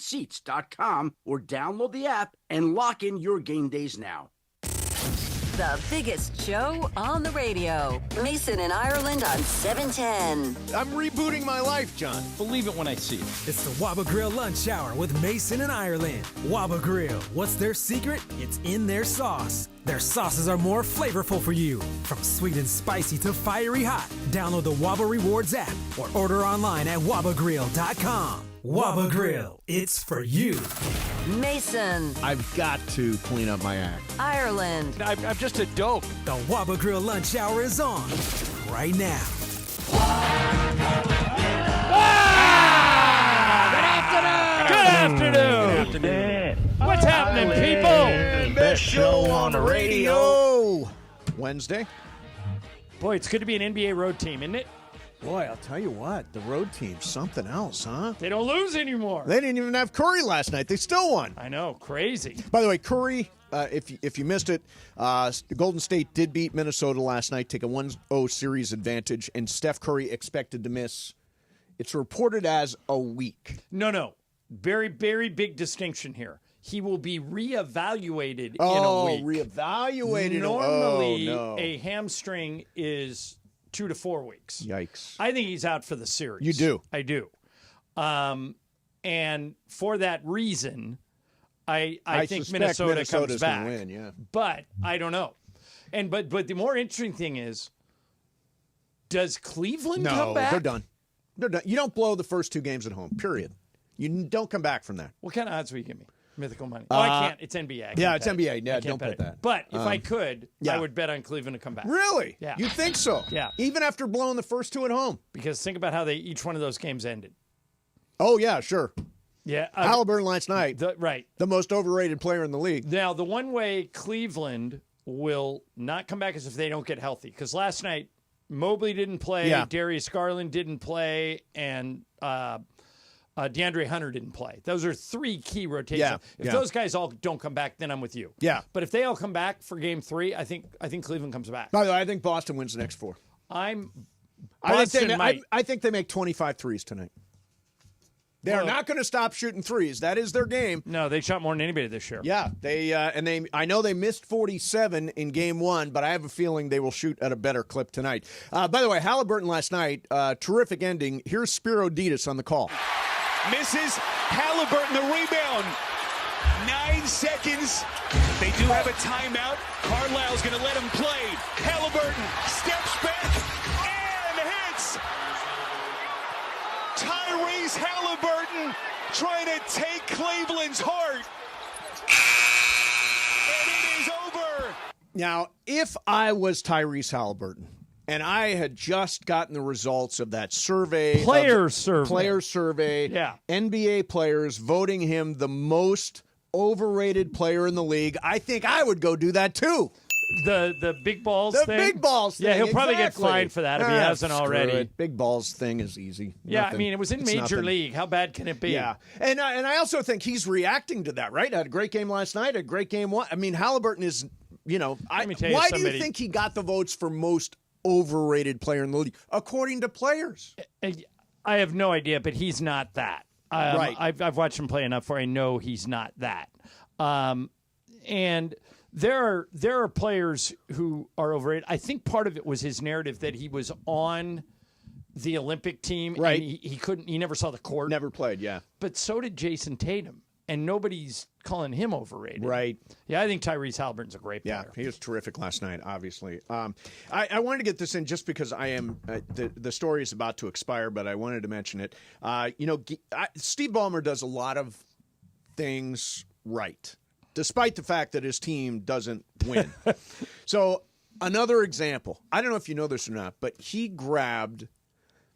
ticketseats.com or download the app and lock in your game days now. The biggest show on the radio. Mason and Ireland on 710. I'm rebooting my life, John. Believe it when I see it. It's the Wabba Grill Lunch Hour with Mason and Ireland. Wabba Grill. What's their secret? It's in their sauce. Their sauces are more flavorful for you. From sweet and spicy to fiery hot. Download the Wabba Rewards app or order online at WabbaGrill.com. Wabba Grill. It's for you. Mason. I've got to clean up my act. Ireland. I'm just a dope. The Wabba Grill Lunch Hour is on right now. Good afternoon. What's happening, people? Best show on the radio. Wednesday. Boy, it's good to be an NBA road team, isn't it? Boy, I'll tell you what. The road team's something else, huh? They don't lose anymore. They didn't even have Curry last night. They still won. I know, crazy. By the way, Curry, if you missed it, Golden State did beat Minnesota last night, take a 1-0 series advantage, and Steph Curry expected to miss, it's reported as a week. No. Very, very big distinction here. He will be reevaluated in a week. Reevaluated. Normally, a hamstring is 2 to 4 weeks. Yikes. I think he's out for the series. You do? I do. And for that reason, I think Minnesota comes back. Win, yeah. But I don't know. But the more interesting thing is, does Cleveland come back? No, they're done. You don't blow the first 2 games at home, period. You don't come back from that. What kind of odds will you give me? Mythical money. I can't. It's NBA. It's NBA. Yeah, don't bet that. But if I could, I would bet on Cleveland to come back. Really? Yeah. You think so? Yeah. Even after blowing the first 2 at home? Because think about how each one of those games ended. Oh, yeah, sure. Yeah. Haliburton last night. Right. The most overrated player in the league. Now, the one way Cleveland will not come back is if they don't get healthy. Because last night, Mobley didn't play, Darius Garland didn't play, and DeAndre Hunter didn't play. Those are 3 key rotations. If those guys all don't come back, then I'm with you. Yeah. But if they all come back for Game 3, I think Cleveland comes back. By the way, I think Boston wins the next 4. I think they make 25 threes tonight. They are not going to stop shooting threes. That is their game. No, they shot more than anybody this year. Yeah, I know they missed 47 in Game 1, but I have a feeling they will shoot at a better clip tonight. By the way, Haliburton last night, terrific ending. Here's Spiro Ditas on the call. Misses Haliburton the rebound. 9 seconds. They do have a timeout. Carlisle's going to let him play. Haliburton steps back and hits. Tyrese Haliburton trying to take Cleveland's heart. And it is over. Now, if I was Tyrese Haliburton, and I had just gotten the results of that survey. Player survey. Yeah. NBA players voting him the most overrated player in the league. I think I would go do that too. The big balls thing? The big balls thing. Yeah, he'll probably get fined for that if he hasn't already. It. Big balls thing is easy. Yeah, I mean, it was in Major League. How bad can it be? Yeah. And I also think he's reacting to that, right? Had a great game last night, a great game one. I mean, Haliburton is, why do you think he got the votes for most overrated player in the league, according to players? I have no idea, but he's not that. Right. I've watched him play enough where I know he's not that. And there are players who are overrated. I think part of it was his narrative that he was on the Olympic team. Right. And he never saw the court. Never played, yeah. But so did Jason Tatum. And nobody's calling him overrated. Right. Yeah, I think Tyrese Haliburton's a great player. Yeah, he was terrific last night, obviously. I wanted to get this in just because I am the story is about to expire, but I wanted to mention it. Steve Ballmer does a lot of things right, despite the fact that his team doesn't win. So another example, I don't know if you know this or not, but he grabbed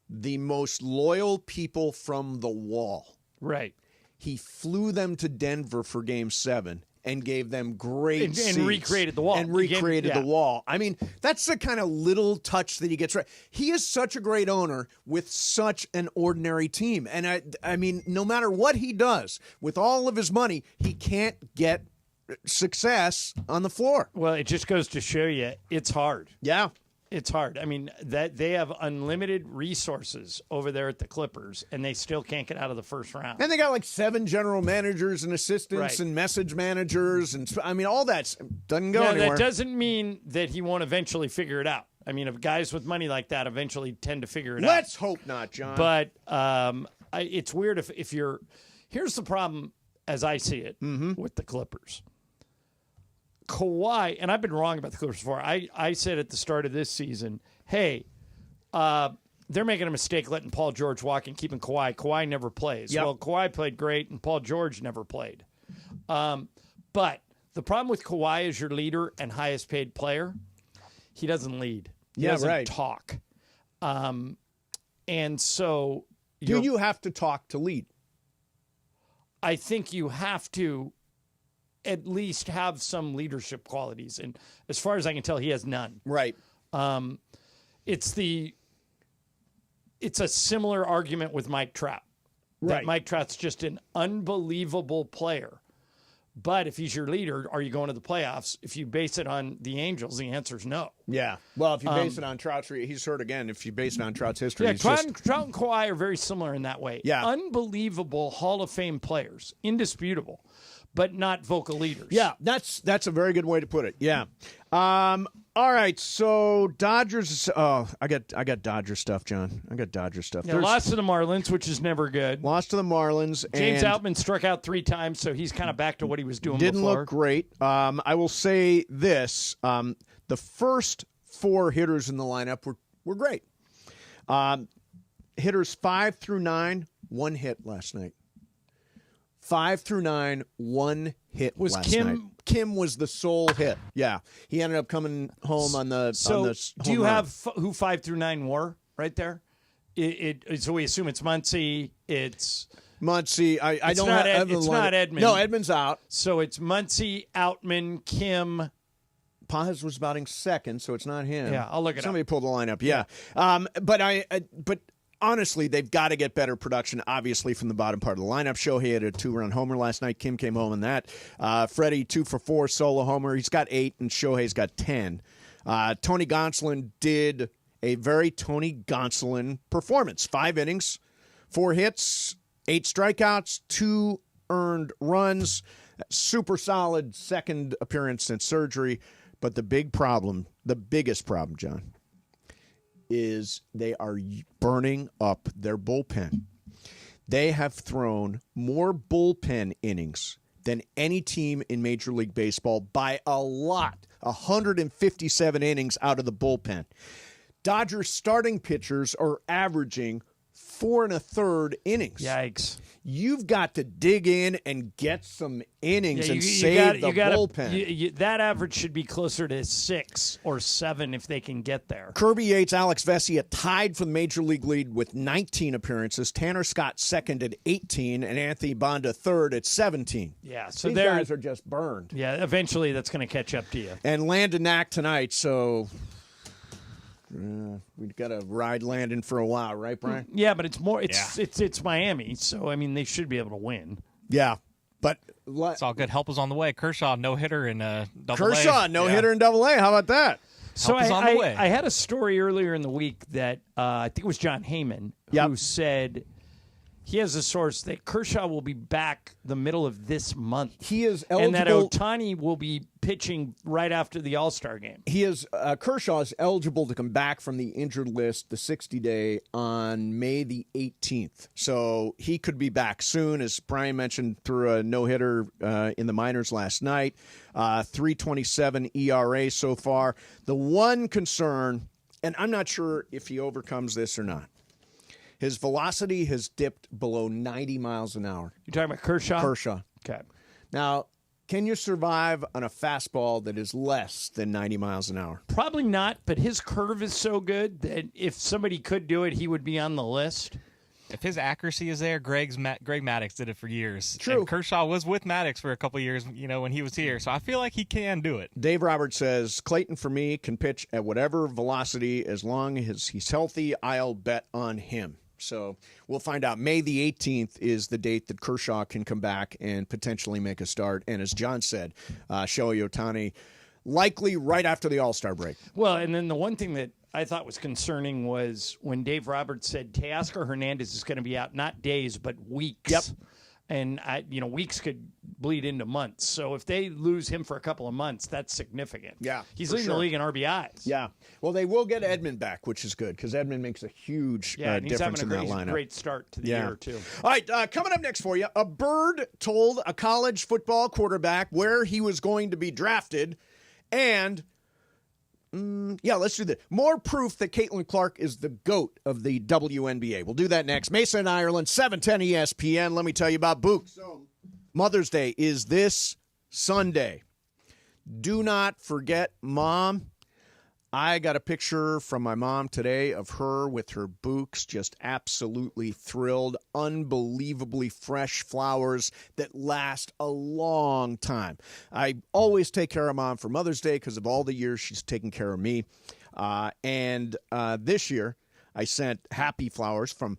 the most loyal people from the wall. Right. He flew them to Denver for Game 7 and gave them great seats. And recreated the wall. The wall. I mean, that's the kind of little touch that he gets right. He is such a great owner with such an ordinary team. And I mean, no matter what he does, with all of his money, he can't get success on the floor. Well, it just goes to show you it's hard. Yeah. It's hard. I mean, that they have unlimited resources over there at the Clippers, and they still can't get out of the first round. And they got like 7 general managers and assistants and message managers. And I mean, all that doesn't go anywhere. That doesn't mean that he won't eventually figure it out. I mean, if guys with money like that eventually tend to figure it out. Let's hope not, John. But it's weird if you're – here's the problem as I see it with the Clippers. Kawhi, and I've been wrong about the Clippers before. I said at the start of this season, hey, they're making a mistake letting Paul George walk and keeping Kawhi. Kawhi never plays. Yep. Well, Kawhi played great, and Paul George never played. But the problem with Kawhi as your leader and highest paid player, he doesn't lead. He doesn't talk. And so do you have to talk to lead? I think you have to at least have some leadership qualities. And as far as I can tell, he has none. Right. It's a similar argument with Mike Trout. That Mike Trout's just an unbelievable player. But if he's your leader, are you going to the playoffs? If you base it on the Angels, the answer is no. Yeah. Well, if you base it on Trout's, he's hurt again. If you base it on Trout's history, yeah, Trout and Kawhi are very similar in that way. Yeah. Unbelievable Hall of Fame players, indisputable, but not vocal leaders. Yeah, that's a very good way to put it. Yeah. All right, so Dodgers. Oh, I got Dodger stuff, John. I got Dodger stuff. Yeah, lost to the Marlins, which is never good. Lost to the Marlins. James and Outman struck out 3 times, so he's kind of back to what he was doing didn't before. look great. I will say this: the first 4 hitters in the lineup were great. Hitters 5 through 9, 1 hit last night. 5 through 9, 1 hit last night. Kim was the sole hit. Yeah, he ended up coming home on the. So, do you run. have who 5 through 9 were right there? So we assume it's Muncy. It's Muncy. I don't not have. it's not Edmund. No, Edmund's out. So it's Muncy, Outman, Kim. Paz was batting second, so it's not him. Yeah, I'll look it up. Somebody pulled the lineup. Yeah, but honestly, they've got to get better production, obviously, from the bottom part of the lineup. Shohei had a 2-run homer last night. Kim came home in that. Freddie, 2 for 4, solo homer. He's got 8, and Shohei's got 10. Tony Gonsolin did a very Tony Gonsolin performance. 5 innings, 4 hits, 8 strikeouts, 2 earned runs. Super solid second appearance since surgery. But the biggest problem, John, is they are burning up their bullpen. They have thrown more bullpen innings than any team in Major League Baseball by a lot. 157 innings out of the bullpen. Dodgers starting pitchers are averaging 4 1/3 innings. Yikes. You've got to dig in and get some innings and save the bullpen. That average should be closer to 6 or 7 if they can get there. Kirby Yates, Alex Vesia tied for the Major League lead with 19 appearances. Tanner Scott second at 18, and Anthony Bonda third at 17. Yeah, so these guys are just burned. Yeah, eventually that's going to catch up to you. And Landon Knack tonight, so we've got to ride Landon for a while, right, Brian? Yeah, but it's more. It's Miami, so I mean they should be able to win. Yeah, but it's all good. Help is on the way. Kershaw no hitter in Double A. Kershaw no hitter in Double A. How about that? So Help is on the way. I had a story earlier in the week that I think it was John Heyman who said he has a source that Kershaw will be back the middle of this month. He is eligible, and that Ohtani will be pitching right after the All-Star game. He is Kershaw is eligible to come back from the injured list, the 60-day, on May the 18th. So he could be back soon, as Brian mentioned, through a no-hitter in the minors last night. 3.27 ERA so far. The one concern, and I'm not sure if he overcomes this or not, his velocity has dipped below 90 miles an hour. You're talking about Kershaw? Kershaw. Okay. Now, can you survive on a fastball that is less than 90 miles an hour? Probably not, but his curve is so good that if somebody could do it, he would be on the list. If his accuracy is there, Greg Maddux did it for years. True. And Kershaw was with Maddux for a couple of years, when he was here. So I feel like he can do it. Dave Roberts says, Clayton, for me, can pitch at whatever velocity as long as he's healthy. I'll bet on him. So we'll find out. May the 18th is the date that Kershaw can come back and potentially make a start. And as John said, Shohei Ohtani likely right after the All-Star break. Well, and then the one thing that I thought was concerning was when Dave Roberts said Teoscar Hernandez is going to be out not days but weeks. Yep. And weeks could bleed into months. So if they lose him for a couple of months, that's significant. Yeah, he's leading the league in RBIs. Yeah. Well, they will get Edmund back, which is good because Edmund makes a huge difference in that lineup. Great start to the year too. All right, coming up next for you, a bird told a college football quarterback where he was going to be drafted, and let's do that. More proof that Caitlin Clark is the GOAT of the WNBA. We'll do that next. Mason and Ireland, 710 ESPN. Let me tell you about Books. So, Mother's Day is this Sunday. Do not forget Mom. I got a picture from my mom today of her with her bouquets, just absolutely thrilled, unbelievably fresh flowers that last a long time. I always take care of Mom for Mother's Day because of all the years she's taken care of me. And this year, I sent happy flowers for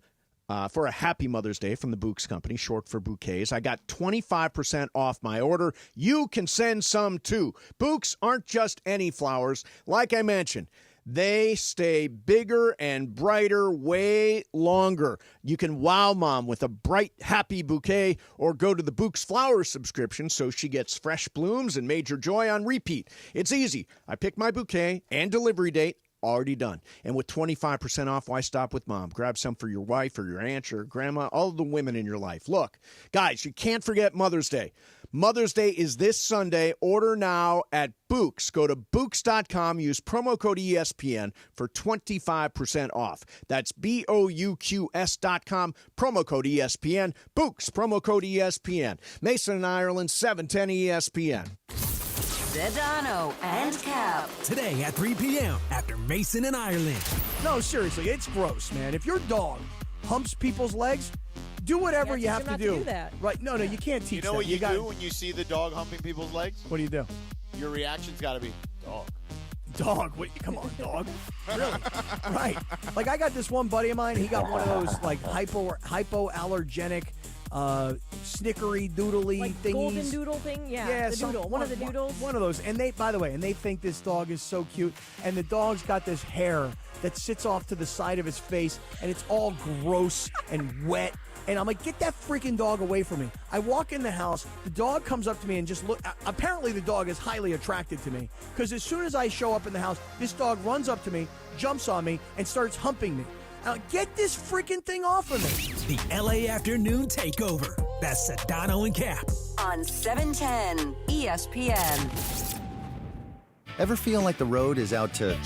a happy Mother's Day from the Bouquets Company, short for bouquets. I got 25% off my order. You can send some too. Bouquets aren't just any flowers. Like I mentioned, they stay bigger and brighter way longer. You can wow Mom with a bright, happy bouquet or go to the Bouquets Flower subscription so she gets fresh blooms and Major Joy on repeat. It's easy. I pick my bouquet and delivery date. Already done. And with 25% off, why stop with Mom? Grab some for your wife or your aunt or grandma, all the women in your life. Look, guys, you can't forget Mother's Day. Mother's Day is this Sunday. Order now at Bouquets. Go to Bouquets.com. Use promo code ESPN for 25% off. That's BOUQS.com. Promo code ESPN. Bouquets. Promo code ESPN. Mason and Ireland, 710 ESPN. Sedano and Cap. Today at 3 p.m. after Mason and Ireland. No, seriously, it's gross, man. If your dog humps people's legs, do whatever you have to do. That. Right? No, you can't teach. You know that. what you do when you see the dog humping people's legs? What do you do? Your reaction's got to be dog. Dog? Wait, come on, dog. Really? Right. Like I got this one buddy of mine. He got one of those like hypoallergenic. Snickery doodly like thingies. Golden doodle thing? Yeah, the doodle. One of the doodles. One of those. And they, by the way, they think this dog is so cute. And the dog's got this hair that sits off to the side of his face, and it's all gross and wet. And I'm like, get that freaking dog away from me. I walk in the house. The dog comes up to me and just look. Apparently, the dog is highly attracted to me because as soon as I show up in the house, this dog runs up to me, jumps on me, and starts humping me. Get this freaking thing off of me. The LA Afternoon Takeover. That's Sedano and Cap. On 710 ESPN. Ever feel like the road is out to...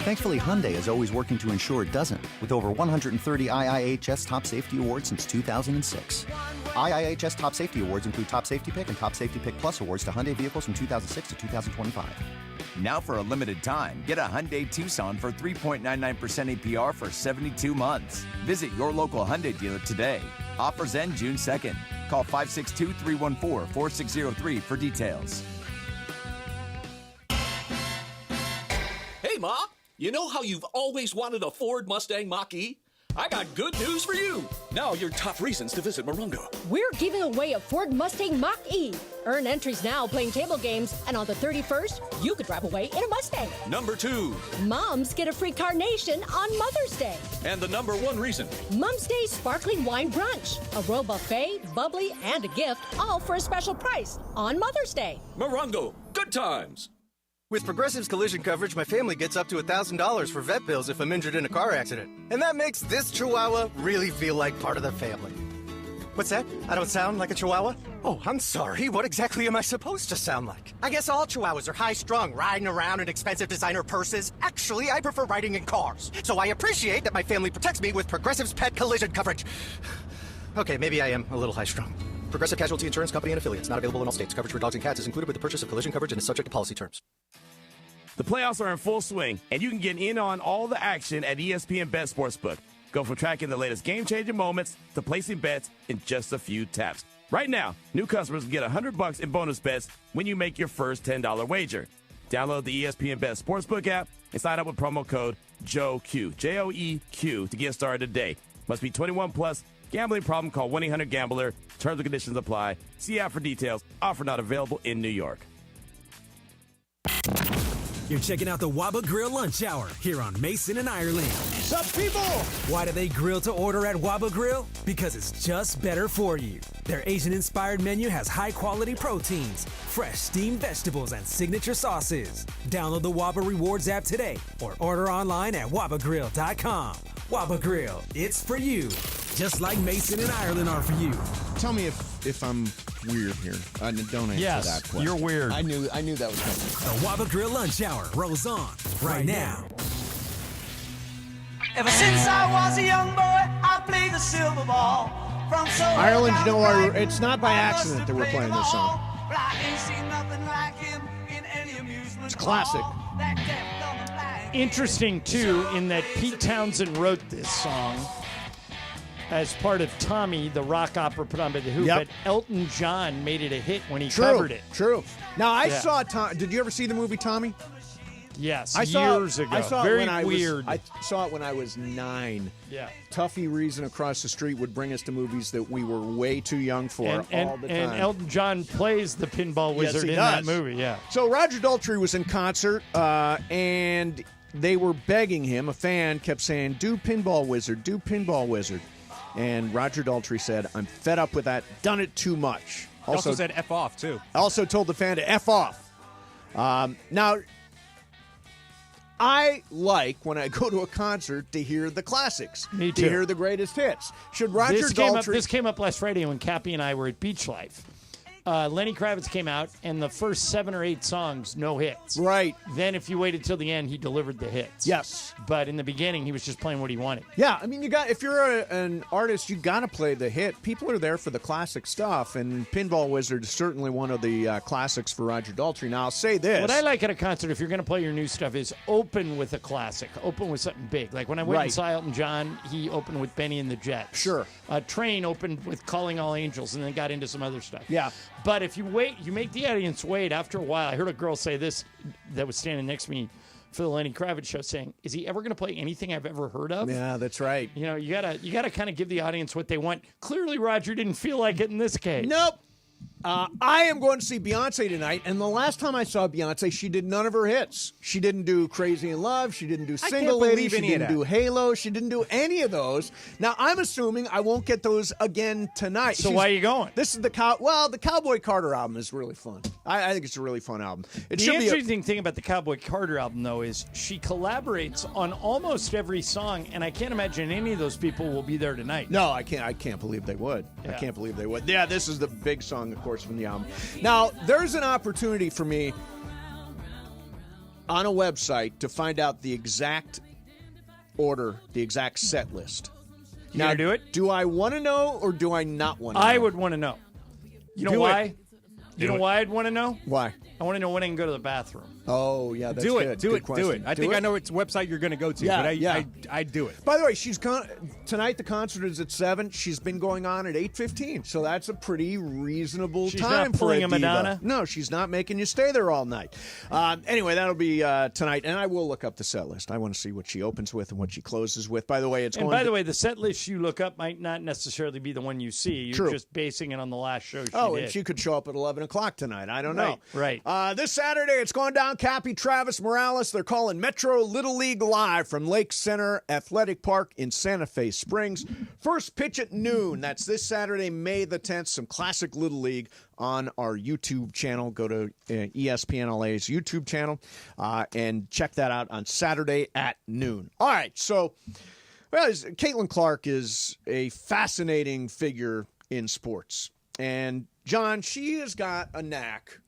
Thankfully, Hyundai is always working to ensure it doesn't, with over 130 IIHS Top Safety Awards since 2006. IIHS Top Safety Awards include Top Safety Pick and Top Safety Pick Plus awards to Hyundai vehicles from 2006 to 2025. Now for a limited time, get a Hyundai Tucson for 3.99% APR for 72 months. Visit your local Hyundai dealer today. Offers end June 2nd. Call 562-314-4603 for details. Hey, Ma, you know how you've always wanted a Ford Mustang Mach-E? I got good news for you. Now your top reasons to visit Morongo. We're giving away a Ford Mustang Mach-E. Earn entries now playing table games, and on the 31st, you could drive away in a Mustang. Number 2. Moms get a free carnation on Mother's Day. And the number 1 reason. Mom's Day Sparkling Wine Brunch. A royal buffet, bubbly, and a gift, all for a special price on Mother's Day. Morongo, good times. With Progressive's collision coverage, my family gets up to $1,000 for vet bills if I'm injured in a car accident. And that makes this Chihuahua really feel like part of the family. What's that? I don't sound like a Chihuahua? Oh, I'm sorry. What exactly am I supposed to sound like? I guess all Chihuahuas are high-strung, riding around in expensive designer purses. Actually, I prefer riding in cars. So I appreciate that my family protects me with Progressive's pet collision coverage. Okay, maybe I am a little high-strung. Progressive Casualty Insurance Company and affiliates. Not available in all states. Coverage for dogs and cats is included with the purchase of collision coverage and is subject to policy terms. The playoffs are in full swing, and you can get in on all the action at ESPN Bet Sportsbook. Go from tracking the latest game-changing moments to placing bets in just a few taps. Right now, new customers can get $100 in bonus bets when you make your first $10 wager. Download the ESPN Bet Sportsbook app and sign up with promo code JOEQ, J-O-E-Q, to get started today. Must be 21 plus. Gambling problem? Call 1-800-GAMBLER. Terms and conditions apply. See app for details. Offer not available in New York. You're checking out the Waba Grill Lunch Hour here on Mason and Ireland. Sup, people? Why do they grill to order at Waba Grill? Because it's just better for you. Their Asian-inspired menu has high-quality proteins, fresh steamed vegetables, and signature sauces. Download the Waba Rewards app today or order online at wabagrill.com. Waba Grill, it's for you. Just like Mason and Ireland are for you. Tell me if I'm weird here. Don't answer that question. You're weird. I knew that was coming. The Waba Grill Lunch Hour rolls on right now. Ever since I was a young boy, I played the silver ball. From so Ireland, you know, it's not by accident that we're playing this song. It's classic. Interesting, too, in that Pete Townsend wrote this song as part of Tommy, the rock opera put on by The Who, but Elton John made it a hit when he covered it. True. Now, I saw Tom. Did you ever see the movie Tommy? Yes, years ago. I saw Very it when weird. I saw it when I was 9. Yeah. Tuffy Reason across the street would bring us to movies that we were way too young for all the time. And Elton John plays the pinball wizard in that movie, yeah. So Roger Daltrey was in concert, and they were begging him. A fan kept saying, do Pinball Wizard, do Pinball Wizard. And Roger Daltrey said, I'm fed up with that, done it too much. He also said F off, too. Also told the fan to F off. Now, I like, when I go to a concert, to hear the classics. Me too. To hear the greatest hits. Should Roger Daltrey... This came up last Friday when Cappy and I were at Beach Life. Lenny Kravitz came out, and the first 7 or 8 songs, no hits. Right. Then if you waited till the end, he delivered the hits. Yes. But in the beginning, he was just playing what he wanted. Yeah, I mean, if you're an artist, you got to play the hit. People are there for the classic stuff, and Pinball Wizard is certainly one of the classics for Roger Daltrey. Now, I'll say this. What I like at a concert, if you're going to play your new stuff, is open with a classic. Open with something big. Like when I went and saw Elton John, he opened with Benny and the Jets. Sure. Train opened with Calling All Angels, and then got into some other stuff. Yeah. But if you wait, you make the audience wait. After a while, I heard a girl say this that was standing next to me for the Lenny Kravitz show, saying, "Is he ever going to play anything I've ever heard of?" Yeah, that's right. You know, you gotta kind of give the audience what they want. Clearly, Roger didn't feel like it in this case. Nope. I am going to see Beyonce tonight, and the last time I saw Beyonce, she did none of her hits. She didn't do Crazy in Love. She didn't do Single Lady. She didn't do Halo. She didn't do any of those. Now, I'm assuming I won't get those again tonight. So why are you going? This is the Cowboy Carter album is really fun. I think it's a really fun album. The interesting thing about the Cowboy Carter album, though, is she collaborates on almost every song, and I can't imagine any of those people will be there tonight. No, I can't believe they would. Yeah. I can't believe they would. Yeah, this is the big song, of course, from the album. Now, there's an opportunity for me on a website to find out the exact order, the exact set list. You gonna do it? Do I want to know or do I not want to know? I would want to know. You know why? You know why I'd want to know? Why? I want to know when I can go to the bathroom. Oh, yeah, that's do good. it. Do Good it. question. Do it. I think I know which website you're going to go to, Yeah, but I'd do it. By the way, tonight the concert is at 7. She's been going on at 8:15, so that's a pretty reasonable She's time not for pulling a a diva. Madonna? No, she's not making you stay there all night. Anyway, that'll be tonight, and I will look up the set list. I want to see what she opens with and what she closes with. By the way, the set list you look up might not necessarily be the one you see. You're True. just basing it on the last show she Oh, did. and she could show up at 11 o'clock tonight. I don't know. Right. This Saturday, it's going down. Cappy, Travis, Morales. They're calling Metro Little League live from Lake Center Athletic Park in Santa Fe Springs. First pitch at noon. That's this Saturday, May the 10th. Some classic Little League on our YouTube channel. Go to ESPN LA's YouTube channel and check that out on Saturday at noon. All right. So, Caitlin Clark is a fascinating figure in sports. And, John, she has got a knack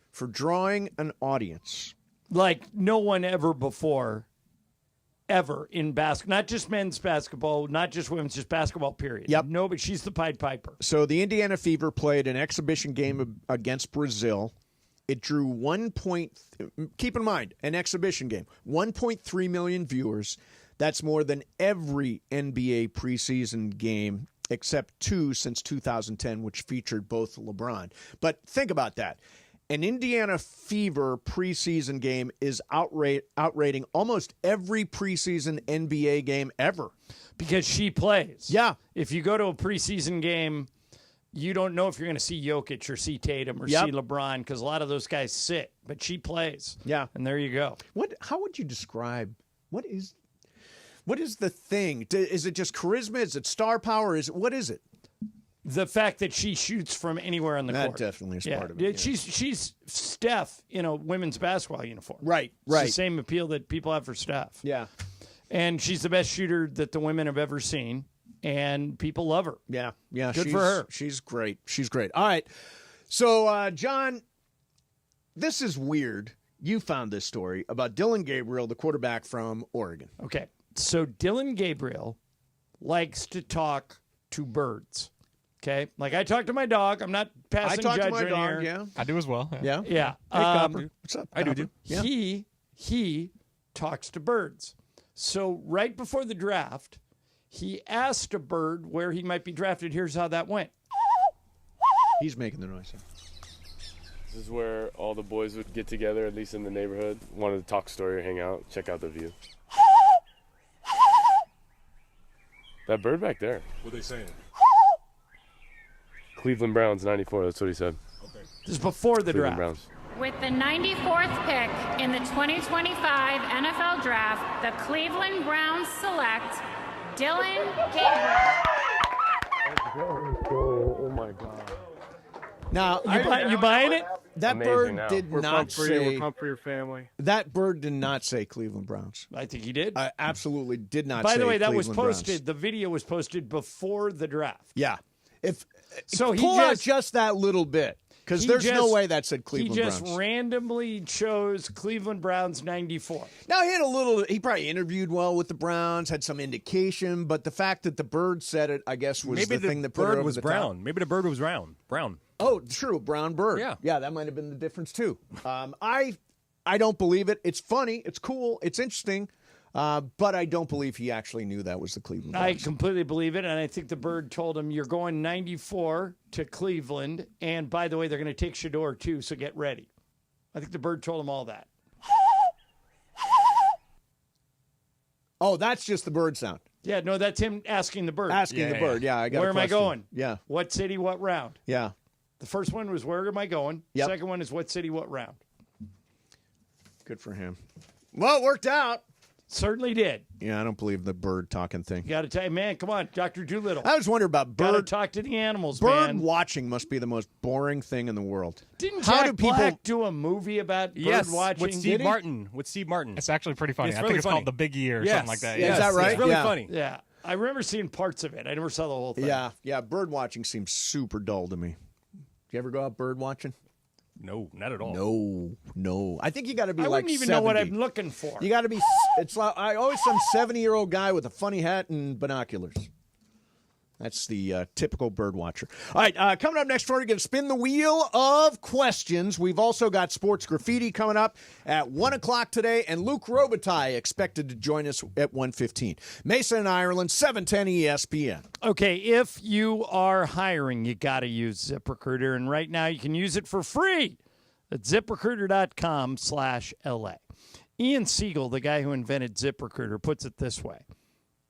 for drawing an audience like no one ever before, ever in basketball. Not just men's basketball, not just women's, just basketball, period. Yep. No, but she's the Pied Piper. So the Indiana Fever played an exhibition game against Brazil. It drew keep in mind, an exhibition game, 1.3 million viewers. That's more than every NBA preseason game except 2 since 2010, which featured both LeBron. But think about that. An Indiana Fever preseason game is outrating almost every preseason NBA game ever. Because she plays. Yeah. If you go to a preseason game you don't know if you're going to see Jokic or see Tatum or see LeBron because a lot of those guys sit, but she plays. Yeah. And there you go. How would you describe what is the thing? Is it just charisma? Is it star power? What is it? The fact that she shoots from anywhere on the court. That definitely is part of it. Yeah. She's Steph in a women's basketball uniform. Right. It's the same appeal that people have for Steph. Yeah. And she's the best shooter that the women have ever seen. And people love her. Yeah. Good for her. She's great. All right. So, John, this is weird. You found this story about Dillon Gabriel, the quarterback from Oregon. Okay. So Dillon Gabriel likes to talk to birds. Okay? Like I talk to my dog. I'm not passing judgment to my dog, here. Yeah. I do as well. Yeah. Yeah. Hey, Copper. What's up, I Copper? do. Yeah. He talks to birds. So right before the draft, he asked a bird where he might be drafted. Here's how that went. He's making the noise. This is where all the boys would get together, at least in the neighborhood. Wanted to talk story or hang out, check out the view. That bird back there. What are they saying? Cleveland Browns, 94. That's what he said. Okay. This is before the Cleveland draft. Browns. With the 94th pick in the 2025 NFL Draft, the Cleveland Browns select Dillon Gabriel. Oh my God. Now, you buying it? That Amazing bird now. did We're not pumped for you. say. We're pumped for your family. That bird did not say Cleveland Browns. I think he did. I absolutely did not. By say the way, that was Cleveland posted. Browns. The video was posted before the draft. Yeah. So he pull out just- just that little bit because He there's no just- way that said Cleveland He just Browns. randomly chose Cleveland Browns 94. Now, he probably interviewed well with the Browns, had some indication, but the fact that the bird said it, I guess, was Maybe the thing that put it bird over was the brown. top. Maybe the bird was round. Brown. Oh, true, brown bird. Yeah, that might have been the difference too. I don't believe it. It's funny, it's cool, it's interesting, but I don't believe he actually knew that was the Cleveland I Browns. completely believe it, and I think the bird told him, you're going 94 to Cleveland, and by the way, they're going to take Shador too, so get ready. I think the bird told him all that. Oh, that's just the bird sound. Yeah, no, that's him asking the bird. Asking the bird. Yeah, I got. Where a am I question. going? Yeah. What city, what round? Yeah. The first one was, where am I going? Yep. Second one is, what city, what round? Good for him. Well, it worked out. Certainly did. Yeah, I don't believe the bird talking thing. You got to tell you, man, come on, Dr. Doolittle. I was wondering about Got to bird. talk to the animals, Bird man. watching must be the most boring thing in the world. Didn't How Jack do people? Black do a movie about Yes, bird watching? with Steve Martin. With Steve Martin. It's actually pretty funny. It's I really think it's funny. called The Big Year or Yes. something like that. Is that right? It's really Yeah. funny. Yeah. I remember seeing parts of it. I never saw the whole thing. Yeah. Bird watching seems super dull to me. Do you ever go out bird watching? No, not at all. No. I think you got to be I like wouldn't even 70. know what I'm looking for. You got to be. It's like I always some 70-year-old guy with a funny hat and binoculars. That's the typical bird watcher. All right, coming up next, we're going to spin the wheel of questions. We've also got sports graffiti coming up at 1 o'clock today, and Luke Robitaille expected to join us at 1:15. Mason and Ireland, 710 ESPN. Okay, if you are hiring, you got to use ZipRecruiter, and right now you can use it for free at ZipRecruiter.com/LA. Ian Siegel, the guy who invented ZipRecruiter, puts it this way: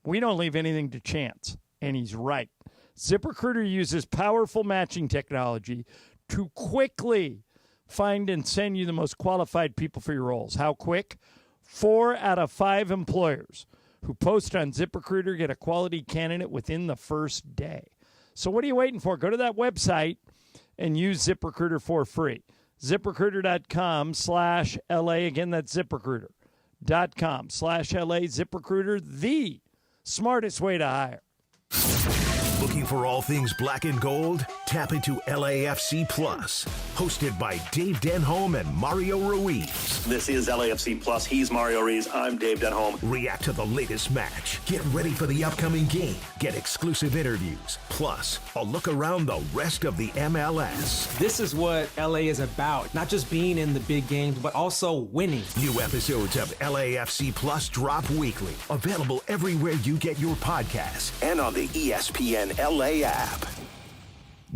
we don't leave anything to chance. And he's right. ZipRecruiter uses powerful matching technology to quickly find and send you the most qualified people for your roles. How quick? 4 out of 5 employers who post on ZipRecruiter get a quality candidate within the first day. So what are you waiting for? Go to that website and use ZipRecruiter for free. ZipRecruiter.com/LA. Again, that's ZipRecruiter.com/LA. ZipRecruiter, the smartest way to hire. Looking for all things black and gold? Tap into LAFC Plus, hosted by Dave Denholm and Mario Ruiz. This is LAFC Plus. He's Mario Ruiz. I'm Dave Denholm. React to the latest match. Get ready for the upcoming game. Get exclusive interviews. Plus, a look around the rest of the MLS. This is what LA is about. Not just being in the big games, but also winning. New episodes of LAFC Plus drop weekly. Available everywhere you get your podcasts and on the ESPN LA app.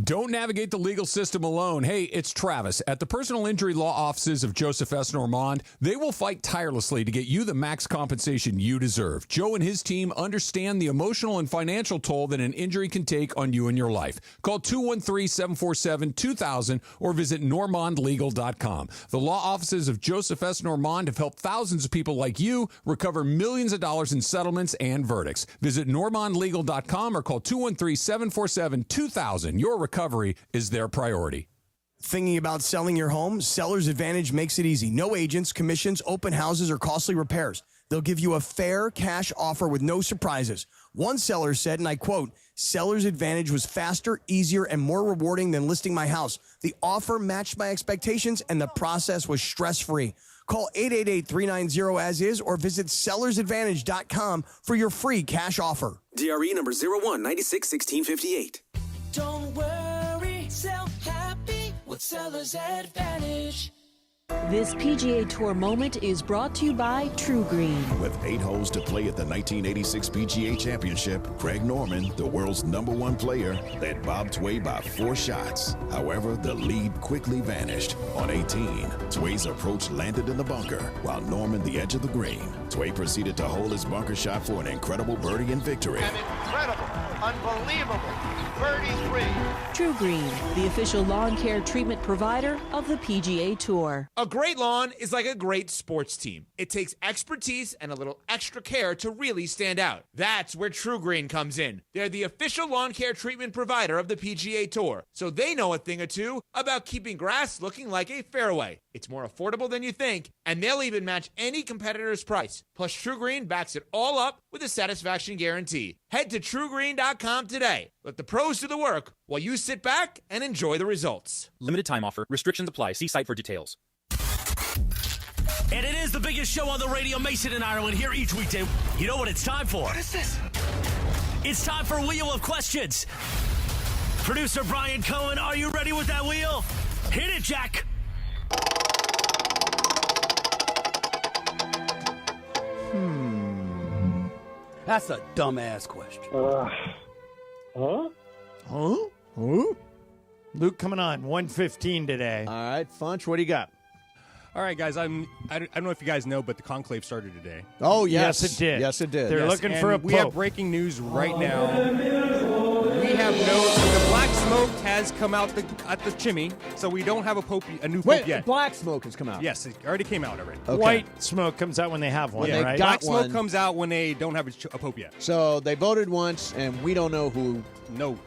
Don't navigate the legal system alone. Hey, it's Travis. At the personal injury law offices of Joseph S. Normand, they will fight tirelessly to get you the max compensation you deserve. Joe and his team understand the emotional and financial toll that an injury can take on you and your life. Call 213-747-2000 or visit normandlegal.com. The law offices of Joseph S. Normand have helped thousands of people like you recover millions of dollars in settlements and verdicts. Visit normandlegal.com or call 213-747-2000. Your recovery is their priority. Thinking about selling your home? Seller's Advantage makes it easy. No agents, commissions, open houses, or costly repairs. They'll give you a fair cash offer with no surprises. One seller said, and I quote, "Seller's Advantage was faster, easier, and more rewarding than listing my house. The offer matched my expectations, and the process was stress-free." Call 888-390-AS-IS or visit sellersadvantage.com for your free cash offer. DRE number 01961658. Don't worry, sell happy with Seller's Advantage. This PGA Tour moment is brought to you by True Green. With 8 holes to play at the 1986 PGA Championship, Craig Norman, the world's #1 player, led Bob Tway by 4 shots. However, the lead quickly vanished. On 18, Tway's approach landed in the bunker, while Norman the edge of the green. Tway proceeded to hold his bunker shot for an incredible birdie and victory. An incredible, unbelievable birdie 3. True Green, the official lawn care treatment provider of the PGA Tour. A great lawn is like a great sports team. It takes expertise and a little extra care to really stand out. That's where True Green comes in. They're the official lawn care treatment provider of the PGA Tour, so they know a thing or two about keeping grass looking like a fairway. It's more affordable than you think, and they'll even match any competitor's price. Plus, True Green backs it all up with a satisfaction guarantee. Head to TrueGreen.com today. Let the pros do the work while you sit back and enjoy the results. Limited time offer. Restrictions apply. See site for details. And it is the biggest show on the radio, Mason and Ireland, here each weekday. You know what it's time for? What is this? It's time for Wheel of Questions. Producer Brian Cohen, are you ready with that wheel? Hit it, Jack. That's a dumbass question. Huh? Luke coming on 1:15 today. All right, Funch, what do you got? All right, guys. I don't know if you guys know, but the Conclave started today. Oh, yes. Yes, it did. Yes, it did. They're Yes, looking and for a we have pope. breaking news right now. We have the black smoke has come out at the chimney, so we don't have a new pope yet. Black smoke has come out. Yes, it already came out already. Okay. White smoke comes out when they have one, When they right? got Black smoke one. comes out when they don't have a pope yet. So they voted once, and we don't know who. No.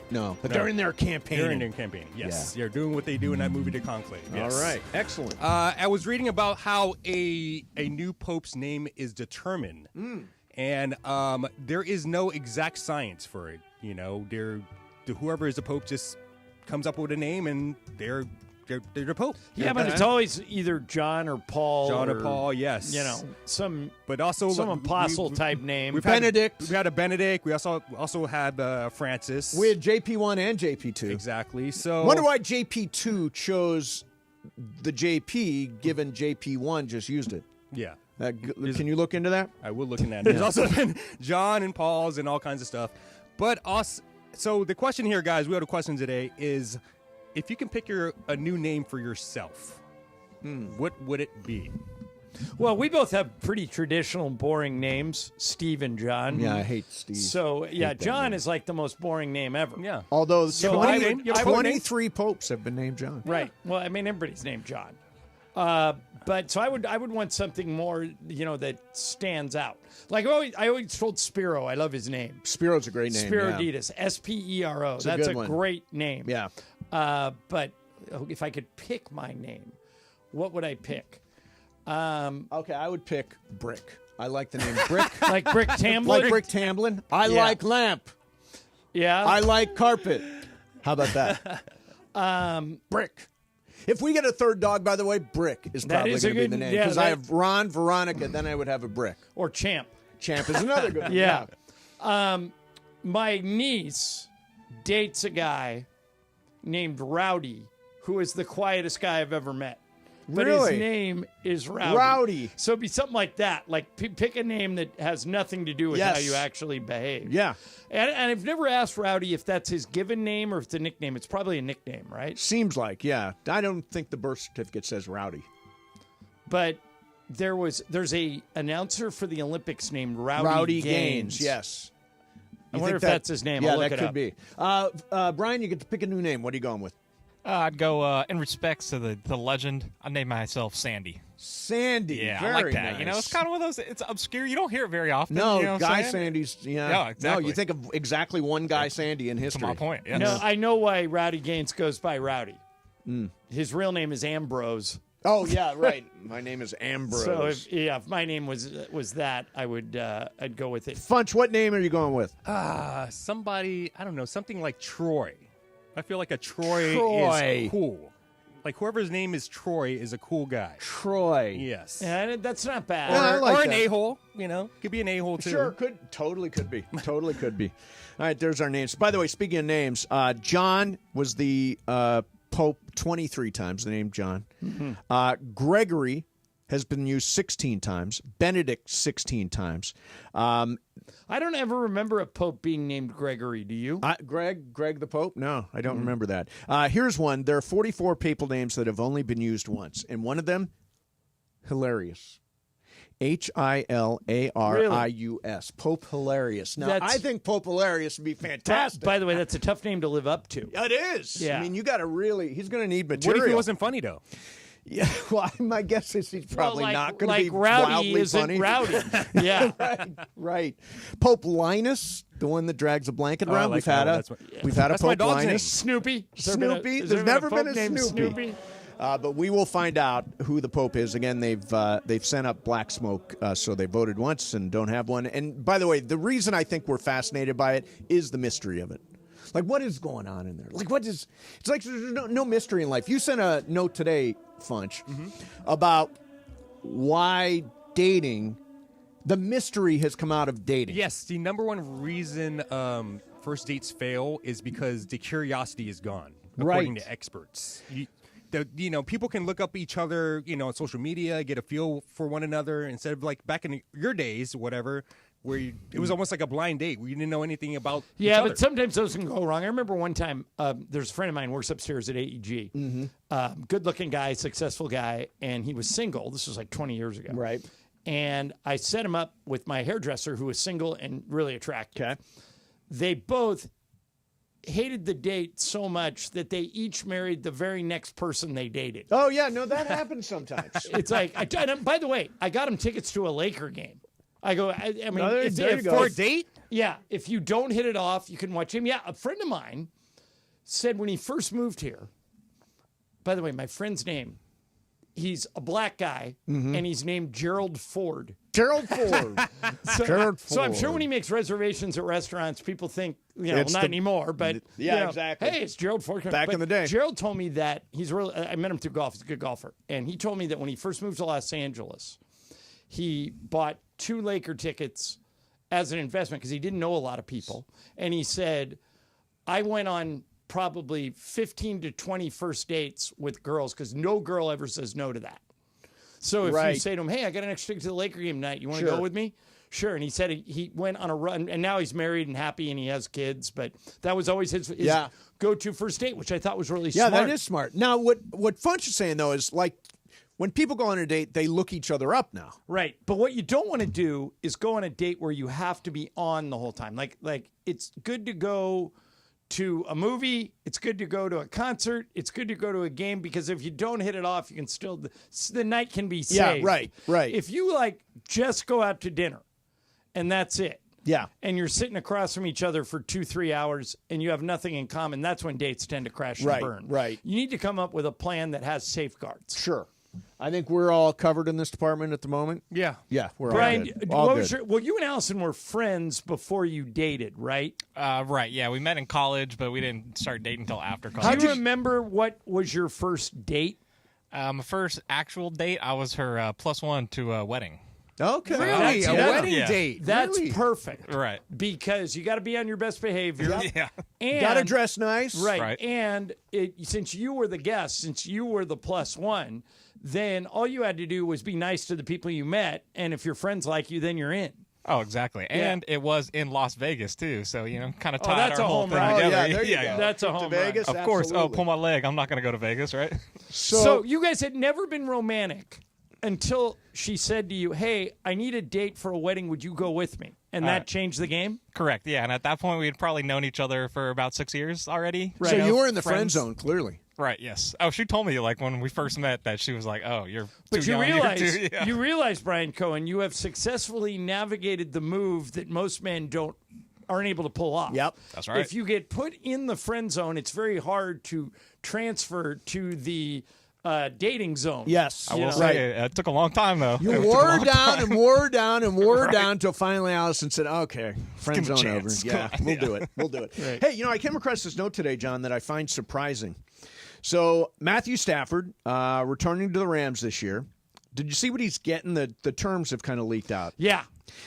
But they're in their campaign. They're in their campaign. Yes, they're doing what they do in that movie, The Conclave. Yes. All right, excellent. I was reading about how a new pope's name is determined, and there is no exact science for it. You know, whoever is the pope just comes up with a name, and they're the pope. Yeah, but it's always either John or Paul. John or Paul, yes. You know, some apostle type name. We've Benedict. We've had a Benedict. We also had Francis. We had JP1 and JP2. Exactly. So Wonder why JP2 chose the JP, given JP1 just used it. Yeah. Can you look into that? I will look into that. There's also been John and Paul's and all kinds of stuff. But also, so the question here, guys, we have a question today is, if you can pick a new name for yourself, what would it be? Well, we both have pretty traditional, boring names, Steve and John. Yeah, I hate Steve. So, yeah, John is like the most boring name ever. Yeah. Although So 23 popes have been named John. Right. Well, I mean, everybody's named John. But so I would want something more, that stands out. Like I always told Spiro, I love his name. Spiro's a great name. Spiroditas, Spero. It's That's a a good one. great name. Yeah. But if I could pick my name, what would I pick? Okay, I would pick Brick. I like the name Brick. Like Brick Tamblin? Like Brick Tamblin. I like lamp. Yeah. I like carpet. How about that? Brick. If we get a third dog, by the way, Brick is probably going to be the name. Because I have Ron, Veronica, then I would have a Brick. Or Champ. Champ is another good one. Yeah. My niece dates a guy named Rowdy, who is the quietest guy I've ever met. but Really? his name is Rowdy. Rowdy. So it'd be something like that. Like pick a name that has nothing to do with Yes. how you actually behave. Yeah. And I've never asked Rowdy if that's his given name or if it's a nickname. It's probably a nickname, right? Seems like, yeah. I don't think the birth certificate says Rowdy. But there's a announcer for the Olympics named Rowdy Gaines. Yes. I You wonder think if that's his name. Yeah, I'll look that it could up. be. Brian, you get to pick a new name. What are you going with? I'd go in respects to the legend. I name myself Sandy. Sandy. Yeah, Very I like that. Nice. You know, it's kind of one of those. It's obscure. You don't hear it very often. No, you know what I'm Guy saying? Sandy's. Yeah. No, exactly. No, you think of exactly one Guy Sandy in history. To my point. Yeah. No, I know why Rowdy Gaines goes by Rowdy. His real name is Ambrose. Oh yeah, right. My name is Ambrose. So if my name was that, I would I'd go with it. Funch, what name are you going with? Somebody, I don't know, something like Troy. I feel like a Troy is cool. Like whoever's name is Troy is a cool guy. Troy. Yes. Yeah, that's not bad. Yeah, I like or an that. a-hole, you know. Could be an a-hole too. Sure, totally could be. Totally could be. All right, there's our names. By the way, speaking of names, John was the Pope 23 times, the name John. Mm-hmm. Gregory has been used 16 times. Benedict 16 times. I don't ever remember a pope being named Gregory. Do you? Greg the Pope? No, I don't remember that. Here's one. There are 44 papal names that have only been used once, and one of them, Hilarious. Hilarius. Pope Hilarious. Now, I think Pope Hilarious would be fantastic. By the way, that's a tough name to live up to. It is. Yeah. I mean, you got to really, he's going to need What material. if he wasn't funny, though? Yeah, well, my guess is he's probably not going to be Rowdy wildly isn't funny. Rowdy. Yeah. right. Pope Linus, the one that drags a blanket around. like we've had that a one. we've had a That's my Pope dog's Linus. name. Snoopy. Snoopy. Has There's there never been pope a named Snoopy. But we will find out who the Pope is. Again, they've sent up black smoke, so they voted once and don't have one. And by the way, the reason I think we're fascinated by it is the mystery of it. Like, what is going on in there? Like, it's like there's no mystery in life. You sent a note today, Funch, about why dating, the mystery has come out of dating. Yes, the number one reason first dates fail is because the curiosity is gone, according to experts. People can look up each other, on social media, get a feel for one another, instead of like back in your days, whatever, where it was almost like a blind date where you didn't know anything about each other. But sometimes those can go wrong. I remember one time, there's a friend of mine who works upstairs at AEG. Good-looking guy, successful guy, and he was single. This was like 20 years ago. Right. And I set him up with my hairdresser who was single and really attractive. Okay. They both hated the date so much that they each married the very next person they dated. Oh, yeah. No, that happens sometimes. It's like, by the way, I got him tickets to a Laker game. I go, I mean, for a date? Yeah. If you don't hit it off, you can watch him. Yeah. A friend of mine said when he first moved here, by the way, my friend's name, he's a black guy, and he's named Gerald Ford. Gerald Ford. So I'm sure when he makes reservations at restaurants, people think, not anymore, but exactly. Hey, it's Gerald Ford. Back in the day. Gerald told me that I met him through golf. He's a good golfer. And he told me that when he first moved to Los Angeles, he bought 2 Laker tickets as an investment because he didn't know a lot of people. And he said, I went on probably 15 to 20 first dates with girls because no girl ever says no to that. So if you say to him, hey, I got an extra ticket to the Laker game tonight. You want to go with me? Sure. And he said he went on a run, and now he's married and happy, and he has kids. But that was always his go-to first date, which I thought was really smart. Yeah, that is smart. Now, what Funch is saying, though, is like when people go on a date, they look each other up now. Right. But what you don't want to do is go on a date where you have to be on the whole time. Like it's good to go to a movie. It's good to go to a concert. It's good to go to a game because if you don't hit it off, you can still the night can be saved. Yeah, right. If you just go out to dinner and that's it. Yeah. And you're sitting across from each other for 2-3 hours and you have nothing in common, that's when dates tend to crash and burn. Right. You need to come up with a plan that has safeguards. Sure. I think we're all covered in this department at the moment. Yeah. Yeah, we're Brian, all good. You and Allison were friends before you dated, right? Right, yeah. We met in college, but we didn't start dating until after college. Do you remember what was your first date? My first actual date, I was her +1 to a wedding. Okay. Really? A wedding date? That's Really? perfect. Right. Because you got to be on your best behavior. Yeah. And Got to dress nice. Right. And since you were the guest, since you were the +1, then all you had to do was be nice to the people you met. And if your friends like you, then you're in. Oh, exactly. And it was in Las Vegas, too. So, kind of tied that's our a whole home thing run. together. Oh, yeah, there you go. That's a Trip to home Vegas, run. Of course. absolutely. Oh, pull my leg. I'm not going to go to Vegas, right? So you guys had never been romantic until she said to you, hey, I need a date for a wedding. Would you go with me? And that changed the game? Correct, yeah. And at that point, we had probably known each other for about 6 years already. So you were in the friend zone, clearly. Right, yes. Oh, she told me, when we first met, that she was like, oh, you're But too you young. you realize, Brian Cohen, you have successfully navigated the move that most men aren't able to pull off. Yep. That's right. If you get put in the friend zone, it's very hard to transfer to the dating zone. Yes. I will say it took a long time, though. You wore her down and wore her down and wore her down until finally Allison said, okay, friend zone over. Yeah, we'll do it. We'll do it. Right. Hey, I came across this note today, John, that I find surprising. So Matthew Stafford returning to the Rams this year. Did you see what he's getting? The terms have kind of leaked out. Yeah.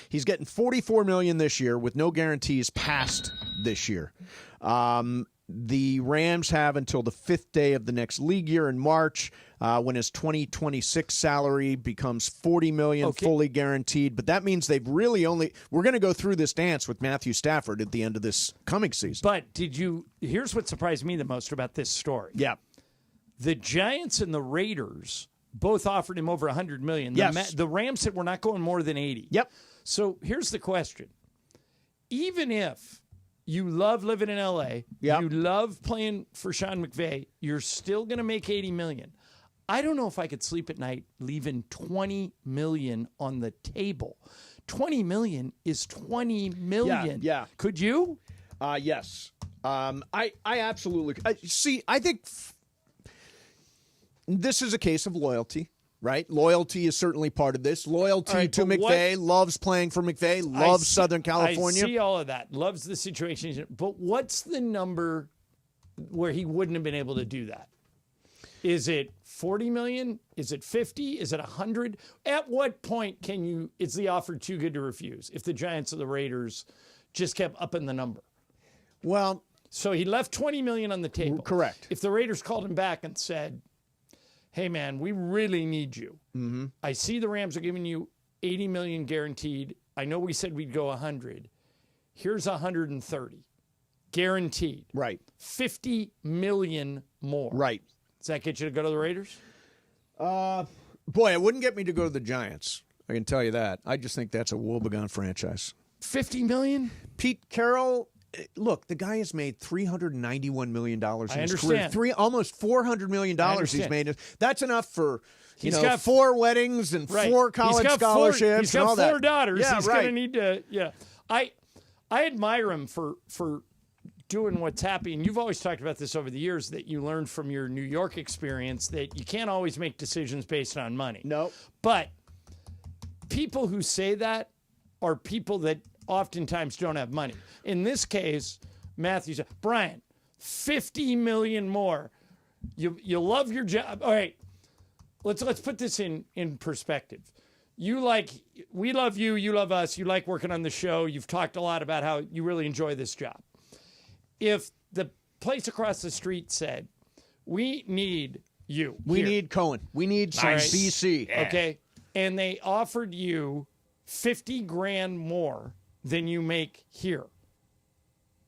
He's getting $44 million this year with no guarantees past this year. The Rams have until the 5th day of the next league year in March when his 2026 salary becomes $40 million fully guaranteed. But that means they've really we're going to go through this dance with Matthew Stafford at the end of this coming season. But here's what surprised me the most about this story. Yeah. The Giants and the Raiders both offered him over $100 million. Yes. The Rams said we're not going more than 80. Yep. So here's the question. Even if you love living in L.A., you love playing for Sean McVay, you're still going to make $80 million. I don't know if I could sleep at night leaving $20 million on the table. $20 million is $20 million. Yeah. Could you? Yes. I absolutely see. I think this is a case of loyalty, right? Loyalty is certainly part of this. Loyalty to McVay, loves playing for McVay, loves Southern California. I see all of that. Loves the situation. But what's the number where he wouldn't have been able to do that? Is it 40 million? Is it 50? Is it 100? At what point is the offer too good to refuse if the Giants or the Raiders just kept upping the number? Well, so he left 20 million on the table. Correct. If the Raiders called him back and said, hey, man, we really need you. Mm-hmm. I see the Rams are giving you 80 million guaranteed. I know we said we'd go 100. Here's 130 guaranteed. Right. 50 million more. Right. Does that get you to go to the Raiders? Boy, it wouldn't get me to go to the Giants. I can tell you that. I just think that's a woebegone franchise. 50 million? Pete Carroll, look, the guy has made $391 million in his career. Almost $400 million he's made. That's enough for He's got 4 weddings and 4 college scholarships. He's got and all 4 that. daughters. Yeah, he's going to need to. Yeah, I admire him for doing what's happening. You've always talked about this over the years that you learned from your New York experience that you can't always make decisions based on money. No, but people who say that are people that oftentimes don't have money. In this case, Matthew said, Brian, 50 million more. You love your job. All right, let's put this in perspective. We love you, you love us, you like working on the show. You've talked a lot about how you really enjoy this job. If the place across the street said, we need you. We need Cohen. We need some BC. Yeah. Okay. And they offered you $50,000 more than you make here.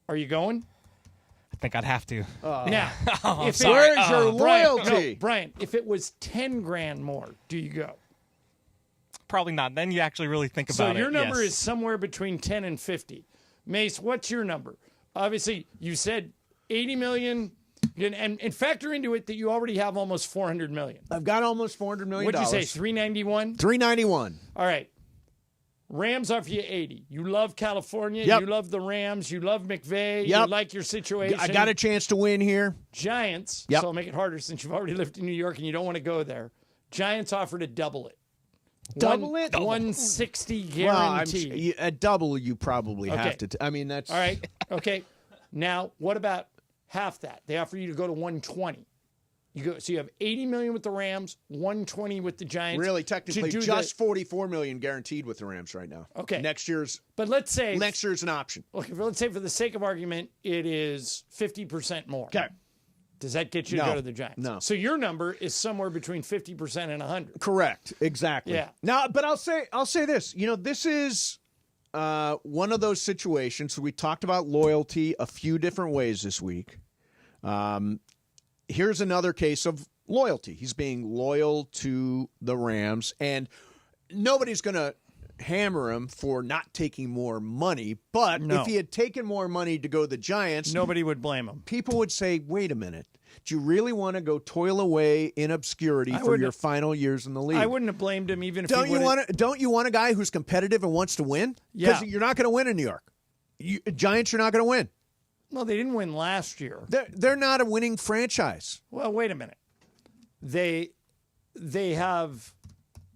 Are you going? I think I'd have to. Now, where's your loyalty? Brian, if it was $10,000 more, do you go? Probably not. Then you actually really think about it. So your number is somewhere between 10 and 50. Mace, what's your number? Obviously, you said 80 million, and factor into it that you already have almost 400 million. I've got almost $400 million. What'd you say, 391? 391. All right. Rams offer you 80. You love California. Yep. You love the Rams. You love McVay. Yep. You like your situation. I got a chance to win here. Giants, yep. So I'll make it harder since you've already lived in New York and you don't want to go there. Giants offer to double it. Double it? 160 guaranteed. Well, at double, you probably have to. I mean, that's... All right. Okay. Now, what about half that? They offer you to go to 120. So you have $80 million with the Rams, $120 with the Giants. Really, technically, just $44 million guaranteed with the Rams right now. Okay. Next year's an option. Okay, let's say for the sake of argument, it is 50% more. Okay. Does that get you to go to the Giants? No. So your number is somewhere between 50% and 100. Correct. Exactly. Yeah. Now, but I'll say this. This is one of those situations. So we talked about loyalty a few different ways this week. Here's another case of loyalty. He's being loyal to the Rams, and nobody's going to hammer him for not taking more money. But if he had taken more money to go to the Giants, nobody would blame him. People would say, wait a minute. Do you really want to go toil away in obscurity for your final years in the league? I wouldn't have blamed him even if Don't you want a guy who's competitive and wants to win? Yeah. Because you're not going to win in New York. Giants are not going to win. Well, they didn't win last year. They're not a winning franchise. Well, wait a minute. They have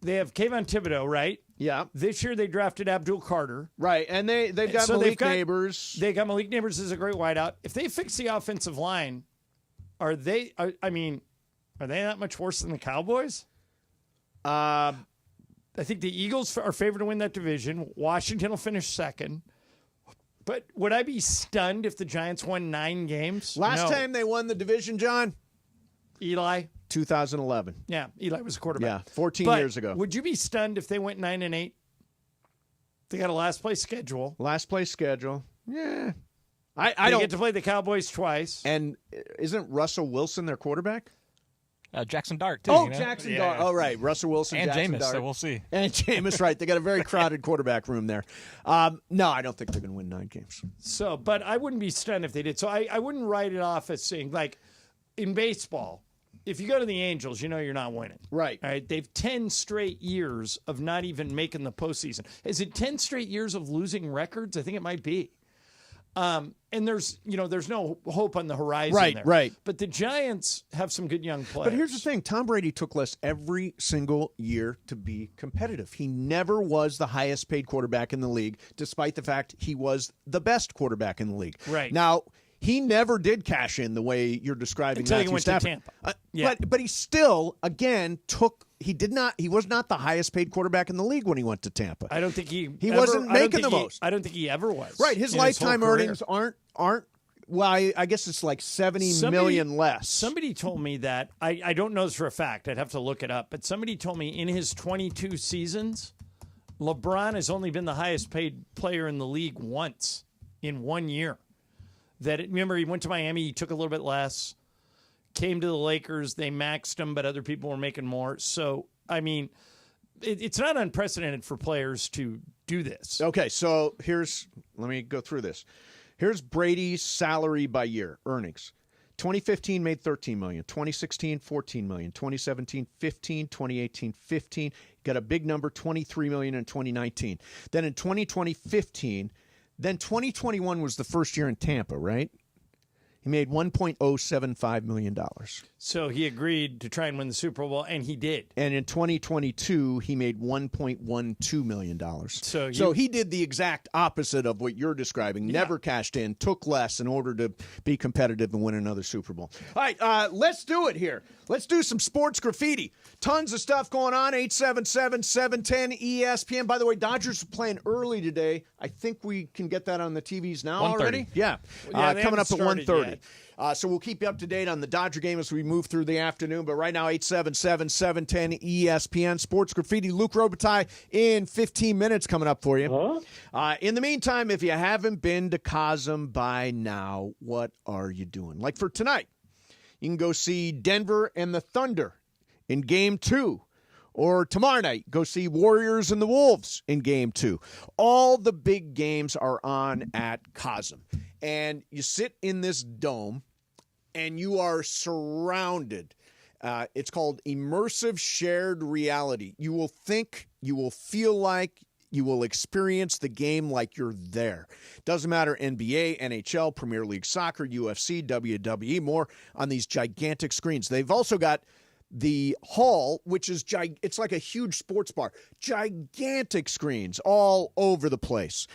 Kayvon Thibodeau, right? Yeah. This year they drafted Abdul Carter. Right, and they've got Malik Neighbors. They got Malik Neighbors as a great wideout. If they fix the offensive line, are they that much worse than the Cowboys? I think the Eagles are favored to win that division. Washington will finish second. But would I be stunned if the Giants won 9 games? Last time they won the division, John? Eli? 2011. Yeah, Eli was a quarterback. Yeah, 14 years ago. Would you be stunned if they went 9-8? They got a last place schedule. Yeah. I don't get to play the Cowboys twice. And isn't Russell Wilson their quarterback? Jackson Dart, too. Oh, Jackson Dart. Oh, right. Russell Wilson, and Jackson Jameis, Dart. so we'll see. And Jameis, right. They got a very crowded quarterback room there. No, I don't think they're going to win 9 games. But I wouldn't be stunned if they did. So I wouldn't write it off as saying, like, in baseball, if you go to the Angels, you know you're not winning. Right. All right. They've 10 straight years of not even making the postseason. Is it 10 straight years of losing records? I think it might be. And there's no hope on the horizon there. Right. But the Giants have some good young players. But here's the thing. Tom Brady took less every single year to be competitive. He never was the highest paid quarterback in the league, despite the fact he was the best quarterback in the league. Right. Now, he never did cash in the way you're describing until Matthew he went Stafford. to Tampa. But he still, again, he was not the highest paid quarterback in the league when he went to Tampa. I don't think wasn't making the most. I don't think he ever was. Right. His lifetime earnings aren't well, I guess it's like $70 million less. Somebody told me that. I don't know this for a fact. I'd have to look it up. But somebody told me in his 22 seasons, LeBron has only been the highest paid player in the league once in 1 year. Remember, he went to Miami, he took a little bit less, came to the Lakers, they maxed him, but other people were making more. So, I mean, it's not unprecedented for players to do this. Okay, so let me go through this. Here's Brady's salary by year, earnings. 2015 made $13 million, 2016 $14 million, 2017 $15, 2018 $15. Got a big number, $23 million in 2019. Then in 2020, $15. Then 2021 was the first year in Tampa, right? He made $1.075 million. So he agreed to try and win the Super Bowl, and he did. And in 2022, he made $1.12 million. So he did the exact opposite of what you're describing. Yeah. Never cashed in, took less in order to be competitive and win another Super Bowl. All right, let's do it here. Let's do some sports graffiti. Tons of stuff going on. 877-710 ESPN. By the way, Dodgers are playing early today. I think we can get that on the TVs now already. Yeah, coming up at 1:30. So we'll keep you up to date on the Dodger game as we move through the afternoon. But right now, 877-710 ESPN. Sports Graffiti. Luke Robitaille in 15 minutes coming up for you. In the meantime, if you haven't been to Cosm by now, what are you doing? Like for tonight, you can go see Denver and the Thunder in Game 2. Or tomorrow night, go see Warriors and the Wolves in Game 2. All the big games are on at Cosm. And you sit in this dome, and you are surrounded. It's called immersive shared reality. You will think, you will feel like, you will experience the game like you're there. Doesn't matter, NBA, NHL, Premier League Soccer, UFC, WWE, more on these gigantic screens. They've also got the hall, which is it's like a huge sports bar. Gigantic screens all over the place.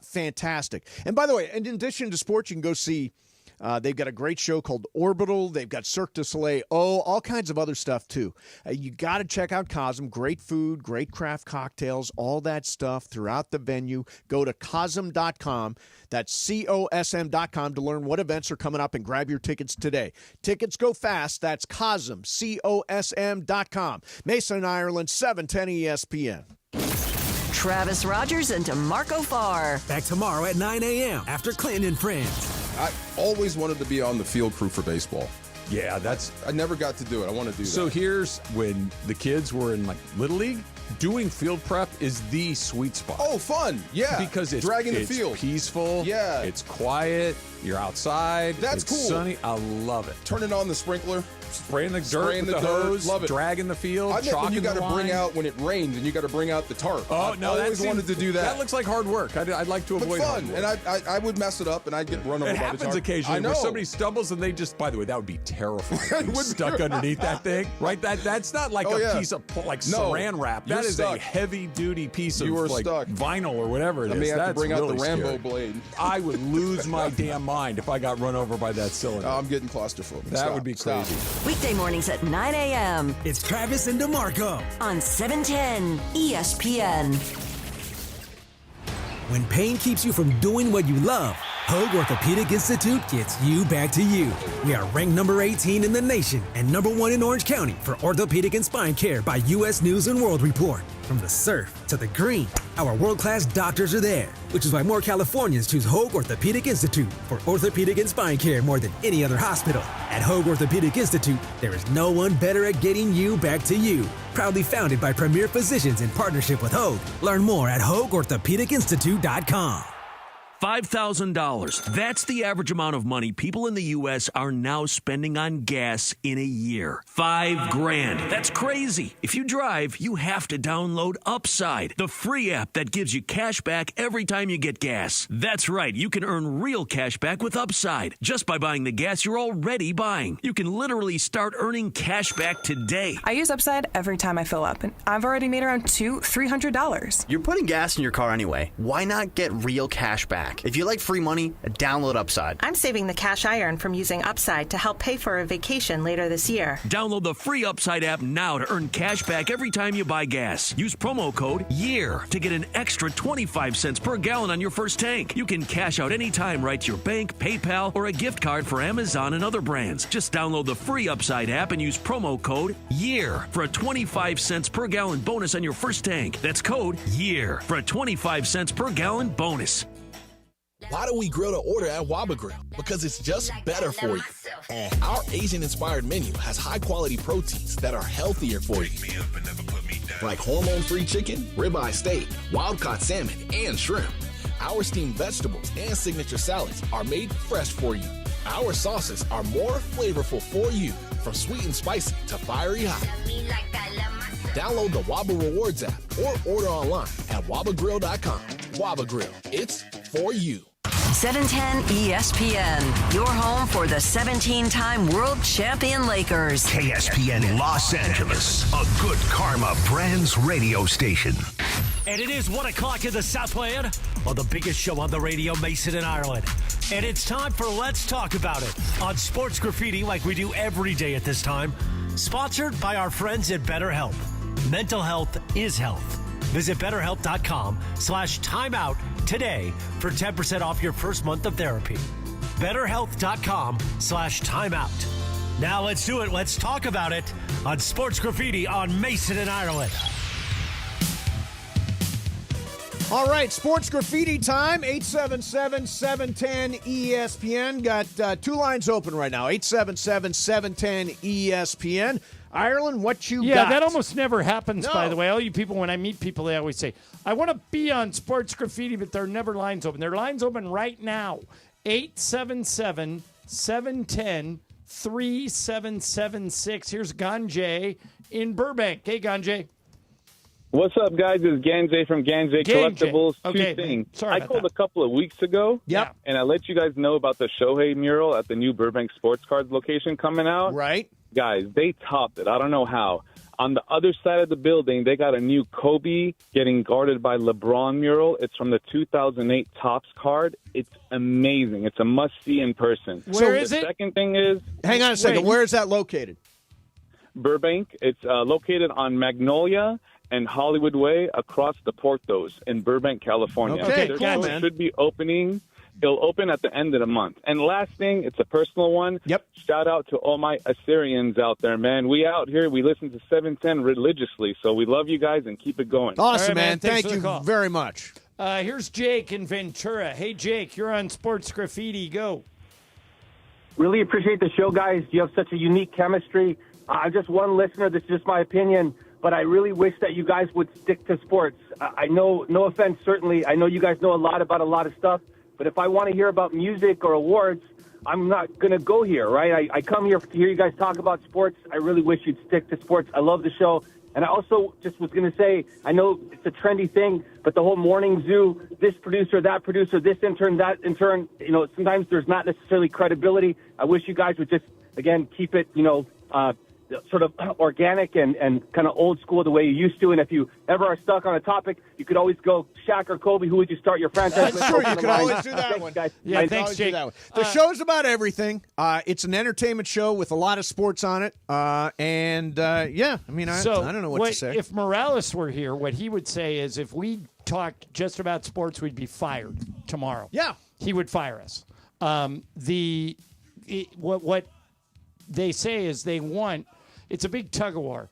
Fantastic. And by the way, in addition to sports, you can go see They've got a great show called Orbital. They've got Cirque du Soleil, all kinds of other stuff, too. You got to check out Cosm. Great food, great craft cocktails, all that stuff throughout the venue. Go to Cosm.com. That's COSM.com to learn what events are coming up and grab your tickets today. Tickets go fast. That's Cosm, COSM.com. Mason, Ireland, 710 ESPN. Travis Rogers and DeMarco Farr. Back tomorrow at 9 a.m. after Clinton and Friends. I always wanted to be on the field crew for baseball. Yeah, I never got to do it. I want to do that. So here's when the kids were in like Little League, doing field prep is the sweet spot. Oh, fun. Yeah. Because it's dragging the field. Peaceful. Yeah. It's quiet. You're outside. That's it's cool. Sunny. I love it. Turning on the sprinkler. Spraying the dirt with the hose. Love it. Dragging the field. I think when you got to bring out, when it rains and you got to bring out the tarp. Oh, no. I always wanted to do that. That looks like hard work. I'd like to avoid fun. hard work. And I would mess it up and I'd get run over by the tarp. It happens occasionally I know. where somebody stumbles and they just, by the way, that would be terrifying. Being stuck underneath that thing. Right? That's not like a piece of saran wrap. That is a heavy duty piece of like vinyl or whatever it is. I may have to bring out the Rambo scary. blade. I would lose my damn mind if I got run over by that cylinder. I'm getting claustrophobic. That would be crazy. Weekday mornings at 9 a.m. It's Travis and DeMarco on 710 ESPN. When pain keeps you from doing what you love, Hoag Orthopedic Institute gets you back to you. We are ranked number 18 in the nation and number 1 in Orange County for orthopedic and spine care by U.S. News and World Report. From the surf to the green, our world-class doctors are there, which is why more Californians choose Hoag Orthopedic Institute for orthopedic and spine care more than any other hospital. At Hoag Orthopedic Institute, there is no one better at getting you back to you. Proudly founded by premier physicians in partnership with Hoag. Learn more at HoagOrthopedicInstitute.com. $5,000. That's the average amount of money people in the U.S. are now spending on gas in a year. $5,000. That's crazy. If you drive, you have to download Upside, the free app that gives you cash back every time you get gas. That's right. You can earn real cash back with Upside just by buying the gas you're already buying. You can literally start earning cash back today. I use Upside every time I fill up, and I've already made around $300. You're putting gas in your car anyway. Why not get real cash back? If you like free money, download Upside. I'm saving the cash I earn from using Upside to help pay for a vacation later this year. Download the free Upside app now to earn cash back every time you buy gas. Use promo code YEAR to get an extra 25 cents per gallon on your first tank. You can cash out anytime right to your bank, PayPal, or a gift card for Amazon and other brands. Just download the free Upside app and use promo code YEAR for a 25 cents per gallon bonus on your first tank. That's code YEAR for a 25 cents per gallon bonus. Why do we grill to order at Waba Grill? Because it's just better for you. And our Asian-inspired menu has high-quality proteins that are healthier for you. Like hormone-free chicken, ribeye steak, wild-caught salmon, and shrimp. Our steamed vegetables and signature salads are made fresh for you. Our sauces are more flavorful for you, from sweet and spicy to fiery hot. Download the Waba Rewards app or order online at wabagrill.com. Waba Grill, it's for you. 710 ESPN, your home for the 17-time world champion Lakers. KSPN Los Angeles, a good karma brands radio station. And it is 1 o'clock in the Southland on the biggest show on the radio, Mason in Ireland. And it's time for Let's Talk About It on Sports Graffiti, like we do every day at this time. Sponsored by our friends at BetterHelp. Mental health is health. Visit BetterHelp.com/timeout today for 10% off your first month of therapy. BetterHelp.com/timeout. Now let's do it. Let's talk about it on Sports Graffiti on Mason in Ireland. All right, Sports Graffiti time, 877-710-ESPN. Got two lines open right now, 877-710-ESPN. Ireland, what you got? Yeah, that almost never happens, by the way. All you people, when I meet people, they always say, I want to be on Sports Graffiti, but there are never lines open. There are lines open right now, 877-710-3776. Here's Ganjay in Burbank. Hey, Ganjay. What's up, guys? It's Ganjay from Ganjay Collectibles. Okay, Two things. sorry I about called that. a couple of weeks ago. Yep. And I let you guys know about the Shohei mural at the new Burbank Sports Cards location coming out. Right. Guys, they topped it. I don't know how. On the other side of the building, they got a new Kobe getting guarded by LeBron mural. It's from the 2008 Topps card. It's amazing. It's a must-see in person. Where is it? The second thing is... Hang on a second. Where is that located? Burbank. It's located on Magnolia and Hollywood Way across the Portos in Burbank, California. Okay, Their cool, store man. should be opening. It'll open at the end of the month. And last thing, it's a personal one. Yep. Shout out to all my Assyrians out there, man. We out here, we listen to 710 religiously, so we love you guys and keep it going. Awesome, All right, man. Thanks Thank for the you call. very much. Here's Jake in Ventura. Hey, Jake, you're on Sports Graffiti. Go. Really appreciate the show, guys. You have such a unique chemistry. I'm just one listener. This is just my opinion, but I really wish that you guys would stick to sports. I know, no offense, certainly. I know you guys know a lot about a lot of stuff, but if I want to hear about music or awards, I'm not going to go here, right? I come here to hear you guys talk about sports. I really wish you'd stick to sports. I love the show. And I also just was going to say, I know it's a trendy thing, but the whole morning zoo, this producer, this intern, that intern, sometimes there's not necessarily credibility. I wish you guys would just, again, keep it, sort of organic and kind of old school the way you used to. And if you ever are stuck on a topic, you could always go Shaq or Kobe. Who would you start your franchise with? Sure, you could always do that one. Guys. Yeah, thanks, Jake. The show's about everything. It's an entertainment show with a lot of sports on it. I don't know what to say. If Morales were here, what he would say is if we talked just about sports, we'd be fired tomorrow. Yeah. He would fire us. What they say is they want, it's a big tug of war.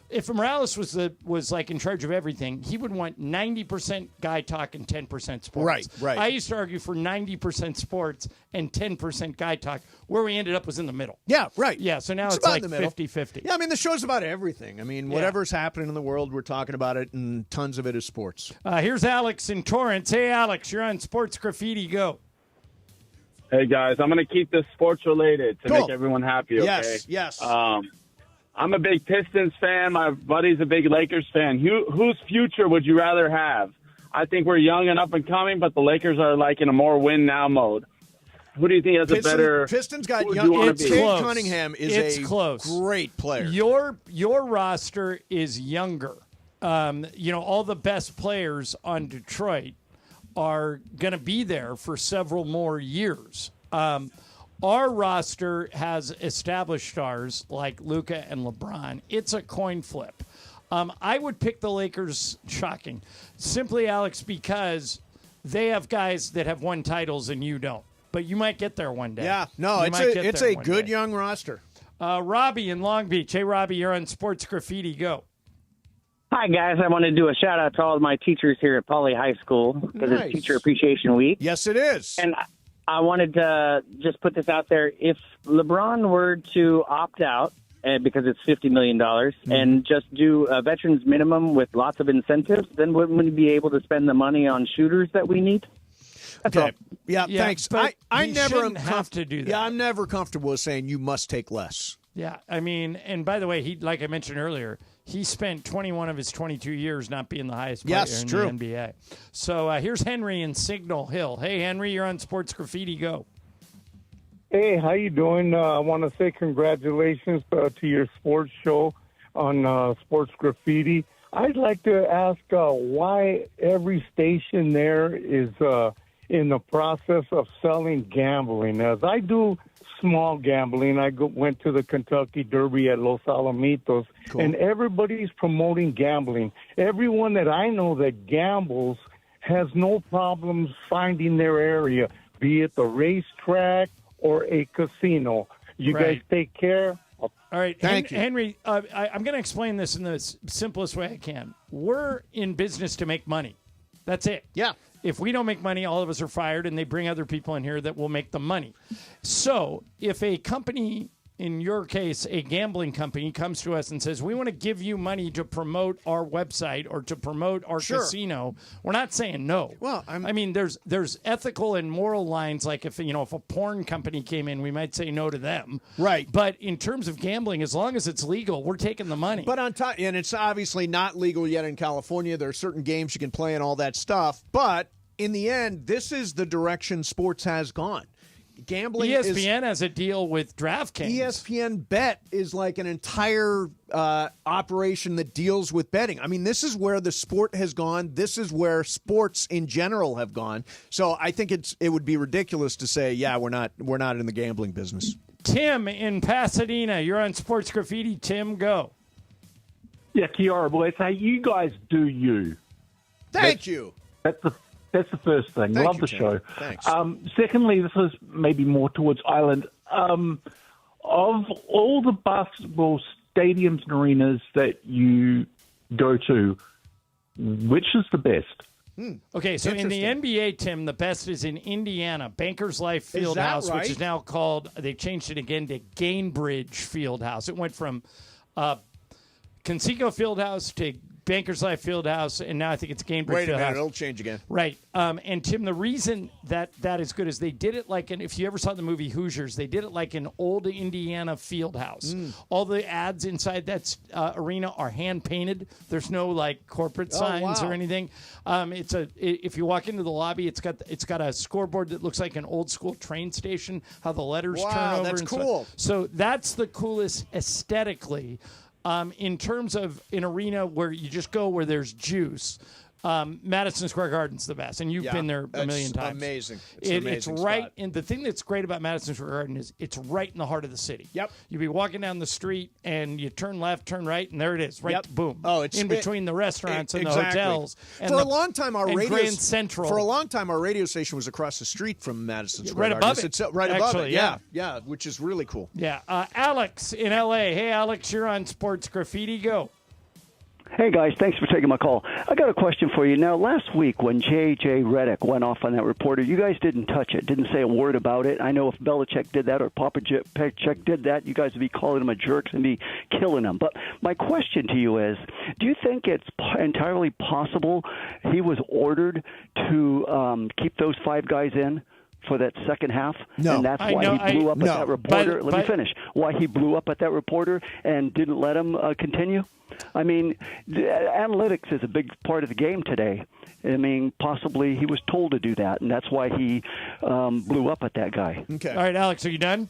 If Morales was like in charge of everything, he would want 90% guy talk and 10% sports. Right. I used to argue for 90% sports and 10% guy talk. Where we ended up was in the middle. Yeah, right. Yeah, so now it's about like in the middle. 50-50. Yeah, I mean, the show's about everything. I mean, whatever's happening in the world, we're talking about it, and tons of it is sports. Here's Alex in Torrance. Hey, Alex, you're on Sports Graffiti. Go. Hey, guys, I'm going to keep this sports related to make everyone happy, okay? Yes. I'm a big Pistons fan. My buddy's a big Lakers fan. Whose future would you rather have? I think we're young and up and coming, but the Lakers are like in a more win now mode. Who do you think has a better? Pistons got who would young. you wanna It's be? Cade Cunningham is close. Great player. Your roster is younger. All the best players on Detroit are going to be there for several more years. Our roster has established stars like Luka and LeBron. It's a coin flip. I would pick the Lakers, shocking, simply, Alex, because they have guys that have won titles and you don't. But you might get there one day. Yeah, no, it's a good young roster. Robbie in Long Beach. Hey, Robbie, you're on Sports Graffiti. Go. Hi, guys. I want to do a shout-out to all of my teachers here at Poly High School because it's Teacher Appreciation Week. Yes, it is. And I wanted to just put this out there. If LeBron were to opt out, because it's $50 million, and just do a veterans minimum with lots of incentives, then wouldn't we be able to spend the money on shooters that we need? That's all. Yeah, thanks. But I he never shouldn't have to do that. Yeah, I'm never comfortable with saying you must take less. Yeah, I mean, and by the way, he, like I mentioned earlier, he spent 21 of his 22 years not being the highest player in the NBA. So here's Henry in Signal Hill. Hey, Henry, you're on Sports Graffiti. Go. Hey, how you doing? I want to say congratulations to your sports show on Sports Graffiti. I'd like to ask why every station there is in the process of selling gambling. As I do small gambling, I went to the Kentucky Derby at Los Alamitos, and everybody's promoting gambling. Everyone that I know that gambles has no problems finding their area, be it the racetrack or a casino. You guys take care. All right. Thank you. Henry, I'm going to explain this in the simplest way I can. We're in business to make money. That's it. Yeah. If we don't make money, all of us are fired, and they bring other people in here that will make the money. So if a company, in your case, a gambling company, comes to us and says, we want to give you money to promote our website or to promote our casino, we're not saying no. Well, I mean, there's ethical and moral lines. Like if a porn company came in, we might say no to them. Right. But in terms of gambling, as long as it's legal, we're taking the money. But on top, and it's obviously not legal yet in California. There are certain games you can play and all that stuff. But in the end, this is the direction sports has gone. gambling ESPN has a deal with DraftKings. ESPN Bet is like an entire operation that deals with betting. I mean, this is where the sport has gone. This is where sports in general have gone. So I think it would be ridiculous to say, yeah, we're not in the gambling business. Tim in Pasadena, you're on Sports Graffiti. Tim, go. Yeah, Kiara, boys. Hey, you guys do you. Thank you. That's the first thing. Thank Love you, the Tim. show. Thanks. Secondly, this is maybe more towards Ireland. Of all the basketball stadiums and arenas that you go to, which is the best? Okay, so in the NBA, Tim, the best is in Indiana, Bankers Life Fieldhouse, right? which is now called, they changed it again to Gainbridge Fieldhouse. It went from Conseco Fieldhouse to Bankers Life Fieldhouse, and now I think it's Gainbridge Wait a Fieldhouse. minute, it'll change again. Right. And, Tim, the reason that is good is they did it like if you ever saw the movie Hoosiers, they did it like an old Indiana Fieldhouse. All the ads inside that arena are hand-painted. There's no, like, corporate signs or anything. If you walk into the lobby, it's got a scoreboard that looks like an old-school train station, how the letters turn over. That's and cool. So that's the coolest aesthetically. In terms of an arena where you just go where there's juice, Madison Square Garden's the best, and you've been there a million times. Amazing. It's right, and the thing that's great about Madison Square Garden is it's right in the heart of the city. Yep. You'd be walking down the street, and you turn left, turn right, and there it is, right, boom. Oh, it's in between the restaurants and exactly. the hotels. And For a long time, our radio station was across the street from Madison Square Garden. Above it. It's right above Actually, it. Yeah, which is really cool. Yeah. Alex in L.A. Hey, Alex, you're on Sports Graffiti. Go. Hey, guys, thanks for taking my call. I got a question for you. Now, last week when J.J. Redick went off on that reporter, you guys didn't touch it, didn't say a word about it. I know if Belichick did that or Belichick did that, you guys would be calling him a jerk and be killing him. But my question to you is, do you think it's entirely possible he was ordered to keep those 5 guys in for that second half? No. And that's why he blew up at that reporter? Let me finish. Why he blew up at that reporter and didn't let him continue? I mean, analytics is a big part of the game today. I mean, possibly he was told to do that, and that's why he blew up at that guy. Okay. All right, Alex, are you done?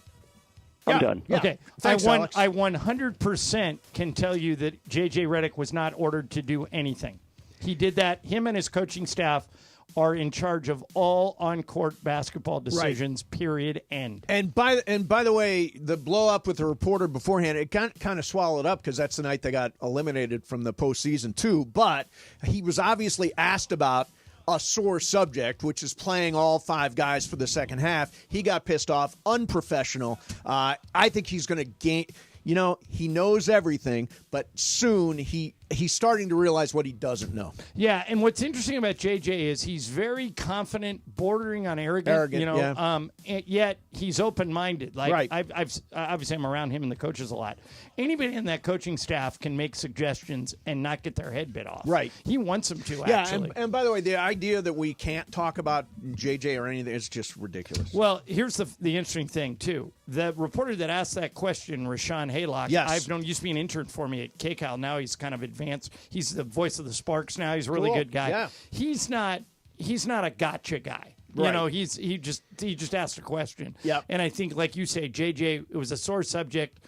I'm done. Yeah. Okay. Thanks, Alex. I 100% can tell you that J.J. Redick was not ordered to do anything. He did that. Him and his coaching staff are in charge of all on-court basketball decisions, period, end. And by the way, the blow-up with the reporter beforehand, it got kind of swallowed up because that's the night they got eliminated from the postseason too. But he was obviously asked about a sore subject, which is playing all 5 guys for the second half. He got pissed off, unprofessional. I think he's going to gain. You know, he knows everything, but soon he's starting to realize what he doesn't know. Yeah, and what's interesting about JJ is he's very confident, bordering on arrogant. You know, and yet he's open-minded. Like Right. I've obviously I'm around him and the coaches a lot. Anybody in that coaching staff can make suggestions and not get their head bit off. Right. He wants them to. Yeah, Actually. and by the way, the idea that we can't talk about JJ or anything is just ridiculous. Well, here's the interesting thing too. The reporter that asked that question, Rashawn Haylock, Yes. I've known used to be an intern for me at KCAL. Now he's kind of advanced. He's the voice of the Sparks now. He's a really Cool. good guy. Yeah. He's not a gotcha guy. You Right. know, he just asked a question. Yep. And I think, like you say, JJ, it was a sore subject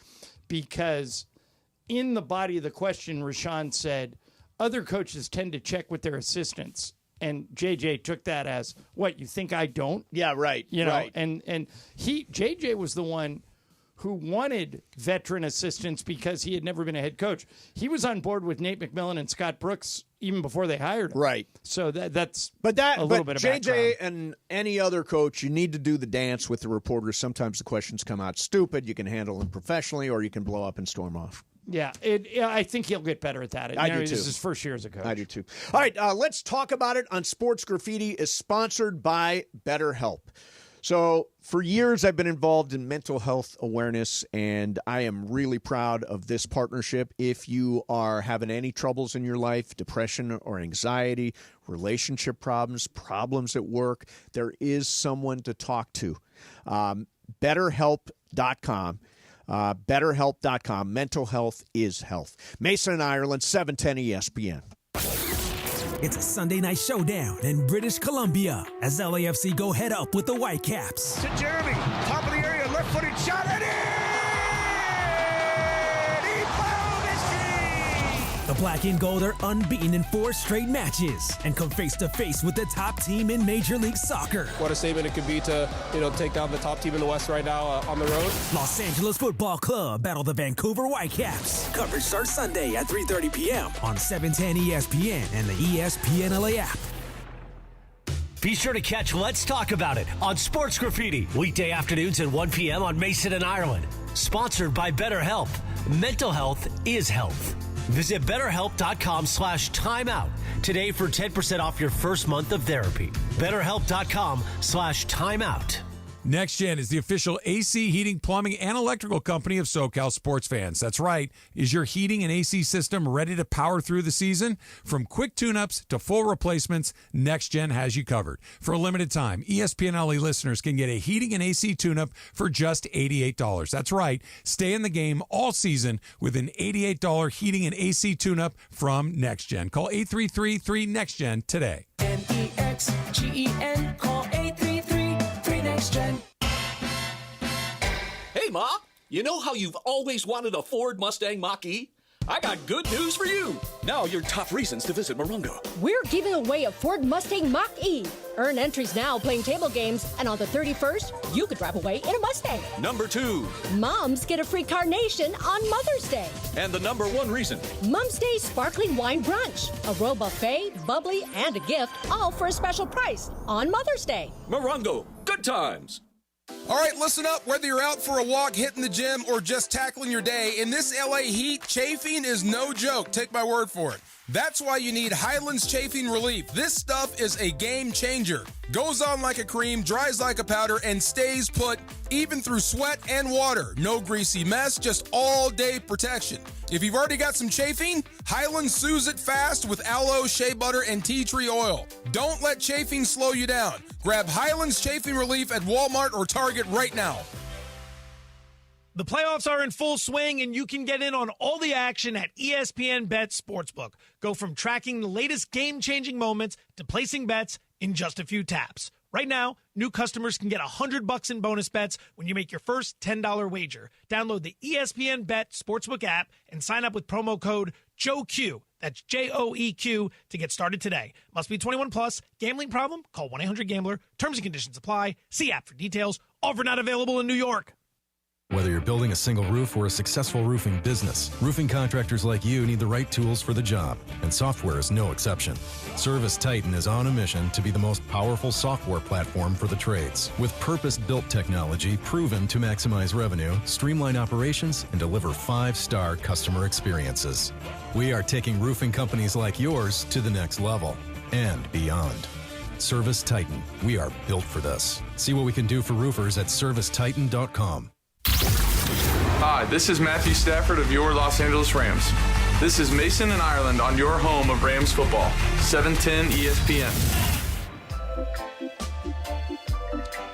because in the body of the question, Rashawn said, other coaches tend to check with their assistants. And JJ took that as, what, you think I don't? Yeah, right. You know, right. and JJ was the one who wanted veteran assistants because he had never been a head coach. He was on board with Nate McMillan and Scott Brooks even before they hired him. Right. So that's But a little bit of JJ background. and any other coach, you need to do the dance with the reporters. Sometimes the questions come out stupid. You can handle them professionally, or you can blow up and storm off. Yeah, I think he'll get better at that. I do, too. This is his first year as a coach. I do too. All right, let's talk about it on Sports Graffiti is sponsored by BetterHelp. So for years, I've been involved in mental health awareness, and I am really proud of this partnership. If you are having any troubles in your life, depression or anxiety, relationship problems at work, there is someone to talk to. BetterHelp.com. BetterHelp.com. Mental health is health. Mason in Ireland, 710 ESPN. It's a Sunday night showdown in British Columbia as LAFC go head up with the Whitecaps. To Jeremy, top of the area, left-footed shot, and he found his The black and gold are unbeaten in 4 straight matches and come face-to-face with the top team in Major League Soccer. What a statement it could be to, take down the top team in the West right now on the road. Los Angeles Football Club battle the Vancouver Whitecaps. Coverage starts Sunday at 3:30 p.m. on 710 ESPN and the ESPN LA app. Be sure to catch Let's Talk About It on Sports Graffiti, weekday afternoons at 1 p.m. on Mason and Ireland. Sponsored by BetterHelp. Mental health is health. Visit BetterHelp.com/timeout today for 10% off your first month of therapy. BetterHelp.com/timeout. Next Gen is the official AC heating, plumbing, and electrical company of SoCal sports fans. That's right. Is your heating and AC system ready to power through the season? From quick tune-ups to full replacements, Next Gen has you covered. For a limited time, ESPN LA listeners can get a heating and AC tune-up for just $88. That's right. Stay in the game all season with an $88 heating and AC tune-up from Next Gen. Call 833-3NEXTGEN today. NEXGEN. Call 833-3NEXTGEN. Hey, Ma, you know how you've always wanted a Ford Mustang Mach-E? I got good news for you. Now your top reasons to visit Morongo. We're giving away a Ford Mustang Mach-E. Earn entries now playing table games, and on the 31st, you could drive away in a Mustang. Number 2. Moms get a free carnation on Mother's Day. And the number 1 reason. Mom's Day sparkling wine brunch. A row buffet, bubbly, and a gift, all for a special price on Mother's Day. Morongo, good times. All right, listen up. Whether you're out for a walk, hitting the gym, or just tackling your day, in this LA heat, chafing is no joke. Take my word for it. That's why you need Highlands Chafing Relief. This stuff is a game changer. Goes on like a cream, dries like a powder, and stays put even through sweat and water. No greasy mess, just all-day protection. If you've already got some chafing, Highlands soothes it fast with aloe, shea butter, and tea tree oil. Don't let chafing slow you down. Grab Highlands Chafing Relief at Walmart or Target right now. The playoffs are in full swing, and you can get in on all the action at ESPN Bet Sportsbook. Go from tracking the latest game-changing moments to placing bets in just a few taps. Right now, new customers can get $100 in bonus bets when you make your first $10 wager. Download the ESPN Bet Sportsbook app and sign up with promo code JOEQ. That's JOEQ to get started today. Must be 21 plus. Gambling problem? Call 1-800-GAMBLER. Terms and conditions apply. See app for details. Offer not available in New York. Whether you're building a single roof or a successful roofing business, roofing contractors like you need the right tools for the job, and software is no exception. Service Titan is on a mission to be the most powerful software platform for the trades, with purpose-built technology proven to maximize revenue, streamline operations, and deliver 5-star customer experiences. We are taking roofing companies like yours to the next level and beyond. Service Titan. We are built for this. See what we can do for roofers at servicetitan.com. Hi, this is Matthew Stafford of your Los Angeles Rams. This is Mason and Ireland on your home of Rams football, 710 ESPN.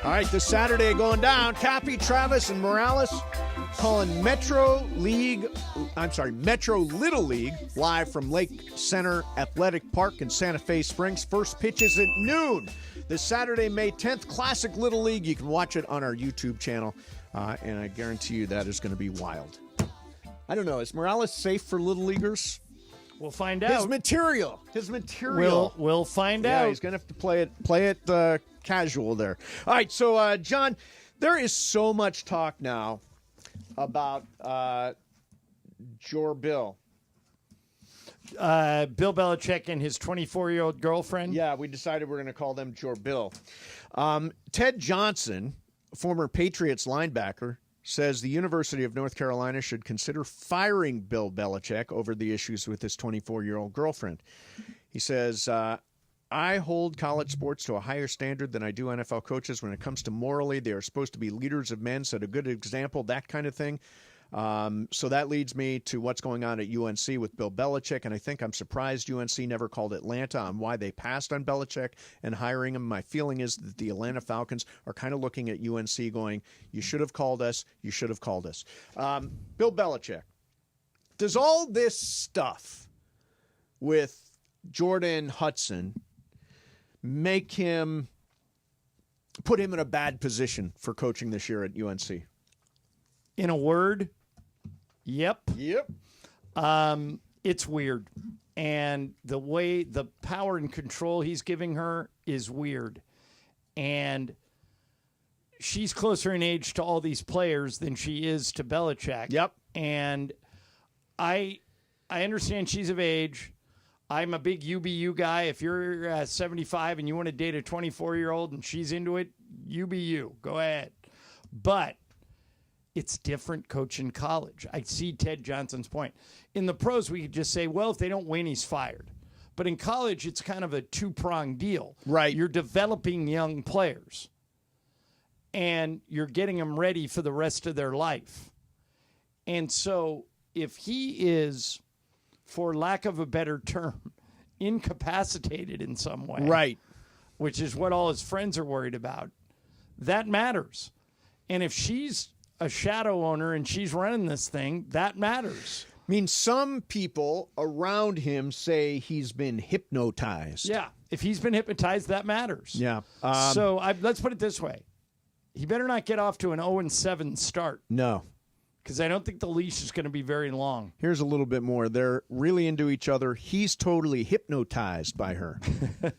All right, this Saturday going down, Cappy, Travis, and Morales calling Metro Little League live from Lake Center Athletic Park in Santa Fe Springs. First pitch is at noon this Saturday, May 10th. Classic Little League. You can watch it on our YouTube channel. And I guarantee you that is going to be wild. I don't know. Is Morales safe for Little Leaguers? We'll find out. His material. We'll find out. Yeah, he's going to have to play it casual there. All right, so, John, there is so much talk now about Bill. Bill Belichick and his 24-year-old girlfriend? Yeah, we decided we're going to call them Bill. Ted Johnson, former Patriots linebacker, says the University of North Carolina should consider firing Bill Belichick over the issues with his 24-year-old girlfriend. He says, I hold college sports to a higher standard than I do NFL coaches. When it comes to morally, they are supposed to be leaders of men, set a good example, that kind of thing. So that leads me to what's going on at UNC with Bill Belichick, and I think I'm surprised UNC never called Atlanta on why they passed on Belichick and hiring him. My feeling is that the Atlanta Falcons are kind of looking at UNC going, you should have called us, you should have called us. Bill Belichick, does all this stuff with Jordan Hudson put him in a bad position for coaching this year at UNC? In a word, yep. Yep. It's weird. And the way the power and control he's giving her is weird. And she's closer in age to all these players than she is to Belichick. Yep. And I understand she's of age. I'm a big UBU guy. If you're 75 and you want to date a 24-year-old and she's into it, UBU. Go ahead. But it's different coaching college. I see Ted Johnson's point. In the pros, we could just say, well, if they don't win, he's fired. But in college, it's kind of a two-pronged deal. Right. You're developing young players, and you're getting them ready for the rest of their life. And so if he is, for lack of a better term, incapacitated in some way, right, which is what all his friends are worried about, that matters. And if she's a shadow owner and she's running this thing, that matters. I mean, some people around him say he's been hypnotized. Yeah. If he's been hypnotized, that matters. Yeah. So let's put it this way. He better not get off to an 0-7 start. No. Because I don't think the leash is going to be very long. Here's a little bit more. They're really into each other. He's totally hypnotized by her.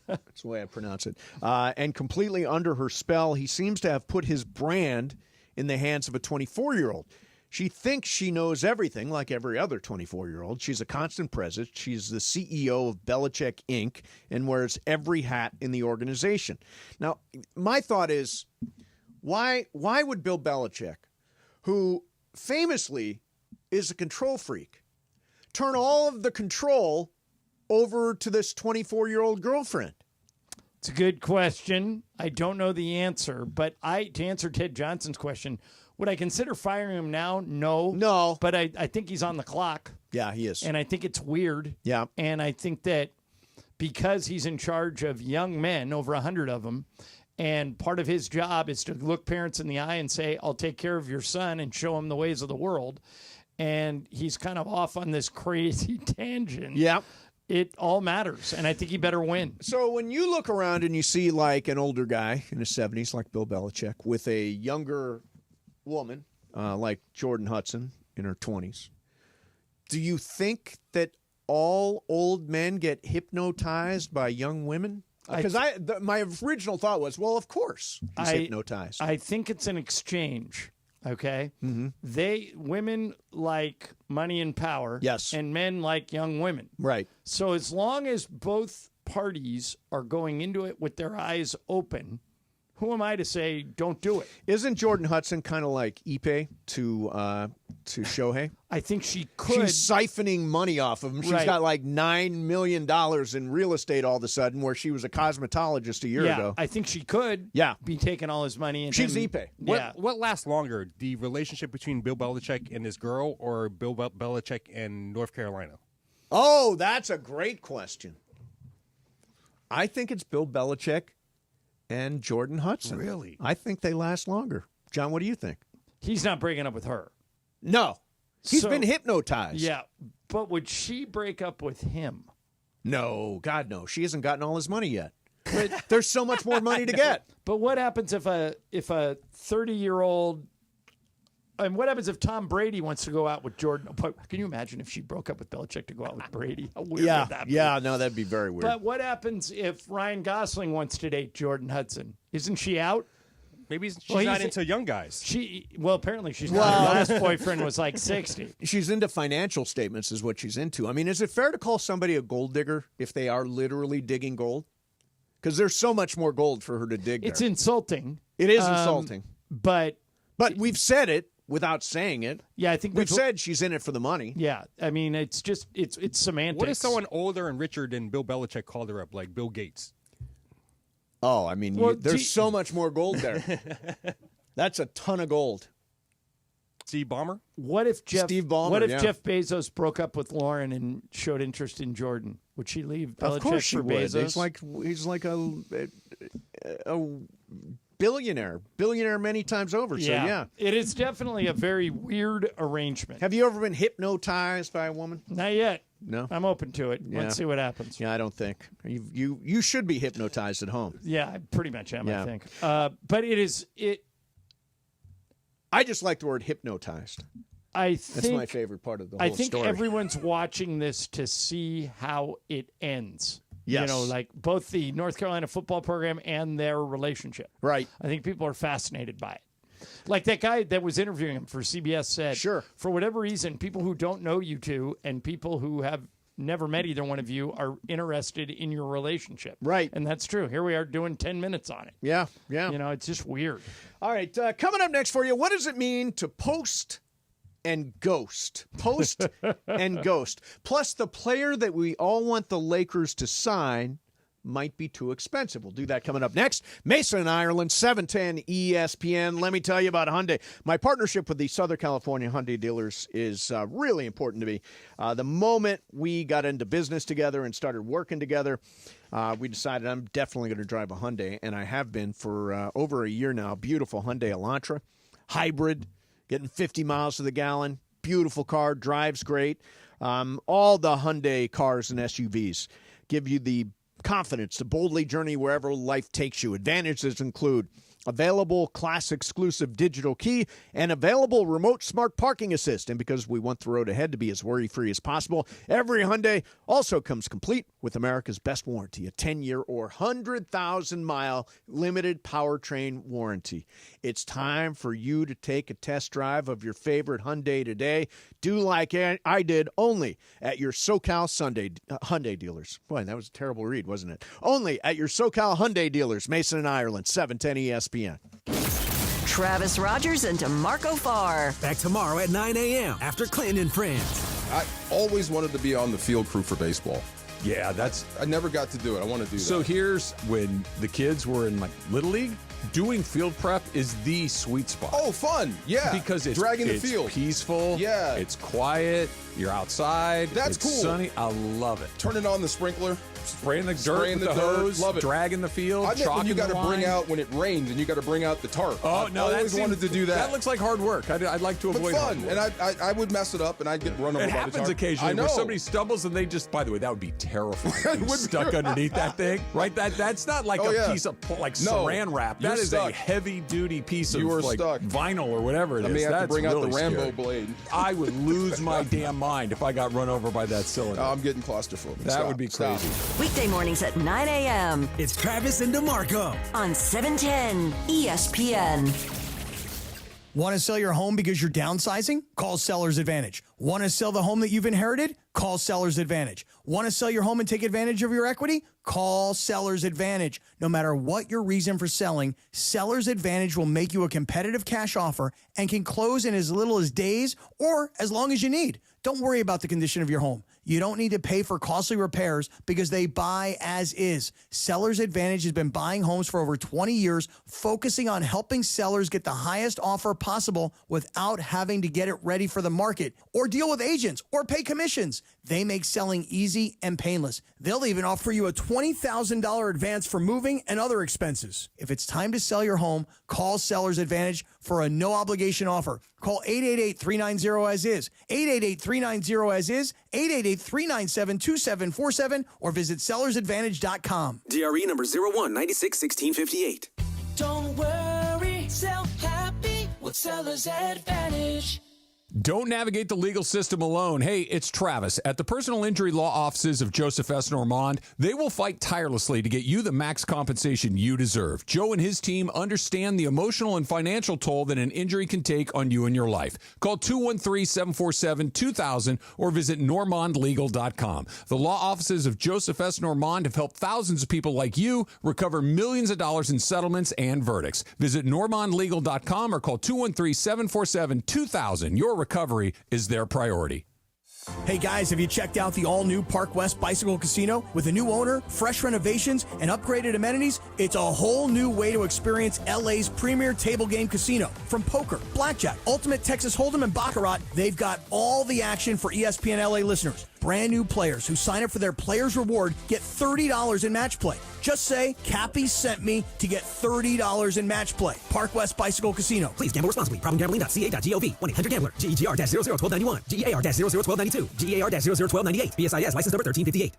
That's the way I pronounce it. And completely under her spell. He seems to have put his brand in the hands of a 24-year-old. She thinks she knows everything, like every other 24-year-old. She's a constant presence. She's the CEO of Belichick, Inc., and wears every hat in the organization. Now, my thought is, why would Bill Belichick, who famously is a control freak, turn all of the control over to this 24-year-old girlfriend? It's a good question. I don't know the answer, but to answer Ted Johnson's question, would I consider firing him now? No. No. But I think he's on the clock. Yeah, he is. And I think it's weird. Yeah. And I think that because he's in charge of young men, over 100 of them, and part of his job is to look parents in the eye and say, I'll take care of your son and show him the ways of the world. And he's kind of off on this crazy tangent. Yeah. It all matters, and I think he better win. So when you look around and you see like an older guy in his 70s, like Bill Belichick, with a younger woman like Jordan Hudson in her 20s, do you think that all old men get hypnotized by young women? Because my original thought was, well, of course he's hypnotized. I think it's an exchange. Okay, women like money and power, yes, and men like young women, right. So as long as both parties are going into it with their eyes open, who am I to say don't do it? Isn't Jordan Hudson kind of like Ipe to Shohei? I think she could. She's siphoning money off of him. She's got like $9 million in real estate all of a sudden, where she was a cosmetologist a year ago. I think she could be taking all his money. And she's Ipe. What lasts longer, the relationship between Bill Belichick and his girl, or Bill Belichick and North Carolina? Oh, that's a great question. I think it's Bill Belichick and Jordan Hudson. Really? I think they last longer. John, what do you think? He's not breaking up with her. No. He's been hypnotized. Yeah, but would she break up with him? No, God, no. She hasn't gotten all his money yet. But there's so much more money to get. But what happens if a 30-year-old, and what happens if Tom Brady wants to go out with Jordan? Can you imagine if she broke up with Belichick to go out with Brady? How weird would that be? Yeah, no, that'd be very weird. But what happens if Ryan Gosling wants to date Jordan Hudson? Isn't she out? Maybe she's not into young guys. Apparently she's not. Her last boyfriend was like 60. She's into financial statements is what she's into. I mean, is it fair to call somebody a gold digger if they are literally digging gold? Because there's so much more gold for her to dig there. It's insulting. It is insulting. But we've said it without saying it. Yeah, I think we've said she's in it for the money. Yeah, I mean, it's just it's semantics. What if someone older and richer than Bill Belichick called her up, like Bill Gates? Oh, I mean, there's so much more gold there. That's a ton of gold. Steve Ballmer? What if Jeff Ballmer, Jeff Bezos broke up with Lauren and showed interest in Jordan? Would she leave Belichick of course she for would. Bezos? He's like a billionaire many times over. So yeah, it is definitely a very weird arrangement. Have you ever been hypnotized by a woman? Not yet. No? I'm open to it. Yeah. Let's see what happens. Yeah, I don't think. You should be hypnotized at home. Yeah, I pretty much am, Yeah. I think. But I just like the word hypnotized. That's my favorite part of the whole story. I think story. everyone's watching this to see how it ends. Yes. Like both the North Carolina football program and their relationship. Right. I think people are fascinated by it. Like that guy that was interviewing him for CBS said, sure, for whatever reason, people who don't know you two and people who have never met either one of you are interested in your relationship. Right. And that's true. Here we are doing 10 minutes on it. Yeah. It's just weird. All right, coming up next for you, what does it mean to post and ghost? Post and ghost. Plus, the player that we all want the Lakers to sign might be too expensive. We'll do that coming up next. Mason in Ireland, 710 ESPN. Let me tell you about Hyundai. My partnership with the Southern California Hyundai dealers is really important to me. The moment we got into business together and started working together, we decided I'm definitely going to drive a Hyundai, and I have been for over a year now. Beautiful Hyundai Elantra, hybrid, getting 50 miles to the gallon. Beautiful car, drives great. All the Hyundai cars and SUVs give you the confidence to boldly journey wherever life takes you. Advantages include available class exclusive digital key and available remote smart parking assist. And because we want the road ahead to be as worry-free as possible, every Hyundai also comes complete with America's best warranty, a 10-year or 100,000-mile limited powertrain warranty. It's time for you to take a test drive of your favorite Hyundai today. Do like I did, only at your SoCal Hyundai dealers. Boy, that was a terrible read, wasn't it? Only at your SoCal Hyundai dealers, Mason and Ireland, 710 ESPN. Travis Rogers and DeMarco Farr. Back tomorrow at 9 a.m. after Clinton and Friends. I always wanted to be on the field crew for baseball. Yeah, I never got to do it. I want to do that. So here's when the kids were in Little League, doing field prep is the sweet spot. Oh, fun. Yeah. Because it's dragging the field. Peaceful. Yeah. It's quiet. You're outside. That's it's cool. Sunny. I love it. Turning on the sprinkler. Spraying the dirt with the hose. Love it. Dragging the field. I meant when you got to bring line. out, when it rains and you got to bring out the tarp. Oh, no. I always wanted to do that. That looks like hard work. I'd like to avoid fun. hard work. And I would mess it up and I'd get run over by the tarp. It happens occasionally I know. where somebody stumbles and they just, by the way, that would be terrifying. Being stuck underneath that thing. Right? That's not like a piece of saran wrap. That is a heavy duty piece of vinyl or whatever it is. I may have to bring out really the Rambo scary. blade. I would lose my damn mind if I got run over by that cylinder. I'm getting claustrophobic. That would be crazy. Weekday mornings at 9 a.m. It's Travis and DeMarco on 710 ESPN. Want to sell your home because you're downsizing? Call Seller's Advantage. Want to sell the home that you've inherited? Call Seller's Advantage. Want to sell your home and take advantage of your equity? Call Seller's Advantage. No matter what your reason for selling, Seller's Advantage will make you a competitive cash offer and can close in as little as days or as long as you need. Don't worry about the condition of your home. You don't need to pay for costly repairs because they buy as is. Seller's Advantage has been buying homes for over 20 years, focusing on helping sellers get the highest offer possible without having to get it ready for the market or deal with agents or pay commissions. They make selling easy and painless. They'll even offer you a $20,000 advance for moving and other expenses. If it's time to sell your home, call Seller's Advantage for a no-obligation offer. Call 888-390-AS-IS, 888-390-AS-IS, 888-397-2747, or visit sellersadvantage.com. DRE number 01961658. Don't worry, sell happy with Seller's Advantage. Don't navigate the legal system alone. Hey, it's Travis. At the personal injury law offices of Joseph S. Normand, they will fight tirelessly to get you the max compensation you deserve. Joe and his team understand the emotional and financial toll that an injury can take on you and your life. Call 213-747-2000 or visit normandlegal.com. The law offices of Joseph S. Normand have helped thousands of people like you recover millions of dollars in settlements and verdicts. Visit normandlegal.com or call 213-747-2000. Your recovery is their priority. Hey guys, have you checked out the all-new Park West Bicycle Casino? With a new owner, fresh renovations, and upgraded amenities, it's a whole new way to experience LA's premier table game casino. From poker, blackjack, ultimate Texas Hold'em, and Baccarat, they've got all the action for ESPN LA listeners. brand new players who sign up for their Players Reward get $30 in match play. Just say, Cappy sent me to get $30 in match play. Park West Bicycle Casino. Please gamble responsibly. Problemgambling.ca.gov. 1-800-GAMBLER. GEGR-0011291. GEAR-00292. GEAR-00298. BSIS license number 1358.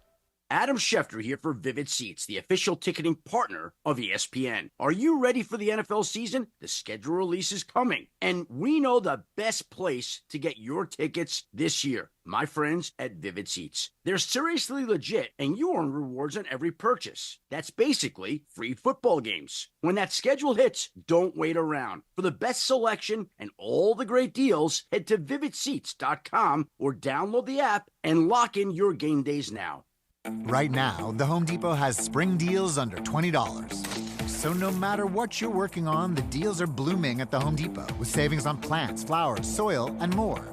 Adam Schefter here for Vivid Seats, the official ticketing partner of ESPN. Are you ready for the NFL season? The schedule release is coming, and we know the best place to get your tickets this year. My friends at Vivid Seats. They're seriously legit, and you earn rewards on every purchase. That's basically free football games. When that schedule hits, don't wait around. For the best selection and all the great deals, head to vividseats.com or download the app and lock in your game days now. Right now, the Home Depot has spring deals under $20. So no matter what you're working on, the deals are blooming at the Home Depot with savings on plants, flowers, soil, and more.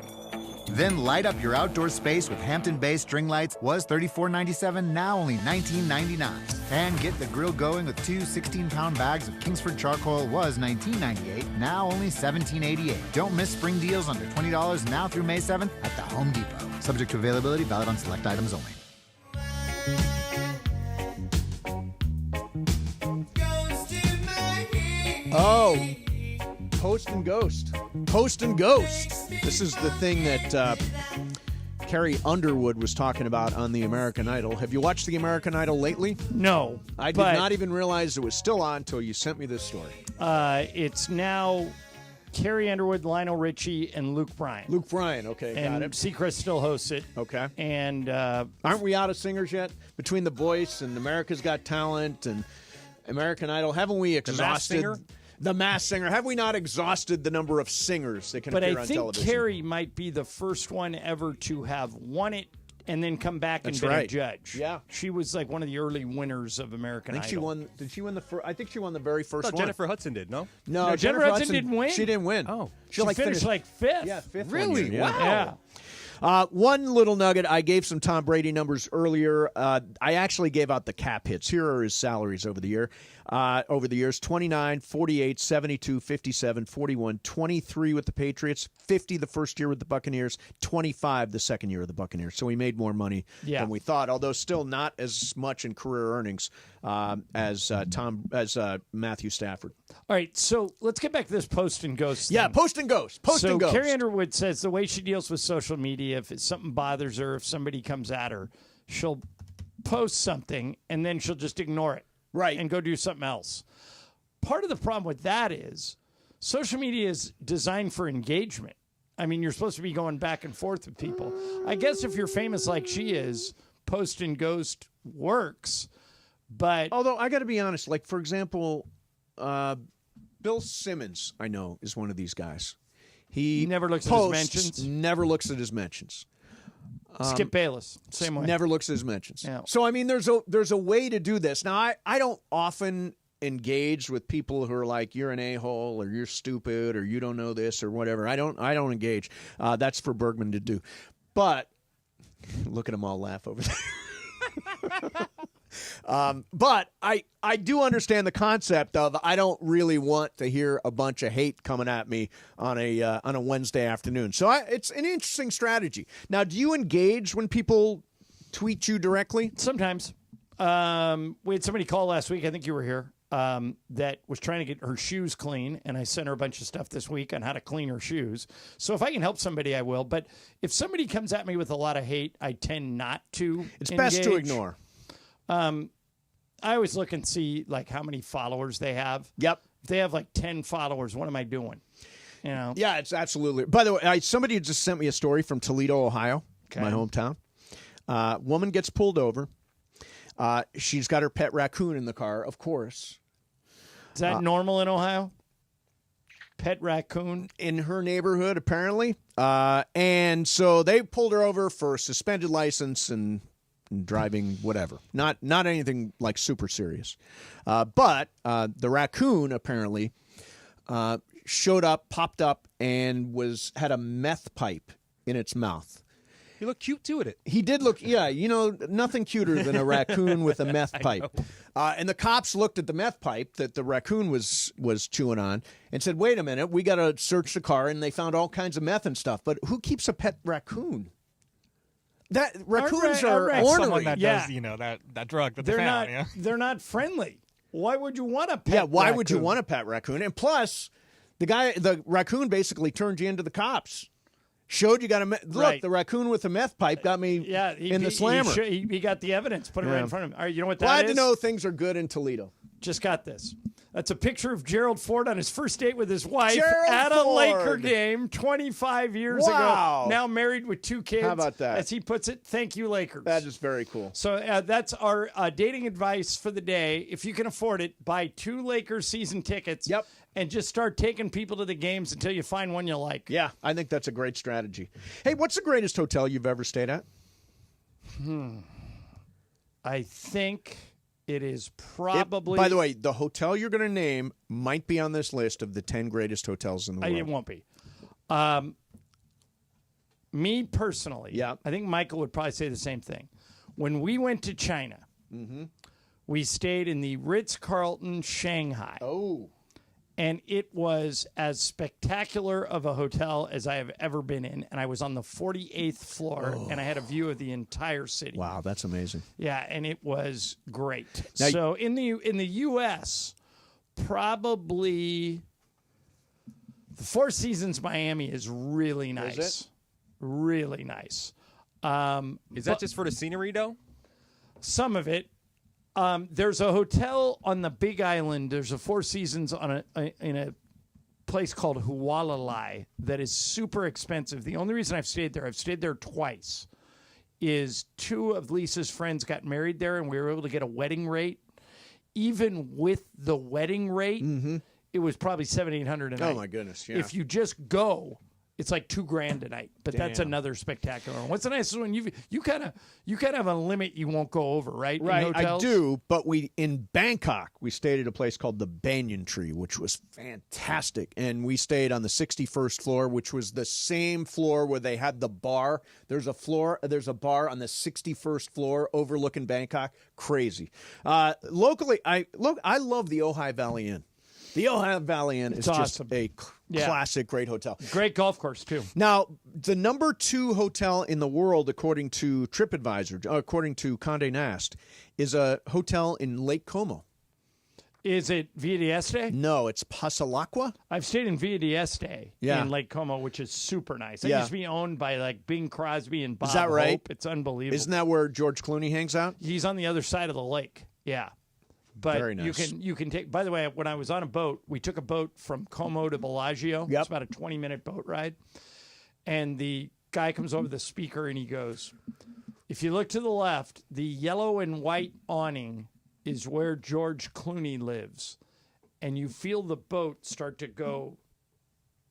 Then light up your outdoor space with Hampton Bay string lights. Was $34.97, now only $19.99. And get the grill going with two 16-pound bags of Kingsford charcoal. Was $19.98, now only $17.88. Don't miss spring deals under $20 now through May 7th at the Home Depot. Subject to availability, valid on select items only. Oh, Post and Ghost. Post and Ghost. This is the thing that Carrie Underwood was talking about on the American Idol. Have you watched the American Idol lately? No. I did not even realize it was still on until you sent me this story. It's now Carrie Underwood, Lionel Richie, and Luke Bryan. Luke Bryan, okay, got it. Seacrest still hosts it. Okay. And aren't we out of singers yet? Between The Voice and America's Got Talent and American Idol, haven't we exhausted The Masked Singer? Have we not exhausted the number of singers that can appear on television? But I think Carrie might be the first one ever to have won it and then come back and been a judge. Yeah. She was like one of the early winners of American Idol. She won. Did she win the first? I think she won the very first one. Jennifer Hudson did, no? No, Jennifer Hudson didn't win? She didn't win. Oh. She finished like fifth. Yeah, fifth. Really? One year, Wow. Yeah. One little nugget. I gave some Tom Brady numbers earlier. I actually gave out the cap hits. Here are his salaries over the year. Over the years, 29, 48, 72, 57, 41, 23 with the Patriots, 50 the first year with the Buccaneers, 25 the second year of the Buccaneers. So he made more money than we thought, although still not as much in career earnings as Matthew Stafford. All right, so let's get back to this Post and Ghost thing. Yeah, Post and Ghost. Post and Ghost. Carrie Underwood says the way she deals with social media, if something bothers her, if somebody comes at her, she'll post something and then she'll just ignore it. Right. And go do something else. Part of the problem with that is social media is designed for engagement. I mean, you're supposed to be going back and forth with people. I guess if you're famous like she is, Post and Ghost works. But although I got to be honest, like, for example, Bill Simmons, I know, is one of these guys. He never looks at his mentions. Never looks at his mentions. Skip Bayless, same way. Never looks at his mentions. Yeah. So, I mean, there's a way to do this. Now, I don't often engage with people who are like, you're an a-hole or you're stupid or you don't know this or whatever. I don't engage. That's for Bergman to do. But look at them all laugh over there. But I do understand the concept of I don't really want to hear a bunch of hate coming at me on a Wednesday afternoon. So it's an interesting strategy. Now, do you engage when people tweet you directly? Sometimes. We had somebody call last week. I think you were here. That was trying to get her shoes clean, and I sent her a bunch of stuff this week on how to clean her shoes. So if I can help somebody, I will. But if somebody comes at me with a lot of hate, I tend not to. It's engage. best to ignore. I always look and see like how many followers they have. Yep. If they have like 10 followers, what am I doing? You know? Yeah, it's absolutely. By the way, somebody just sent me a story from Toledo, Ohio, my hometown. Woman gets pulled over. She's got her pet raccoon in the car, of course. Is that normal in Ohio? Pet raccoon? In her neighborhood, apparently. And so they pulled her over for suspended license and driving whatever. Not anything like super serious. But the raccoon apparently popped up, and had a meth pipe in its mouth. He looked cute too at it. He did look, yeah, nothing cuter than a raccoon with a meth pipe. And the cops looked at the meth pipe that the raccoon was chewing on and said, wait a minute, we got to search the car, and they found all kinds of meth and stuff. But who keeps a pet raccoon? Raccoons I are reckon someone ornery. that does, that drug that they They're found. not. They're not friendly. Why would you want a pet? Yeah, why raccoon? would you want a pet raccoon? And plus, the raccoon basically turned you into the cops. Showed you got a look. Right. The raccoon with the meth pipe got me in the slammer. He got the evidence. Put it right in front of him. All right, you know what that Glad is? to know things are good in Toledo. Just got this. That's a picture of Gerald Ford on his first date with his wife Gerald at a Ford. Laker game 25 years Wow. ago. Now married with 2 kids. How about that? As he puts it, thank you, Lakers. That is very cool. So that's our dating advice for the day. If you can afford it, buy 2 Lakers season tickets. Yep. And just start taking people to the games until you find one you like. Yeah, I think that's a great strategy. Hey, what's the greatest hotel you've ever stayed at? I think it is probably. By the way, the hotel you're going to name might be on this list of the 10 greatest hotels in the world. It won't be. Me personally, I think Michael would probably say the same thing. When we went to China, we stayed in the Ritz-Carlton Shanghai. Oh. And it was as spectacular of a hotel as I have ever been in. And I was on the 48th floor, and I had a view of the entire city. Wow, that's amazing. Yeah, and it was great. Now, so in the U.S., probably the Four Seasons Miami is really nice. Is it? Really nice. Is that just for the scenery, though? Some of it. There's a hotel on the Big Island. There's a Four Seasons in a place called Hualalai that is super expensive. The only reason I've stayed there twice, is 2 of Lisa's friends got married there, and we were able to get a wedding rate. Even with the wedding rate, it was probably $700-800 a night. Oh my goodness! Yeah. If you just go, it's like $2,000 a night. But that's Damn. another spectacular one. What's the nicest one? You kind of have a limit you won't go over, right? in Right, I hotels? do. But in Bangkok, we stayed at a place called the Banyan Tree, which was fantastic. And we stayed on the 61st floor, which was the same floor where they had the bar. There's a bar on the 61st floor overlooking Bangkok. Crazy. Locally, I love the Ojai Valley Inn. The Ojai Valley Inn is awesome. just a classic, great hotel. Great golf course, too. Now, the number 2 hotel in the world, according to TripAdvisor, according to Condé Nast, is a hotel in Lake Como. Is it Via d'Este? No, it's Pasalacqua. I've stayed in Via d'Este Yeah. in Lake Como, which is super nice. It Yeah. used to be owned by like Bing Crosby and Bob Is that right? Hope. It's unbelievable. Isn't that where George Clooney hangs out? He's on the other side of the lake. Yeah. But Very nice. you can take. By the way, when I was on a boat, we took a boat from Como to Bellagio. Yep. It's about a 20-minute boat ride. And the guy comes over the speaker and he goes, "If you look to the left, the yellow and white awning is where George Clooney lives." And you feel the boat start to go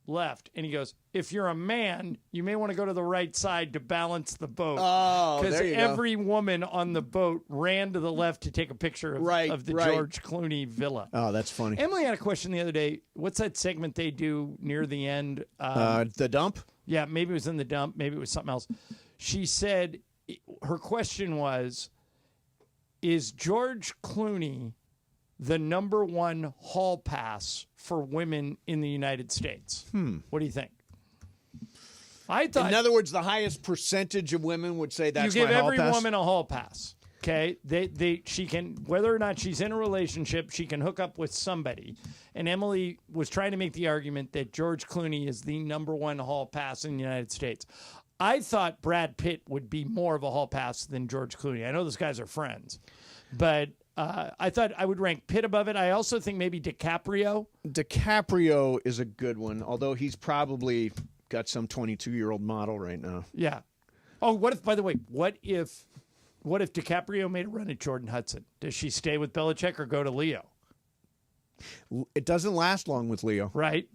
left. And he goes, "If you're a man, you may want to go to the right side to balance the boat." Oh, because there you go. every woman on the boat ran to the left to take a picture of the George Clooney villa. Oh, that's funny. Emily had a question the other day. What's that segment they do near the end? The dump? Yeah, maybe it was in the dump. Maybe it was something else. She said her question was, is George Clooney the number 1 hall pass for women in the United States? What do you think? I thought, in other words, the highest percentage of women would say that's you give my hall every pass? woman a hall pass. Okay, she can, whether or not she's in a relationship, she can hook up with somebody. And Emily was trying to make the argument that George Clooney is the number 1 hall pass in the United States. I thought Brad Pitt would be more of a hall pass than George Clooney. I know those guys are friends, but I thought I would rank Pitt above it. I also think maybe DiCaprio. DiCaprio is a good one, although he's probably got some 22-year-old model right now. Yeah. Oh, by the way, what if DiCaprio made a run at Jordan Hudson? Does she stay with Belichick or go to Leo? It doesn't last long with Leo. Right.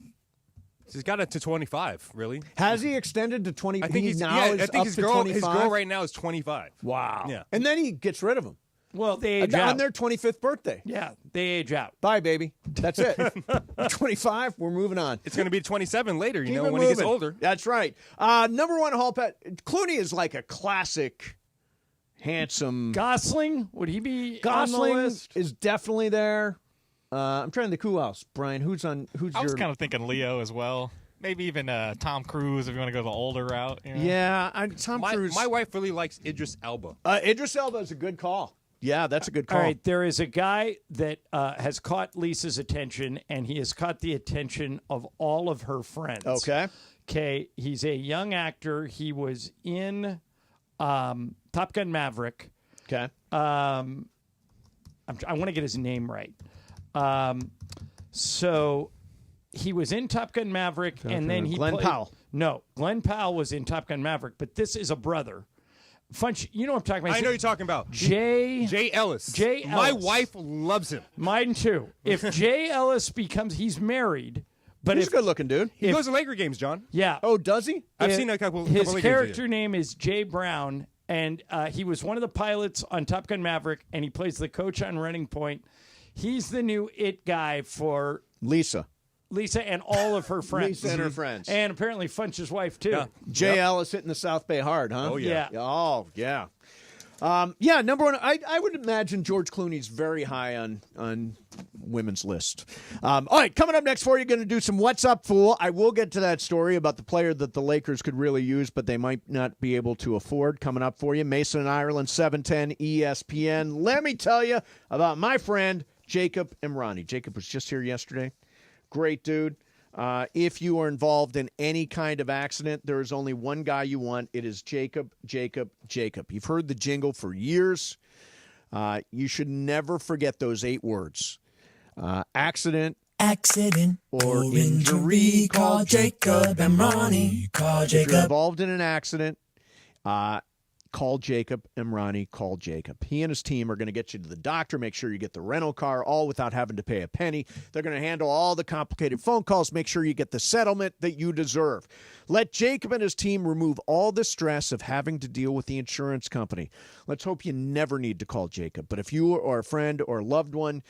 He's got it to 25, really. Has he extended to 20? I think his girl right now is 25. Wow. Yeah. And then he gets rid of him. Well, they age out. On their 25th birthday. Yeah, they age out. Bye, baby. That's it. 25, we're moving on. It's going to be 27 later, Keep it when he gets moving. older. That's right. Number 1 hall pass. Clooney is like a classic, handsome. Gosling? Would he be Gosling on the list? is definitely there. I'm trying to think who else. Brian, who's I was kind of thinking Leo as well. Maybe even Tom Cruise if you want to go the older route. You know? Yeah, Tom Cruise. My wife really likes Idris Elba. Idris Elba is a good call. Yeah, that's a good call. All right, there is a guy that has caught Lisa's attention, and he has caught the attention of all of her friends. Okay, he's a young actor. He was in Top Gun Maverick. Okay. I want to get his name right. So he was in Top Gun Maverick, and then he Glenn played, Powell. No, Glenn Powell was in Top Gun Maverick, but this is a brother. Funch, you know what I'm talking about. I know what you're talking about. Jay Ellis. Jay Ellis. My wife loves him. Mine too. If Jay Ellis he's married. But he's a good-looking dude. He goes to Laker games, John. Yeah. Oh, does he? I've seen a couple. His Laker character games. name is Jay Brown, and he was one of the pilots on Top Gun Maverick, and he plays the coach on Running Point. He's the new it guy for Lisa and all of her friends. Lisa and her friends. And apparently Funch's wife, too. Yeah. Jay Ellis hitting the South Bay hard, huh? Oh, yeah. Oh, yeah. Number one, I would imagine George Clooney's very high on women's list. All right, coming up next for you, going to do some What's Up, Fool. I will get to that story about the player that the Lakers could really use, but they might not be able to afford. Coming up for you, Mason and Ireland, 710 ESPN. Let me tell you about my friend, Jacob Imrani. Jacob was just here yesterday. Great dude. If you are involved in any kind of accident, there is only one guy you want. It is Jacob, Jacob, Jacob. You've heard the jingle for years. You should never forget those 8 words. Accident, or injury. Call Jacob Imrani. Call If you're Jacob. involved in an accident, call Jacob Imrani. Call Jacob. He and his team are going to get you to the doctor, make sure you get the rental car, all without having to pay a penny. They're going to handle all the complicated phone calls, make sure you get the settlement that you deserve. Let Jacob and his team remove all the stress of having to deal with the insurance company. Let's hope you never need to call Jacob. But if you or a friend or a loved one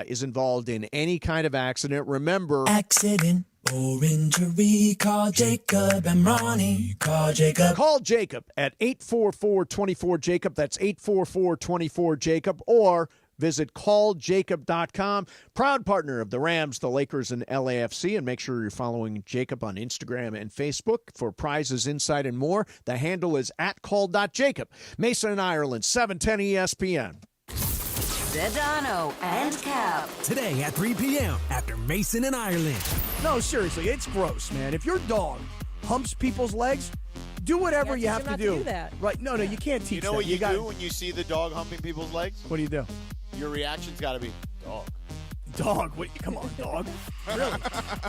is involved in any kind of accident, remember... Accident or injury, call Jacob Imrani. Call Jacob. Call Jacob at 844-24-JACOB. That's 844-24-JACOB. Or visit calljacob.com. Proud partner of the Rams, the Lakers, and LAFC. And make sure you're following Jacob on Instagram and Facebook for prizes, insight, and more. The handle is @call.jacob. Mason and Ireland, 710 ESPN. Sedano and Cap. Today at 3 p.m. after Mason and Ireland. No, seriously, it's gross, man. If your dog humps people's legs, do whatever you have to do. Right? No, you can't teach You know that. what you gotta, do when you see the dog humping people's legs? What do you do? Your reaction's got to be, dog. Dog? What, come on, dog. Really?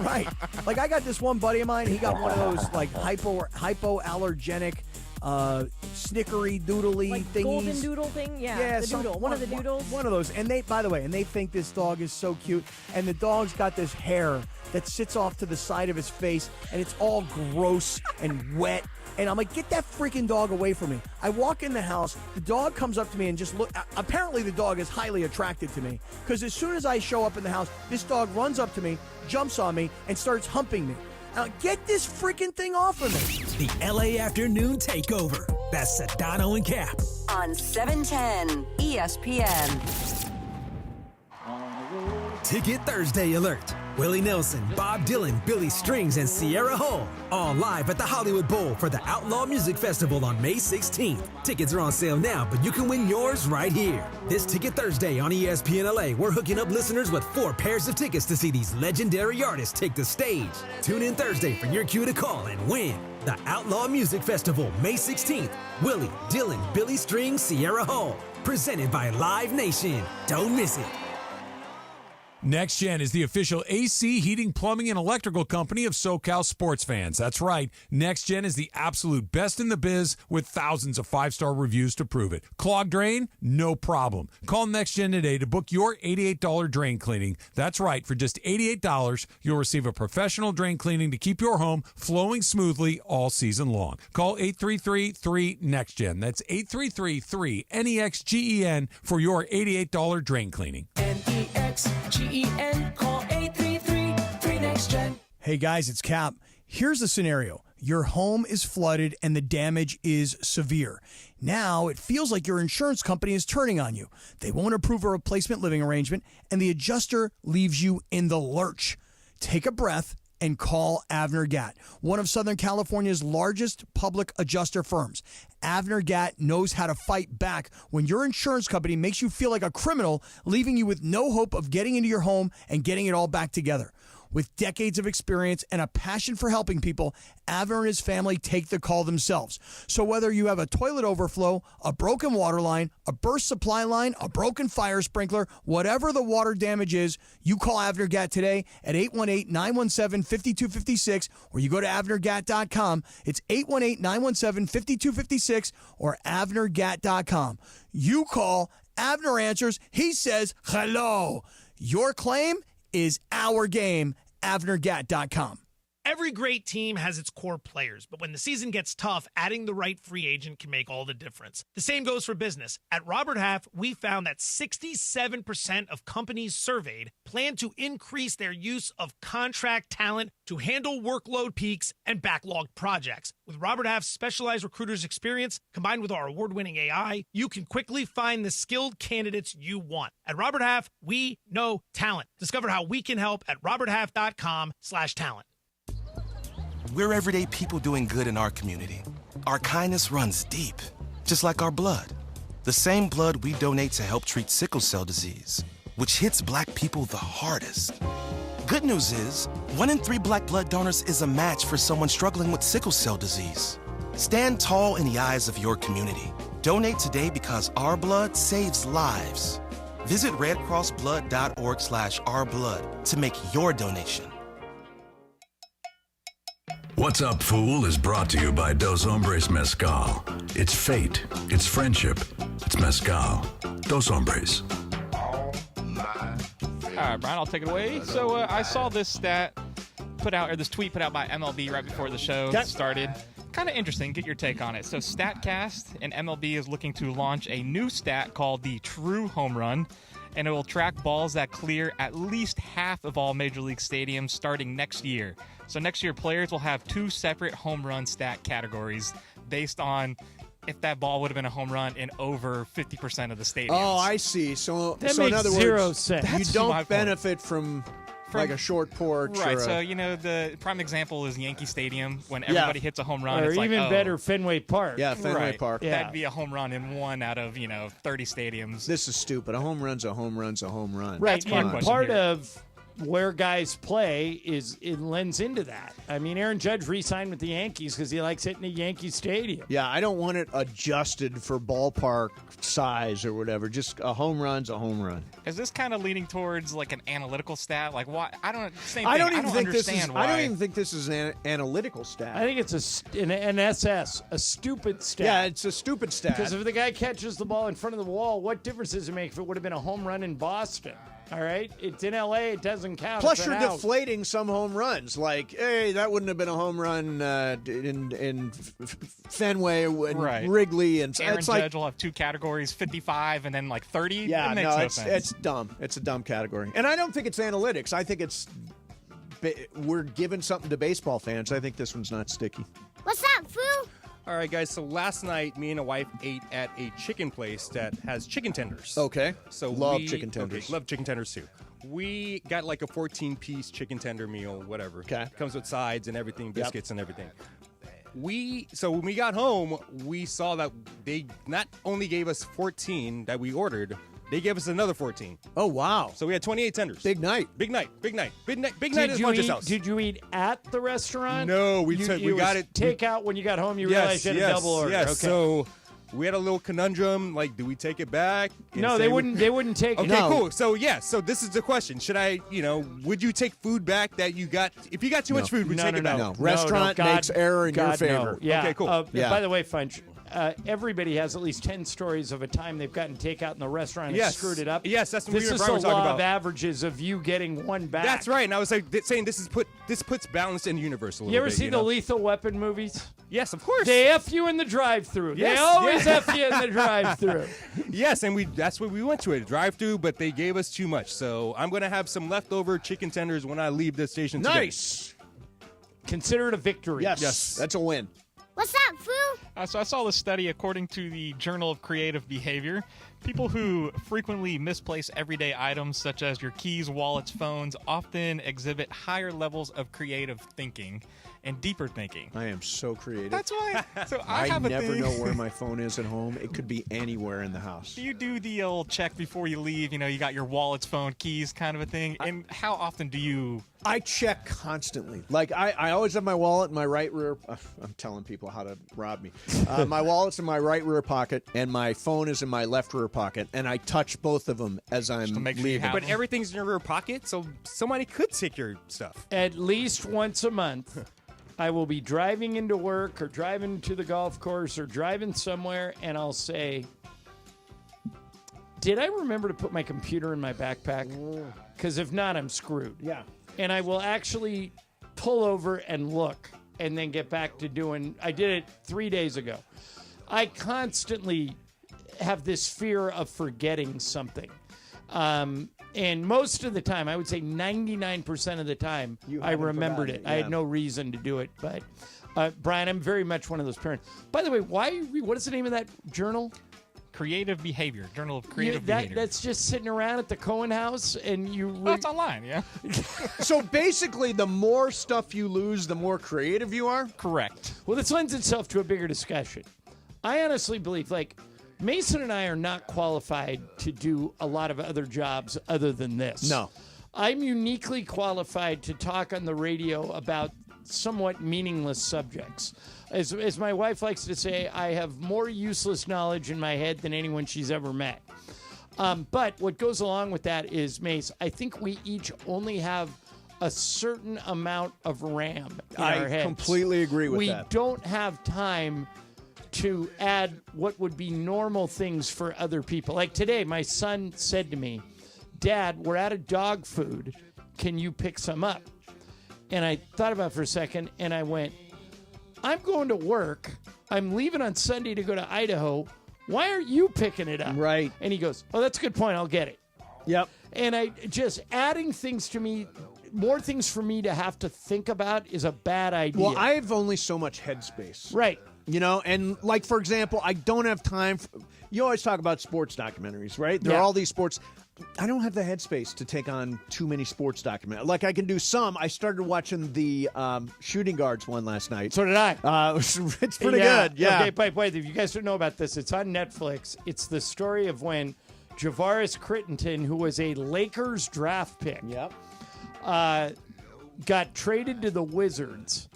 Right. Like, I got this one buddy of mine. He got one of those, like, hypoallergenic, snickery doodly like thingies. Golden doodle thing? Yeah, the doodle. One of the doodles. One of those. And they, by the way, they think this dog is so cute. And the dog's got this hair that sits off to the side of his face, and it's all gross and wet. And I'm like, get that freaking dog away from me. I walk in the house. The dog comes up to me and just look. Apparently, the dog is highly attracted to me. Because as soon as I show up in the house, this dog runs up to me, jumps on me, and starts humping me. Now, get this freaking thing off of me. The LA Afternoon Takeover. That's Sedano and Cap. On 710 ESPN. Ticket Thursday alert. Willie Nelson, Bob Dylan, Billy Strings, and Sierra Hall. All live at the Hollywood Bowl for the Outlaw Music Festival on May 16th. Tickets are on sale now, but you can win yours right here. This Ticket Thursday on ESPN LA, we're hooking up listeners with 4 pairs of tickets to see these legendary artists take the stage. Tune in Thursday for your cue to call and win. The Outlaw Music Festival, May 16th. Willie, Dylan, Billy Strings, Sierra Hall. Presented by Live Nation. Don't miss it. Next Gen is the official AC, heating, plumbing, and electrical company of SoCal sports fans. That's right. Next Gen is the absolute best in the biz with thousands of 5-star reviews to prove it. Clogged drain? No problem. Call Next Gen today to book your $88 drain cleaning. That's right. For just $88, you'll receive a professional drain cleaning to keep your home flowing smoothly all season long. Call 833-3-NEXT-GEN. That's 833-3-NEXGEN for your $88 drain cleaning. NEXGEN, call 833-3NEXTGEN. Hey guys, it's Cap. Here's the scenario. Your home is flooded and the damage is severe. Now it feels like your insurance company is turning on you. They won't approve a replacement living arrangement and the adjuster leaves you in the lurch. Take a breath and call Avner Gatt, one of Southern California's largest public adjuster firms. Avner Gatt knows how to fight back when your insurance company makes you feel like a criminal, leaving you with no hope of getting into your home and getting it all back together. With decades of experience and a passion for helping people, Avner and his family take the call themselves. So whether you have a toilet overflow, a broken water line, a burst supply line, a broken fire sprinkler, whatever the water damage is, you call Avner Gatt today at 818-917-5256, or you go to avnergatt.com. It's 818-917-5256 or avnergatt.com. You call, Avner answers, he says hello. Your claim is our game. avnergatt.com. Every great team has its core players, but when the season gets tough, adding the right free agent can make all the difference. The same goes for business. At Robert Half, we found that 67% of companies surveyed plan to increase their use of contract talent to handle workload peaks and backlogged projects. With Robert Half's specialized recruiters' experience, combined with our award-winning AI, you can quickly find the skilled candidates you want. At Robert Half, we know talent. Discover how we can help at roberthalf.com/talent. We're everyday people doing good in our community. Our kindness runs deep, just like our blood. The same blood we donate to help treat sickle cell disease, which hits Black people the hardest. Good news is, 1 in 3 Black blood donors is a match for someone struggling with sickle cell disease. Stand tall in the eyes of your community. Donate today because our blood saves lives. Visit redcrossblood.org/ourblood to make your donation. What's Up, Fool is brought to you by Dos Hombres Mezcal. It's fate, it's friendship, it's mezcal. Dos Hombres. All right, Brian, I'll take it away. So I saw this stat put out, or this tweet put out by MLB right before the show started. Kind of interesting. Get your take on it. So StatCast and MLB is looking to launch a new stat called the True Home Run, and it will track balls that clear at least half of all Major League stadiums starting next year. So next year, players will have 2 separate home run stat categories based on if that ball would have been a home run in over 50% of the stadiums. Oh, I see. So That in makes other zero words, sense. you That's don't my point. benefit from like a short porch. Right, or so, the prime example is Yankee Stadium. When everybody hits a home run, Or it's even like, better, Fenway Park. Yeah, Fenway right. Park. That'd be a home run in 1 out of, 30 stadiums. This is stupid. A home run's a home run's a home run. Right, That's my and question part here. of where guys play it lends into that. I mean, Aaron Judge re-signed with the Yankees because he likes hitting a Yankee Stadium. Yeah, I don't want it adjusted for ballpark size or whatever. Just a home run's a home run. Is this kind of leaning towards like an analytical stat? Like, why? I don't understand why. I don't even think this is an analytical stat. I think it's an SS, a stupid stat. Yeah, it's a stupid stat. Because if the guy catches the ball in front of the wall, what difference does it make if it would have been a home run in Boston? All right? It's in L.A. It doesn't count. Plus, It's you're an out. deflating some home runs. Like, hey, that wouldn't have been a home run in Fenway and Wrigley. And Aaron it's Judge like, will have 2 categories, 55 and then like 30. yeah, it makes no sense. it's dumb. It's a dumb category. And I don't think it's analytics. I think we're giving something to baseball fans. I think this one's not sticky. What's up, fool? All right, guys. So last night, me and a wife ate at a chicken place that has chicken tenders. Okay. So love chicken tenders. Okay, love chicken tenders too. We got like a 14-piece chicken tender meal, whatever. Okay. Comes with sides and everything, biscuits and everything. So when we got home, we saw that they not only gave us 14 that we ordered, they gave us another 14. Oh, wow. So we had 28 tenders. Big night. Big night. Big night. Big night. Big Did night at you Bunch's eat- house. Did you eat at the restaurant? No, we You got it. Take out when you got home. You realized you had a double order. Yes. Okay. So we had a little conundrum. Like, do we take it back? and No, say they we- wouldn't. They wouldn't take it. Okay, cool. So so this is the question: should I, would you take food back that you got? If you got too much food, would you take it back? No. Restaurant makes error in your God, favor. No. Yeah. Okay, cool. By the way, Funch, everybody has at least 10 stories of a time they've gotten takeout in the restaurant and Yes. screwed it up. Yes, that's what this we were is Brian the were talking law about. of averages of you getting one back. That's right. And I was like saying this puts balance in the universe a little bit. You ever see the know? Lethal Weapon movies? Yes, of course. They F you in the drive-thru. Yes, They always yeah. F you in the drive-thru. Yes, and that's what we went to, a drive-thru, but they gave us too much. So I'm going to have some leftover chicken tenders when I leave the station today. Nice. Consider it a victory. Yes. That's a win. What's up, fool? So I saw this study, according to the Journal of Creative Behavior, People who frequently misplace everyday items such as your keys, wallets, phones often exhibit higher levels of creative thinking and deeper thinking. I am so creative. That's why. So I have a never thing. know where my phone is at home. It could be anywhere in the house. Do you do the old check before you leave? You know, you got your wallets, phone, keys kind of a thing. And how often do you... I check constantly. Like, I always have my wallet in my right rear... I'm telling people how to rob me. My wallet's in my right rear pocket, and my phone is in my left rear pocket, and I touch both of them as I'm leaving. But everything's in your rear pocket, so somebody could take your stuff. At least once a month, I will be driving into work or driving to the golf course or driving somewhere, and I'll say, did I remember to put my computer in my backpack? Because if not, I'm screwed. Yeah. And I will actually pull over and look and then get back to doing... I did it 3 days ago. I constantly have this fear of forgetting something. And most of the time, I would say 99% of the time, I remembered it. I had no reason to do it. But, Brian, I'm very much one of those parents. By the way, what is the name of that journal? Creative Behavior, Journal of Creative Behavior. That's just sitting around at the Cohen house, and you... it's online, yeah. So basically, the more stuff you lose, the more creative you are? Correct. Well, this lends itself to a bigger discussion. I honestly believe, Mason and I are not qualified to do a lot of other jobs other than this. No. I'm uniquely qualified to talk on the radio about somewhat meaningless subjects. As my wife likes to say, I have more useless knowledge in my head than anyone she's ever met. But what goes along with that is, Mace, I think we each only have a certain amount of RAM in our heads. I completely agree with that. We don't have time to add what would be normal things for other people. Like today, my son said to me, Dad, we're out of dog food. Can you pick some up? And I thought about it for a second, and I went, I'm going to work. I'm leaving on Sunday to go to Idaho. Why aren't you picking it up? Right. And he goes, oh, that's a good point. I'll get it. Yep. And I just adding things to me, more things for me to have to think about is a bad idea. Well, I have only so much headspace. Right. You know, and like, for example, I don't have time. You always talk about sports documentaries, right? There are all these sports. I don't have the headspace to take on too many sports documentaries. Like, I can do some. I started watching the shooting guards one last night. So did I. It's pretty good. Yeah. Okay, wait. If you guys don't know about this, it's on Netflix. It's the story of when Javaris Crittenton, who was a Lakers draft pick, got traded to the Wizards,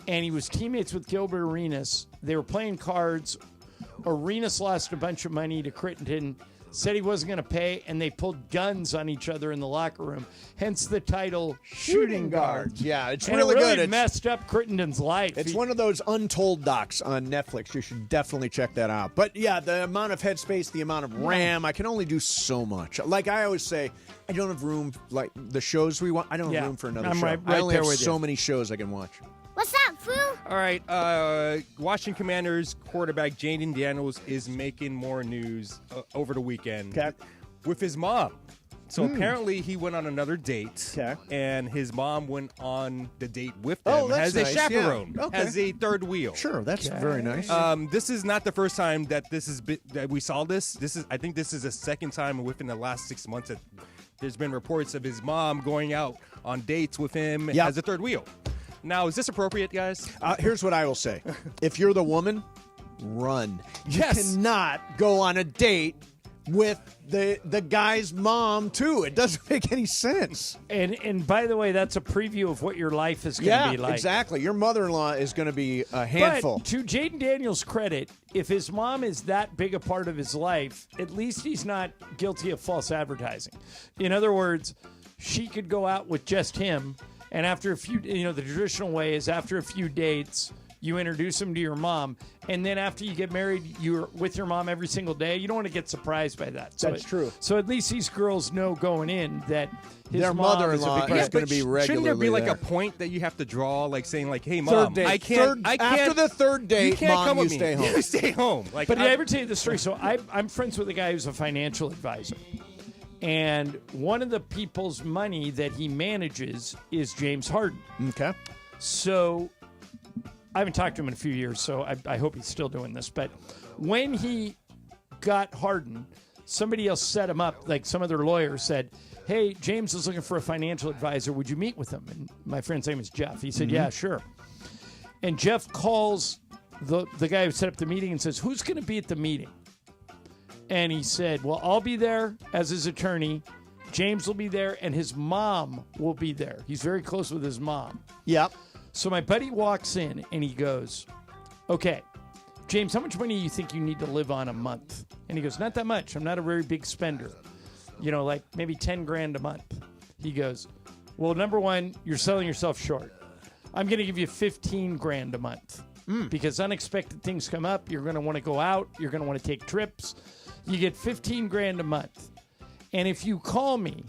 and he was teammates with Gilbert Arenas. They were playing cards. Arenas lost a bunch of money to Crittenton, said he wasn't going to pay, and they pulled guns on each other in the locker room. Hence the title Shooting Guards. Yeah, it's and really it really good. Messed up Crittenton's life. It's one of those untold docs on Netflix. You should definitely check that out. But yeah, the amount of headspace, the amount of RAM, I can only do so much. Like I always say, I don't have room, like the shows we want, I don't have room for another show. Right I only there have with so you. many shows I can watch. What's up, Foo? All right, Washington Commanders quarterback Jayden Daniels is making more news over the weekend with his mom. So apparently he went on another date, and his mom went on the date with them. Oh, that's has a nice, chaperone, yeah. Okay. has a third wheel. Sure, that's very nice. This is not the first time that that we saw this. I think this is the second time within the last 6 months that there's been reports of his mom going out on dates with him as a third wheel. Now, is this appropriate, guys? Here's what I will say. If you're the woman, run. You Yes. cannot go on a date with the guy's mom, too. It doesn't make any sense. And by the way, that's a preview of what your life is going to be like. Yeah, exactly. Your mother-in-law is going to be a handful. But to Jayden Daniels' credit, if his mom is that big a part of his life, at least he's not guilty of false advertising. In other words, she could go out with just him, and after a few, the traditional way is after a few dates, you introduce him to your mom, and then after you get married, you're with your mom every single day. You don't want to get surprised by that. So That's true. So at least these girls know going in that his Their mom mother-in-law is is going to be regularly Shouldn't there be like there. a point that you have to draw, like saying, like, "Hey, Third mom, date. I can't." After the third date, you can't Mom, come you with me. stay home. You stay home. Like, But did I ever tell you the story? So I'm friends with a guy who's a financial advisor. And one of the people's money that he manages is James Harden. Okay. So I haven't talked to him in a few years, so I hope he's still doing this. But when he got Harden, somebody else set him up. Like some other lawyer said, hey, James is looking for a financial advisor. Would you meet with him? And my friend's name is Jeff. He said, yeah, sure. And Jeff calls the guy who set up the meeting and says, who's going to be at the meeting? And he said, well, I'll be there as his attorney. James will be there, and his mom will be there. He's very close with his mom. Yep. So my buddy walks in, and he goes, okay, James, how much money do you think you need to live on a month? And he goes, not that much. I'm not a very big spender. Like maybe 10 grand a month. He goes, well, number one, you're selling yourself short. I'm going to give you 15 grand a month because unexpected things come up. You're going to want to go out. You're going to want to take trips. You get 15 grand a month. And if you call me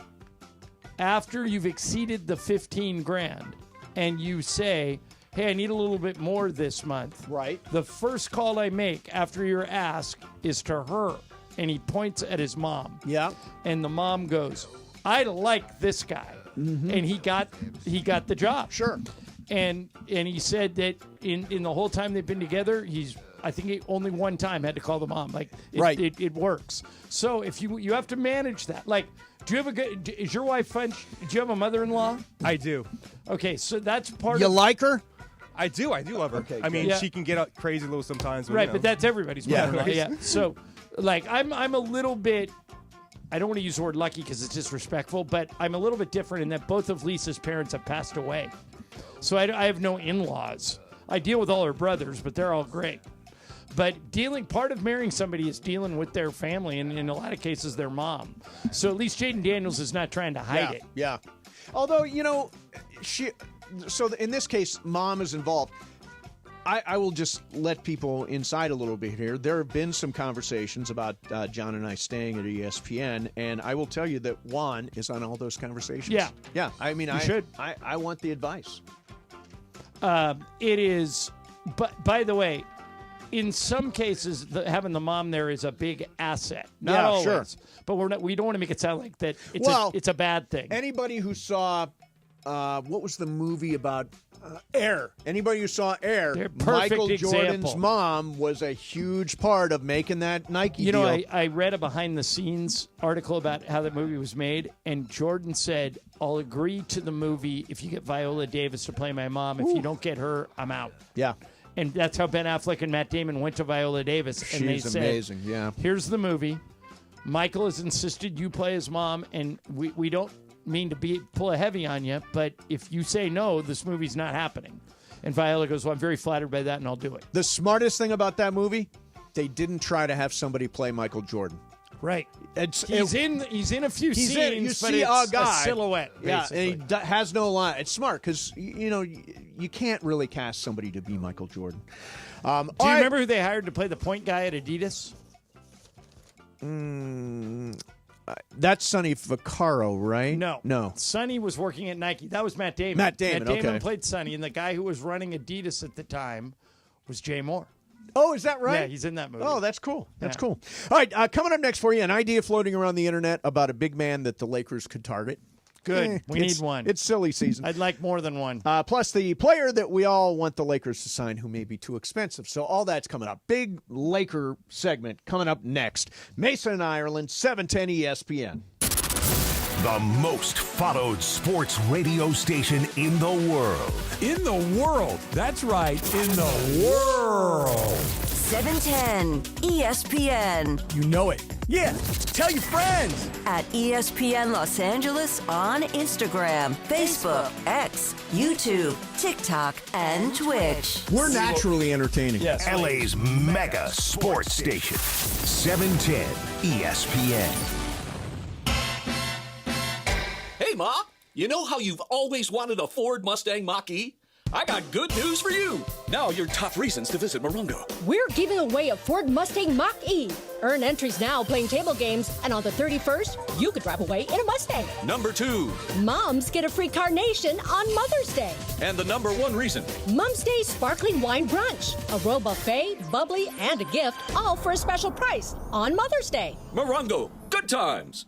after you've exceeded the 15 grand and you say, hey, I need a little bit more this month. Right. The first call I make after your ask is to her. And he points at his mom. Yeah. And the mom goes, I like this guy. Mm-hmm. And he got the job. Sure. And he said that in the whole time they've been together, I think he only one time had to call the mom. It works. So if you have to manage that. Like, do you have is your wife fun? Do you have a mother-in-law? I do. Okay, so that's part You of... like her? I do love her. Okay, I mean, yeah. she can get crazy a little sometimes. But, right, but that's everybody's mother-in-law. Yeah. Yeah. So, like, I'm a little bit... I don't want to use the word lucky because it's disrespectful, but I'm a little bit different in that both of Lisa's parents have passed away. So I have no in-laws. I deal with all her brothers, but they're all great. But part of marrying somebody is dealing with their family, and in a lot of cases, their mom. So at least Jayden Daniels is not trying to hide it. Yeah. Although, so in this case, mom is involved. I will just let people inside a little bit here. There have been some conversations about John and I staying at ESPN, and I will tell you that Juan is on all those conversations. Yeah. Yeah. I mean, should. I want the advice. It is, but by the way, in some cases, having the mom there is a big asset. Not always, sure. But we don't want to make it sound like that. It's a bad thing. Anybody who saw, what was the movie about? Air. Anybody who saw Air, Michael Jordan's mom was a huge part of making that Nike deal. I read a behind-the-scenes article about how that movie was made, and Jordan said, I'll agree to the movie if you get Viola Davis to play my mom. If you don't get her, I'm out. Yeah. And that's how Ben Affleck and Matt Damon went to Viola Davis. And they said, amazing, yeah. Here's the movie. Michael has insisted you play his mom, and we don't mean to pull a heavy on you, but if you say no, this movie's not happening. And Viola goes, well, I'm very flattered by that, and I'll do it. The smartest thing about that movie, they didn't try to have somebody play Michael Jordan. Right. He's in a few scenes, but it's a silhouette, basically. Yeah, and he has no line. It's smart because, you can't really cast somebody to be Michael Jordan. Do you remember who they hired to play the point guy at Adidas? That's Sonny Vaccaro, right? No. Sonny was working at Nike. That was Matt Damon. Matt Damon okay. Played Sonny, and the guy who was running Adidas at the time was Jay Moore. Oh, is that right? Yeah, he's in that movie. Oh, that's cool. That's cool. All right, coming up next for you, an idea floating around the internet about a big man that the Lakers could target. Good. We need one. It's silly season. I'd like more than one. Plus the player that we all want the Lakers to sign who may be too expensive. So all that's coming up. Big Laker segment coming up next. Mason and Ireland, 710 ESPN. The most followed sports radio station in the world. In the world. That's right. In the world. 710 ESPN. You know it. Yeah. Tell your friends. At ESPN Los Angeles on Instagram, Facebook, X, YouTube, TikTok, and Twitch. We're naturally entertaining. Yes. LA's mega sports station. 710 ESPN. Hey, Ma, you know how you've always wanted a Ford Mustang Mach-E? I got good news for you. Now your top reasons to visit Morongo. We're giving away a Ford Mustang Mach-E. Earn entries now playing table games, and on the 31st, you could drive away in a Mustang. Number 2. Moms get a free carnation on Mother's Day. And the number 1 reason. Mom's Day Sparkling Wine Brunch. A row buffet, bubbly, and a gift, all for a special price on Mother's Day. Morongo, good times.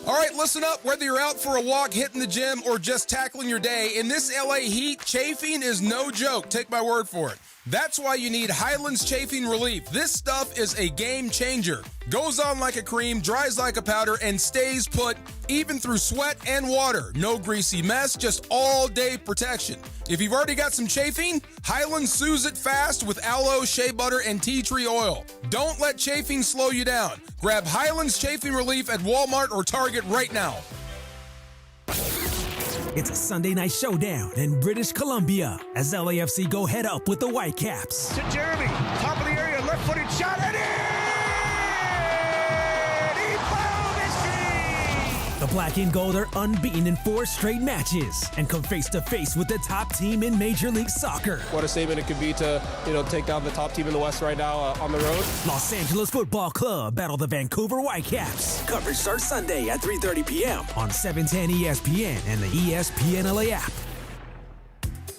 All right, listen up. Whether you're out for a walk, hitting the gym, or just tackling your day, in this LA heat, chafing is no joke. Take my word for it. That's why you need Highlands Chafing Relief. This stuff is a game changer. Goes on like a cream, dries like a powder, and stays put even through sweat and water. No greasy mess, just all-day protection. If you've already got some chafing, Highlands soothes it fast with aloe, shea butter, and tea tree oil. Don't let chafing slow you down. Grab Highlands Chafing Relief at Walmart or Target right now. It's a Sunday night showdown in British Columbia as LAFC go head up with the Whitecaps. To Jeremy, top of the area, left-footed shot, and he found history! The black and gold are unbeaten in 4 straight matches and come face-to-face with the top team in Major League Soccer. What a statement it could be to, take down the top team in the West right now on the road. Los Angeles Football Club battle the Vancouver Whitecaps. Coverage starts Sunday at 3:30 p.m. on 710 ESPN and the ESPN LA app.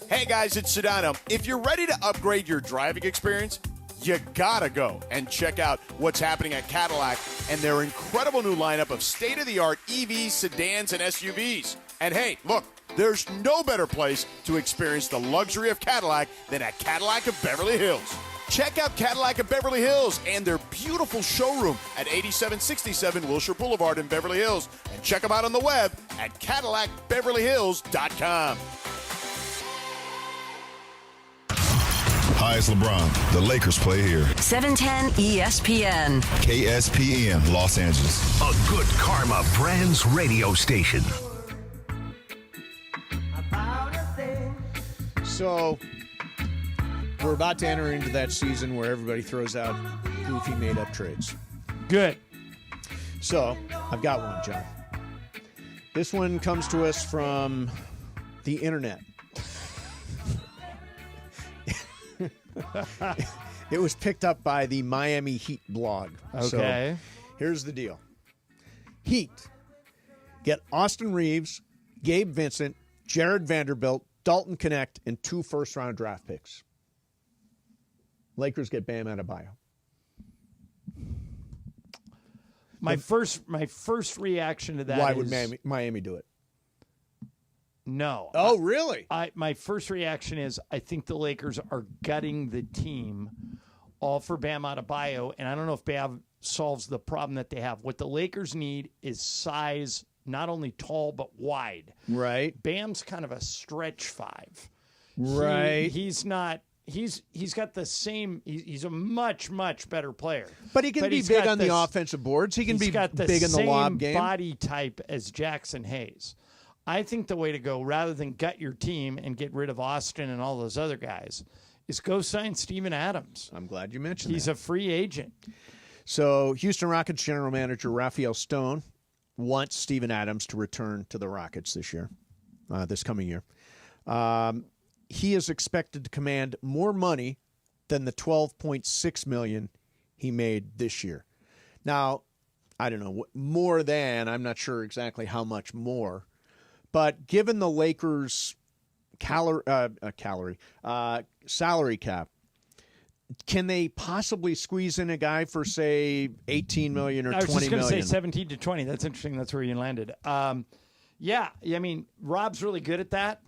Hey guys, it's Sedano. If you're ready to upgrade your driving experience, you gotta go and check out what's happening at Cadillac and their incredible new lineup of state-of-the-art EVs, sedans, and SUVs. And hey, look, there's no better place to experience the luxury of Cadillac than at Cadillac of Beverly Hills. Check out Cadillac of Beverly Hills and their beautiful showroom at 8767 Wilshire Boulevard in Beverly Hills. And check them out on the web at CadillacBeverlyHills.com. Hi, it's LeBron. The Lakers play here. 710 ESPN. KSPN, Los Angeles. A Good Karma Brands radio station. So, we're about to enter into that season where everybody throws out goofy made-up trades. Good. So, I've got one, John. This one comes to us from the internet. It was picked up by the Miami Heat blog. Okay. So, here's the deal. Heat get Austin Reeves, Gabe Vincent, Jared Vanderbilt, Dalton Connect, and 2 first-round draft picks. Lakers get Bam Adebayo. My first reaction to that Why is... would Miami do it? No. Oh, really? My first reaction is I think the Lakers are gutting the team all for Bam Adebayo, and I don't know if Bam solves the problem that they have. What the Lakers need is size, not only tall but wide. Right. Bam's kind of a stretch 5. Right. He's not. He's got the same. He's a much better player. But he can be big on the offensive boards. He can be big in the lob game. Body type as Jackson Hayes. I think the way to go, rather than gut your team and get rid of Austin and all those other guys, is go sign Steven Adams. I'm glad you mentioned that. He's a free agent. So Houston Rockets general manager Raphael Stone wants Steven Adams to return to the Rockets this coming year. He is expected to command more money than the $12.6 million he made this year. Now, I don't know, more than, I'm not sure exactly how much more. But given the Lakers' salary cap, can they possibly squeeze in a guy for, say, $18 million or $20 million? I was just going to say 17 to 20. That's interesting. That's where you landed. Yeah, I mean, Rob's really good at that,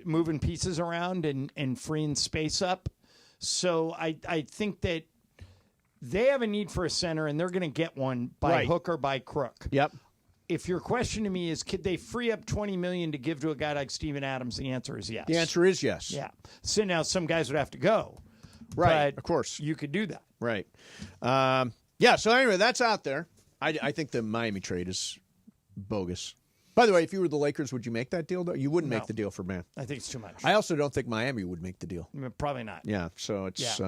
moving pieces around and freeing space up. So I think that they have a need for a center, and they're going to get one by hook or by crook. Yep. If your question to me is, could they free up $20 million to give to a guy like Steven Adams? The answer is yes. The answer is yes. Yeah. So now some guys would have to go. Right, but of course. You could do that. Right. Yeah, so anyway, that's out there. I think the Miami trade is bogus. By the way, if you were the Lakers, would you make that deal? You wouldn't make the deal for Bam. I think it's too much. I also don't think Miami would make the deal. Probably not. Yeah, so it's...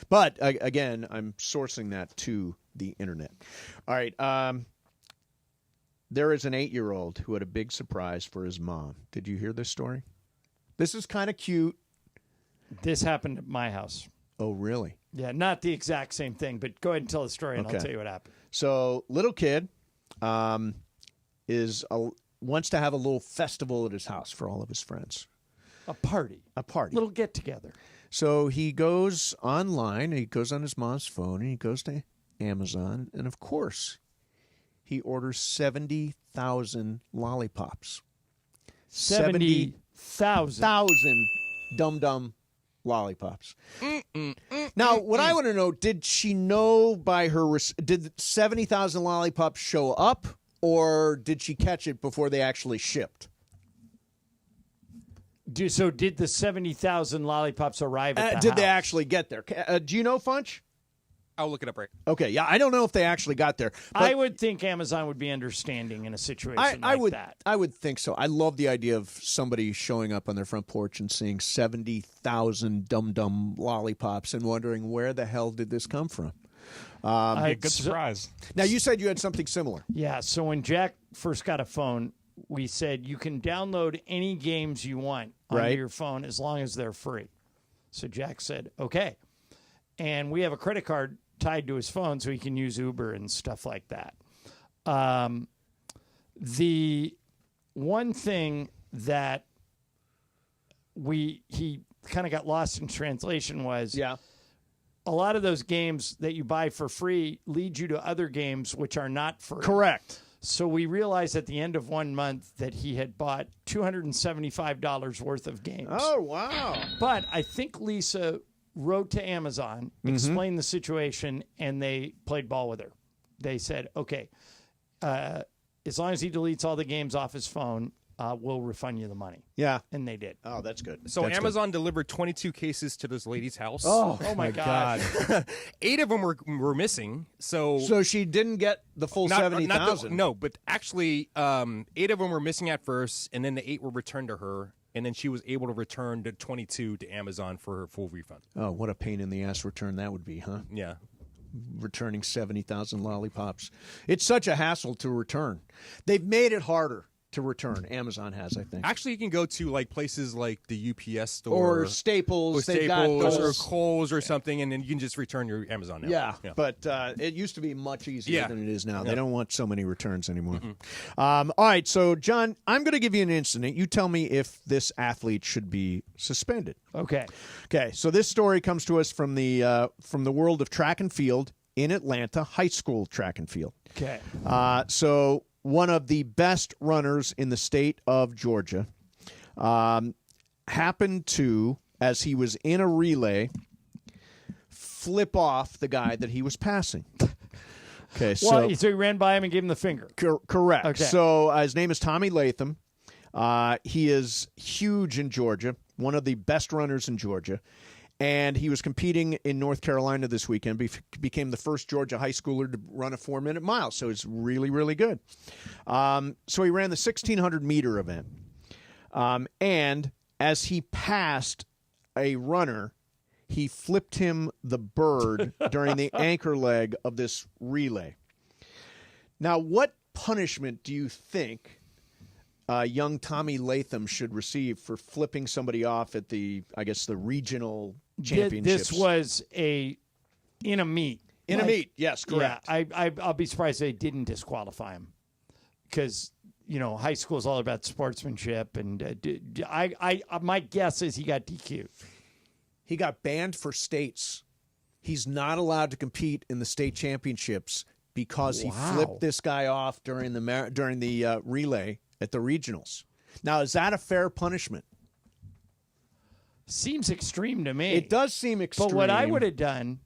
but, again, I'm sourcing that to the internet. All right, there is an 8-year-old who had a big surprise for his mom. Did you hear this story? This is kind of cute. This happened at my house. Oh, really? Yeah, not the exact same thing, but go ahead and tell the story, and I'll tell you what happened. So, little kid wants to have a little festival at his house for all of his friends. A party. Little get-together. So he goes online, he goes on his mom's phone, and he goes to Amazon, and of course, he orders 70,000 lollipops. 70,000 dum-dum lollipops. Now, what I want to know, did she know by her, did 70,000 lollipops show up, or did she catch it before they actually shipped? So did the 70,000 lollipops arrive at the Did house? they actually get there? Do you know, Funch? I'll look it up right. Okay, yeah, I don't know if they actually got there. I would think Amazon would be understanding in a situation like that. I would think so. I love the idea of somebody showing up on their front porch and seeing 70,000 dum-dum lollipops and wondering where the hell did this come from. Good surprise. Now, you said you had something similar. Yeah, so when Jack first got a phone, we said you can download any games you want onto your phone as long as they're free. So Jack said, okay. And we have a credit card tied to his phone so he can use Uber and stuff like that. The one thing that he kind of got lost in translation was a lot of those games that you buy for free lead you to other games which are not free. Correct. So we realized at the end of 1 month that he had bought $275 worth of games. Oh, wow. But I think Lisa wrote to Amazon, explained the situation, and they played ball with her. They said, okay, as long as he deletes all the games off his phone, we'll refund you the money. Yeah. And they did. Oh, that's good. So That's Amazon delivered 22 cases to this lady's house. Oh my God. 8 of them were missing. So she didn't get the full 70,000. No, but actually 8 of them were missing at first, and then the 8 were returned to her. And then she was able to return the 22 to Amazon for her full refund. Oh, what a pain in the ass return that would be, huh? Yeah. Returning 70,000 lollipops. It's such a hassle to return. They've made it harder to return. Amazon has, I think. Actually, you can go to like places like the UPS store. Or Staples. Or They've got Staples or those. Kohl's or something, and then you can just return your Amazon now. Yeah, but it used to be much easier than it is now. They don't want so many returns anymore. All right, so, John, I'm going to give you an incident. You tell me if this athlete should be suspended. Okay. Okay, so this story comes to us from the world of track and field in Atlanta, high school track and field. Okay. So one of the best runners in the state of Georgia happened to, as he was in a relay, flip off the guy that he was passing. Okay, so he ran by him and gave him the finger. Correct. Okay. So his name is Tommy Latham. He is huge in Georgia, one of the best runners in Georgia. And he was competing in North Carolina this weekend. Became the first Georgia high schooler to run a 4-minute mile. So it's really, really good. So he ran the 1,600-meter event. And as he passed a runner, he flipped him the bird during the anchor leg of this relay. Now, what punishment do you think young Tommy Latham should receive for flipping somebody off at the regional championships? This was in a meet. In a meet, yes, correct. Yeah, I'll be surprised they didn't disqualify him because, high school is all about sportsmanship. And my guess is he got DQ'd. He got banned for states. He's not allowed to compete in the state championships because he flipped this guy off during the relay at the regionals. Now, is that a fair punishment? Seems extreme to me. It does seem extreme. But what I would have done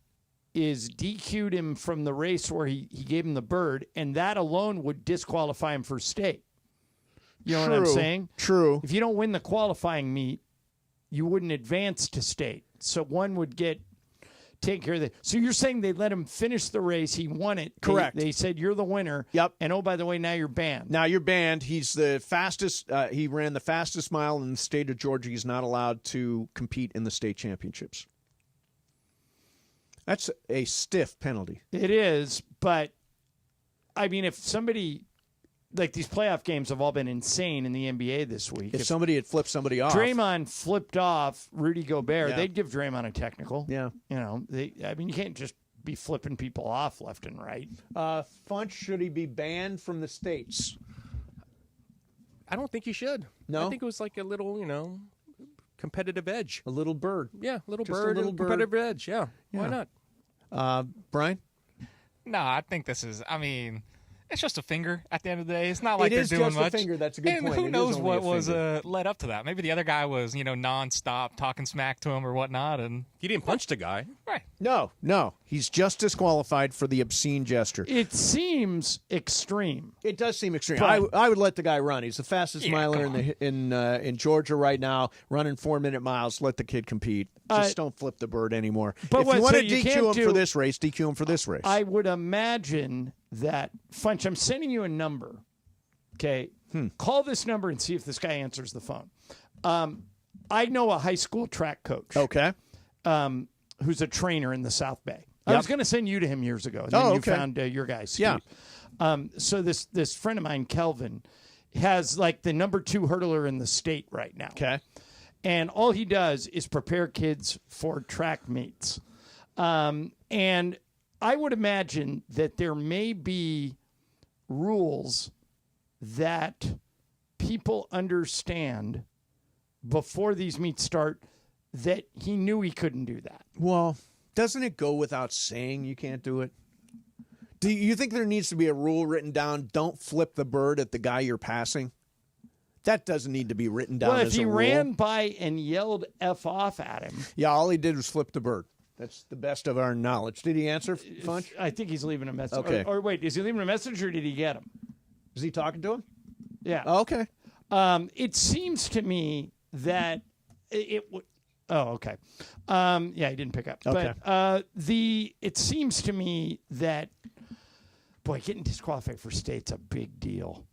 is DQ'd him from the race where he gave him the bird, and that alone would disqualify him for state. You know what I'm saying? True. If you don't win the qualifying meet, you wouldn't advance to state. So one would take care of that. So you're saying they let him finish the race. He won it. Correct. They said, you're the winner. Yep. And, oh, by the way, now you're banned. Now you're banned. He's the fastest. He ran the fastest mile in the state of Georgia. He's not allowed to compete in the state championships. That's a stiff penalty. It is, but, I mean, if somebody... Like, these playoff games have all been insane in the NBA this week. If somebody had flipped somebody off. Draymond flipped off Rudy Gobert, they'd give Draymond a technical. Yeah. You can't just be flipping people off left and right. Funch, should he be banned from the states? I don't think he should. No? I think it was like a little, competitive edge. A little bird. Yeah, Just bird, competitive edge. Yeah. Why not? Brian? No, I think this is, It's just a finger at the end of the day. It's not like It they're is doing just a much. finger. That's a good and point. Who It is knows only what a was finger. led up to that? Maybe the other guy was, nonstop talking smack to him or whatnot, and he didn't punch the guy. Right. No. He's just disqualified for the obscene gesture. It seems extreme. It does seem extreme. But- I would let the guy run. He's the fastest Yeah, miler come in Georgia right now, running 4-minute miles. Let the kid compete. Just don't flip the bird anymore. But if what- you want so to you DQ can't him do- for this race, DQ him for this race. I would imagine that, Funch, I'm sending you a number. Okay? Call this number and see if this guy answers the phone. I know a high school track coach. Okay. Who's a trainer in the South Bay. I Yep. was going to send you to him years ago. And then you found your guy, Steve. Yeah. So this friend of mine, Kelvin, has like the number 2 hurdler in the state right now. Okay. And all he does is prepare kids for track meets. And I would imagine that there may be rules that people understand before these meets start that he knew he couldn't do that. Well, doesn't it go without saying you can't do it? Do you think there needs to be a rule written down, don't flip the bird at the guy you're passing? That doesn't need to be written down Well, as if he a rule. ran by and yelled F off at him. Yeah, all he did was flip the bird. That's the best of our knowledge. Did he answer, Funch? I think he's leaving a message. Okay. Or wait, is he leaving a message or did he get him? Is he talking to him? Yeah. Oh, okay. It seems to me that it would. Oh, okay. Yeah, he didn't pick up. Okay. But it seems to me that, boy, getting disqualified for state's a big deal.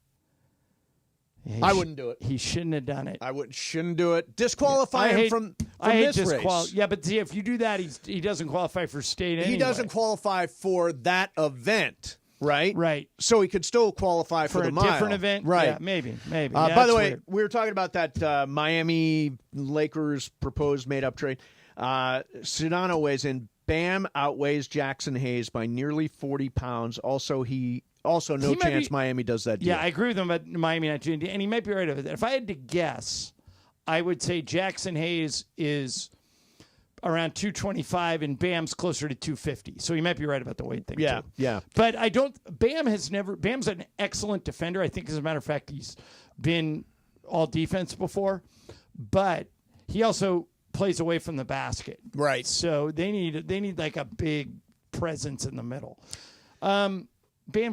Yeah, I wouldn't do it. He shouldn't have done it. Shouldn't do it. Disqualify him from this race. Yeah, but see, if you do that, he doesn't qualify for state anyway. He doesn't qualify for that event, right? Right. So he could still qualify for For the a mile. different event? Right. Yeah, maybe. Yeah, By that's the way, weird. we were talking about that Miami Lakers proposed made-up trade. Sedano weighs in. Bam outweighs Jackson Hayes by nearly 40 pounds. Also, no He might chance be- Miami does that deal. Yeah, I agree with him about Miami not doing it, and he might be right about that. If I had to guess, I would say Jackson Hayes is around 225 and Bam's closer to 250. So he might be right about the weight thing too. Yeah. But Bam's an excellent defender. I think, as a matter of fact, he's been all defense before, but he also plays away from the basket. Right. So they need like a big presence in the middle. Bam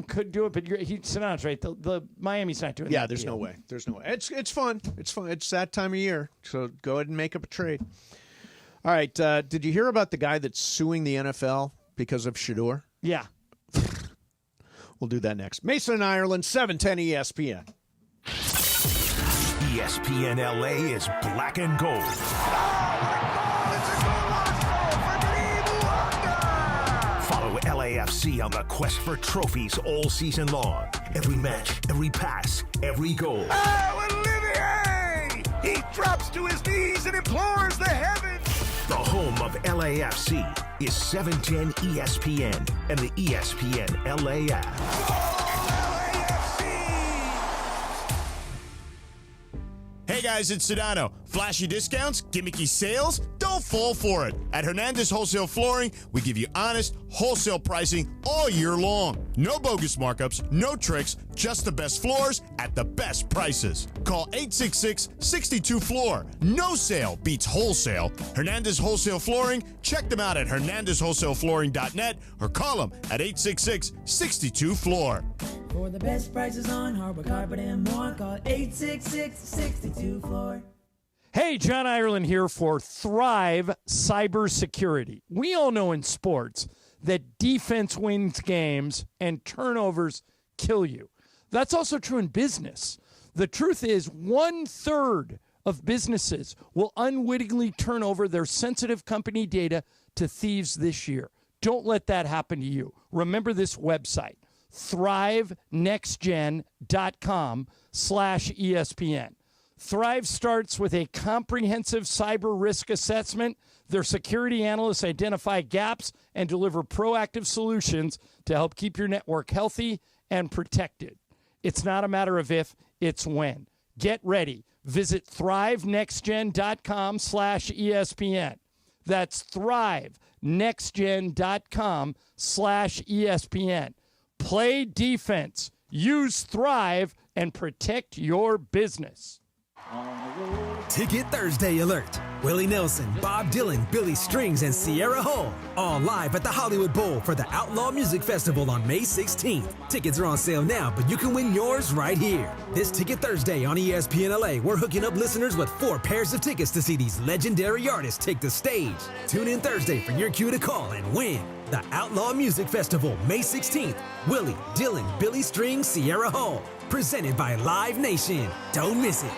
could do it, but Sedano's right. The Miami's not doing that. Yeah, there's no way. There's no way. It's fun. It's fun. It's that time of year. So go ahead and make up a trade. All right. Did you hear about the guy that's suing the NFL because of Shador? Yeah. We'll do that next. Mason and Ireland, 710 ESPN. ESPN LA is black and gold. Follow LAFC on the quest for trophies all season long. Every match, every pass, every goal. Oh, Olivier! He drops to his knees and implores the heavens. The home of LAFC is 710 ESPN and the ESPN LA app. Hey guys, it's Sedano. Flashy discounts, gimmicky sales? Don't fall for it. At Hernandez Wholesale Flooring, we give you honest, wholesale pricing all year long. No bogus markups, no tricks, just the best floors at the best prices. Call 866-62-FLOOR. No sale beats wholesale. Hernandez Wholesale Flooring, check them out at hernandezwholesaleflooring.net or call them at 866-62-FLOOR. For the best prices on hardwood, carpet, and more, call 866-62-FLOOR. Hey, John Ireland here for Thrive Cybersecurity. We all know in sports that defense wins games and turnovers kill you. That's also true in business. The truth is, 1/3 of businesses will unwittingly turn over their sensitive company data to thieves this year. Don't let that happen to you. Remember this website, thrivenextgen.com/ESPN. Thrive starts with a comprehensive cyber risk assessment. Their security analysts identify gaps and deliver proactive solutions to help keep your network healthy and protected. It's not a matter of if, it's when. Get ready. Visit thrivenextgen.com/ESPN. That's thrivenextgen.com/ESPN. Play defense. Use Thrive and protect your business. Ticket Thursday alert. Willie Nelson, Bob Dylan, Billy Strings, and Sierra Hall. All live at the Hollywood Bowl for the Outlaw Music Festival on May 16th. Tickets are on sale now, but you can win yours right here. This Ticket Thursday on ESPN LA, we're hooking up listeners with 4 pairs of tickets to see these legendary artists take the stage. Tune in Thursday for your cue to call and win. The Outlaw Music Festival, May 16th. Willie, Dylan, Billy Strings, Sierra Hall. Presented by Live Nation. Don't miss it.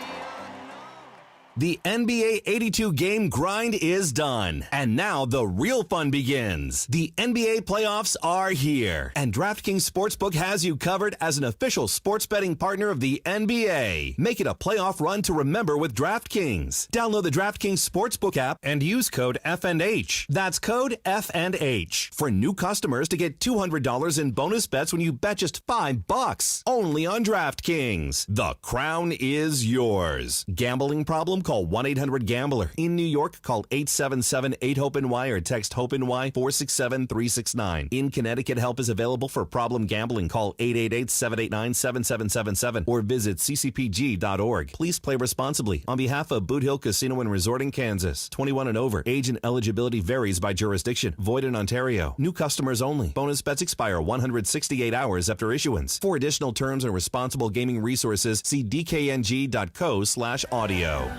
The NBA 82 game grind is done, and now the real fun begins. The NBA playoffs are here, and DraftKings Sportsbook has you covered as an official sports betting partner of the NBA. Make it a playoff run to remember with DraftKings. Download the DraftKings Sportsbook app and use code FNH. That's code FNH for new customers to get $200 in bonus bets when you bet just $5. Only on DraftKings. The crown is yours. Gambling problem? Call 1-800-GAMBLER. In New York, call 877-8-HOPE-NY or text HOPE-NY 467-369. In Connecticut, help is available for problem gambling. Call 888-789-7777 or visit ccpg.org. Please play responsibly. On behalf of Boot Hill Casino and Resort in Kansas, 21 and over. Age and eligibility varies by jurisdiction. Void in Ontario. New customers only. Bonus bets expire 168 hours after issuance. For additional terms and responsible gaming resources, see dkng.co/audio.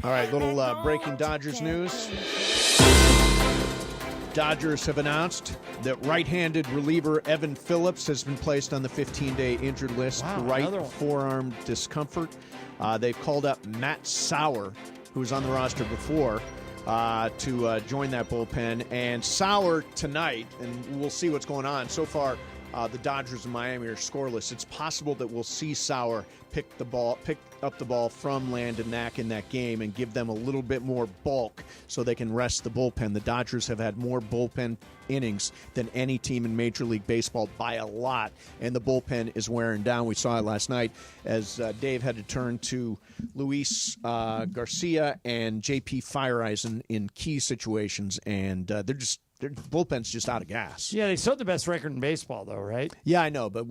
All right, little breaking Dodgers news. Dodgers have announced that right-handed reliever Evan Phillips has been placed on the 15-day injured list for right forearm discomfort. They've called up Matt Sauer, who was on the roster before, to join that bullpen. And Sauer tonight, and we'll see what's going on. So far, the Dodgers and Miami are scoreless. It's possible that we'll see Sauer pick up the ball from Landon Knack in that game and give them a little bit more bulk so they can rest the bullpen. The Dodgers have had more bullpen innings than any team in Major League Baseball by a lot, and the bullpen is wearing down. We saw it last night as Dave had to turn to Luis Garcia and J.P. Fireeisen in key situations, and their bullpen's just out of gas. Yeah, they still have the best record in baseball, though, right? Yeah, I know, but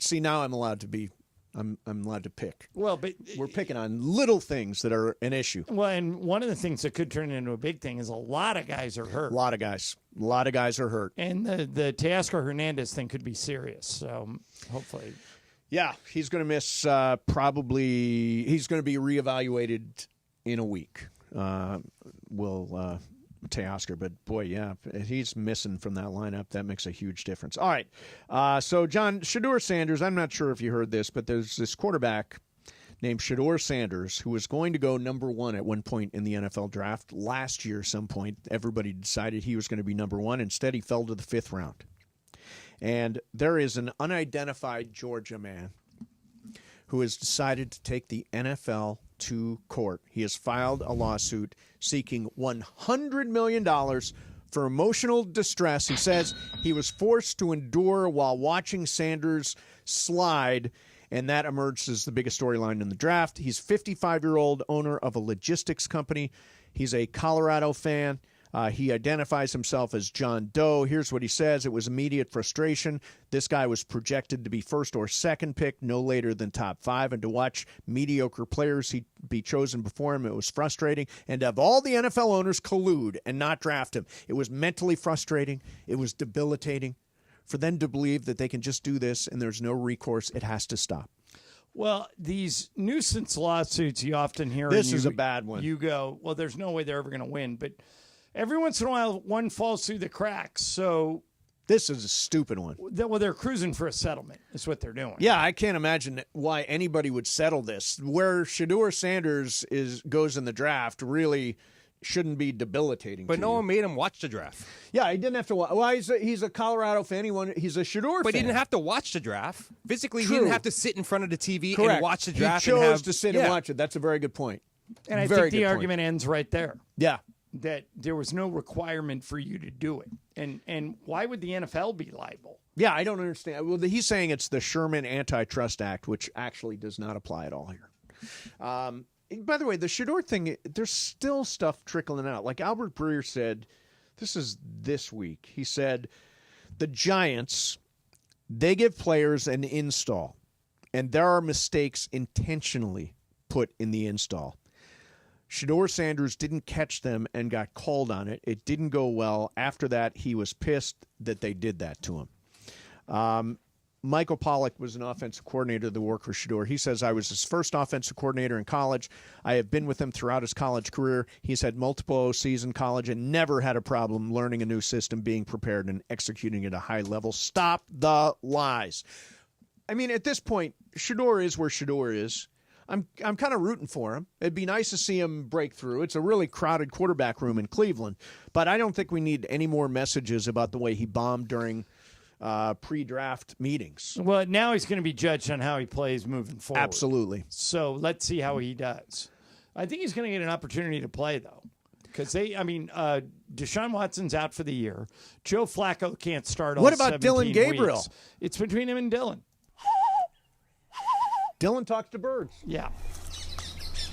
see, now I'm allowed to be. I'm allowed to pick. Well, but we're picking on little things that are an issue. Well, and one of the things that could turn into a big thing is a lot of guys are hurt. A lot of guys are hurt. And the Teoscar Hernandez thing could be serious. So hopefully. Yeah, he's going to miss probably. He's going to be reevaluated in a week. Teoscar, but boy, yeah, he's missing from that lineup. That makes a huge difference. All right, so John, Shedeur Sanders, I'm not sure if you heard this, but there's this quarterback named Shedeur Sanders who was going to go number 1 at one point in the NFL draft. Last year, some point, everybody decided he was going to be number 1. Instead, he fell to the 5th round. And there is an unidentified Georgia man who has decided to take the NFL to court. He has filed a lawsuit seeking $100 million for emotional distress. He says he was forced to endure while watching Sanders slide, and that emerged as the biggest storyline in the draft. He's a 55-year-old owner of a logistics company. He's a Colorado fan. He identifies himself as John Doe. Here's what he says. It was immediate frustration. This guy was projected to be first or second pick, no later than top 5. And to watch mediocre players be chosen before him, it was frustrating. And to have all the NFL owners collude and not draft him, it was mentally frustrating. It was debilitating. For them to believe that they can just do this and there's no recourse, it has to stop. Well, these nuisance lawsuits you often hear. This is a bad one. You go, well, there's no way they're ever going to win. But every once in a while, one falls through the cracks. So this is a stupid one. Well, they're cruising for a settlement. Is what they're doing. Yeah, I can't imagine why anybody would settle this. Where Shedeur Sanders goes in the draft really shouldn't be debilitating. But no one made him watch the draft. Yeah, he didn't have to watch. Well, he's a Colorado fan. He's a Shedeur fan. But he didn't have to watch the draft. Physically, True. He didn't have to sit in front of the TV Correct. and watch the draft. He chose to sit and watch it. That's a very good point. And I think the argument ends right there. Yeah. That there was no requirement for you to do it. And why would the NFL be liable? Yeah, I don't understand. Well, he's saying it's the Sherman Antitrust Act, which actually does not apply at all here. by the way, the Shedeur thing, there's still stuff trickling out. Like Albert Breer said, this week, he said the Giants, they give players an install, and there are mistakes intentionally put in the install. Shedeur Sanders didn't catch them and got called on it. It didn't go well. After that, he was pissed that they did that to him. Michael Pollack was an offensive coordinator that worked for Shedeur. He says, I was his first offensive coordinator in college. I have been with him throughout his college career. He's had multiple OCs in college and never had a problem learning a new system, being prepared, and executing at a high level. Stop the lies. I mean, at this point, Shedeur is where Shedeur is. I'm kind of rooting for him. It'd be nice to see him break through. It's a really crowded quarterback room in Cleveland, but I don't think we need any more messages about the way he bombed during pre-draft meetings. Well, now he's going to be judged on how he plays moving forward. Absolutely. So let's see how he does. I think he's going to get an opportunity to play, though, because Deshaun Watson's out for the year. Joe Flacco can't start all 17 What about Dylan Gabriel? Weeks. It's between him and Dylan. Dylan talks to birds. Yeah.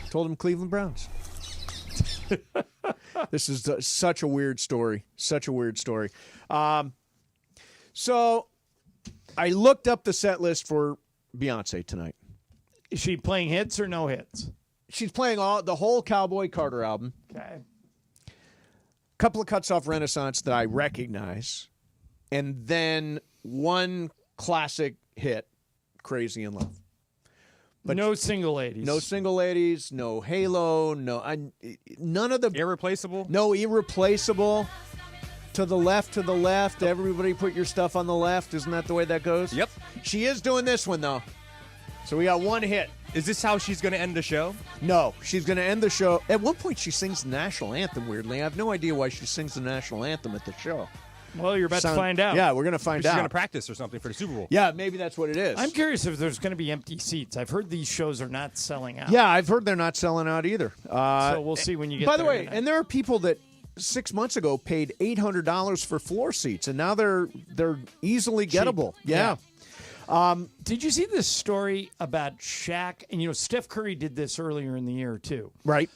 Told him Cleveland Browns. This is such a weird story. Such a weird story. So I looked up the set list for Beyonce tonight. Is she playing hits or no hits? She's playing the whole Cowboy Carter album. Okay. Couple of cuts off Renaissance that I recognize. And then one classic hit, Crazy in Love. But no single ladies. No single ladies, no Halo, none of the... Irreplaceable? No Irreplaceable. To the left, everybody put your stuff on the left. Isn't that the way that goes? Yep. She is doing this one, though. So we got one hit. Is this how she's going to end the show? No, she's going to end the show. At one point, she sings the national anthem, weirdly. I have no idea why she sings the national anthem at the show. Well, you're about to find out. Yeah, we're going to find out. She's going to practice or something for the Super Bowl. Yeah, maybe that's what it is. I'm curious if there's going to be empty seats. I've heard these shows are not selling out. Yeah, I've heard they're not selling out either. So we'll see when you get there. By there the way, tonight. and there are people that 6 months ago paid $800 for floor seats, and now they're easily gettable. Yeah. Did you see this story about Shaq? And, Steph Curry did this earlier in the year, too. Right.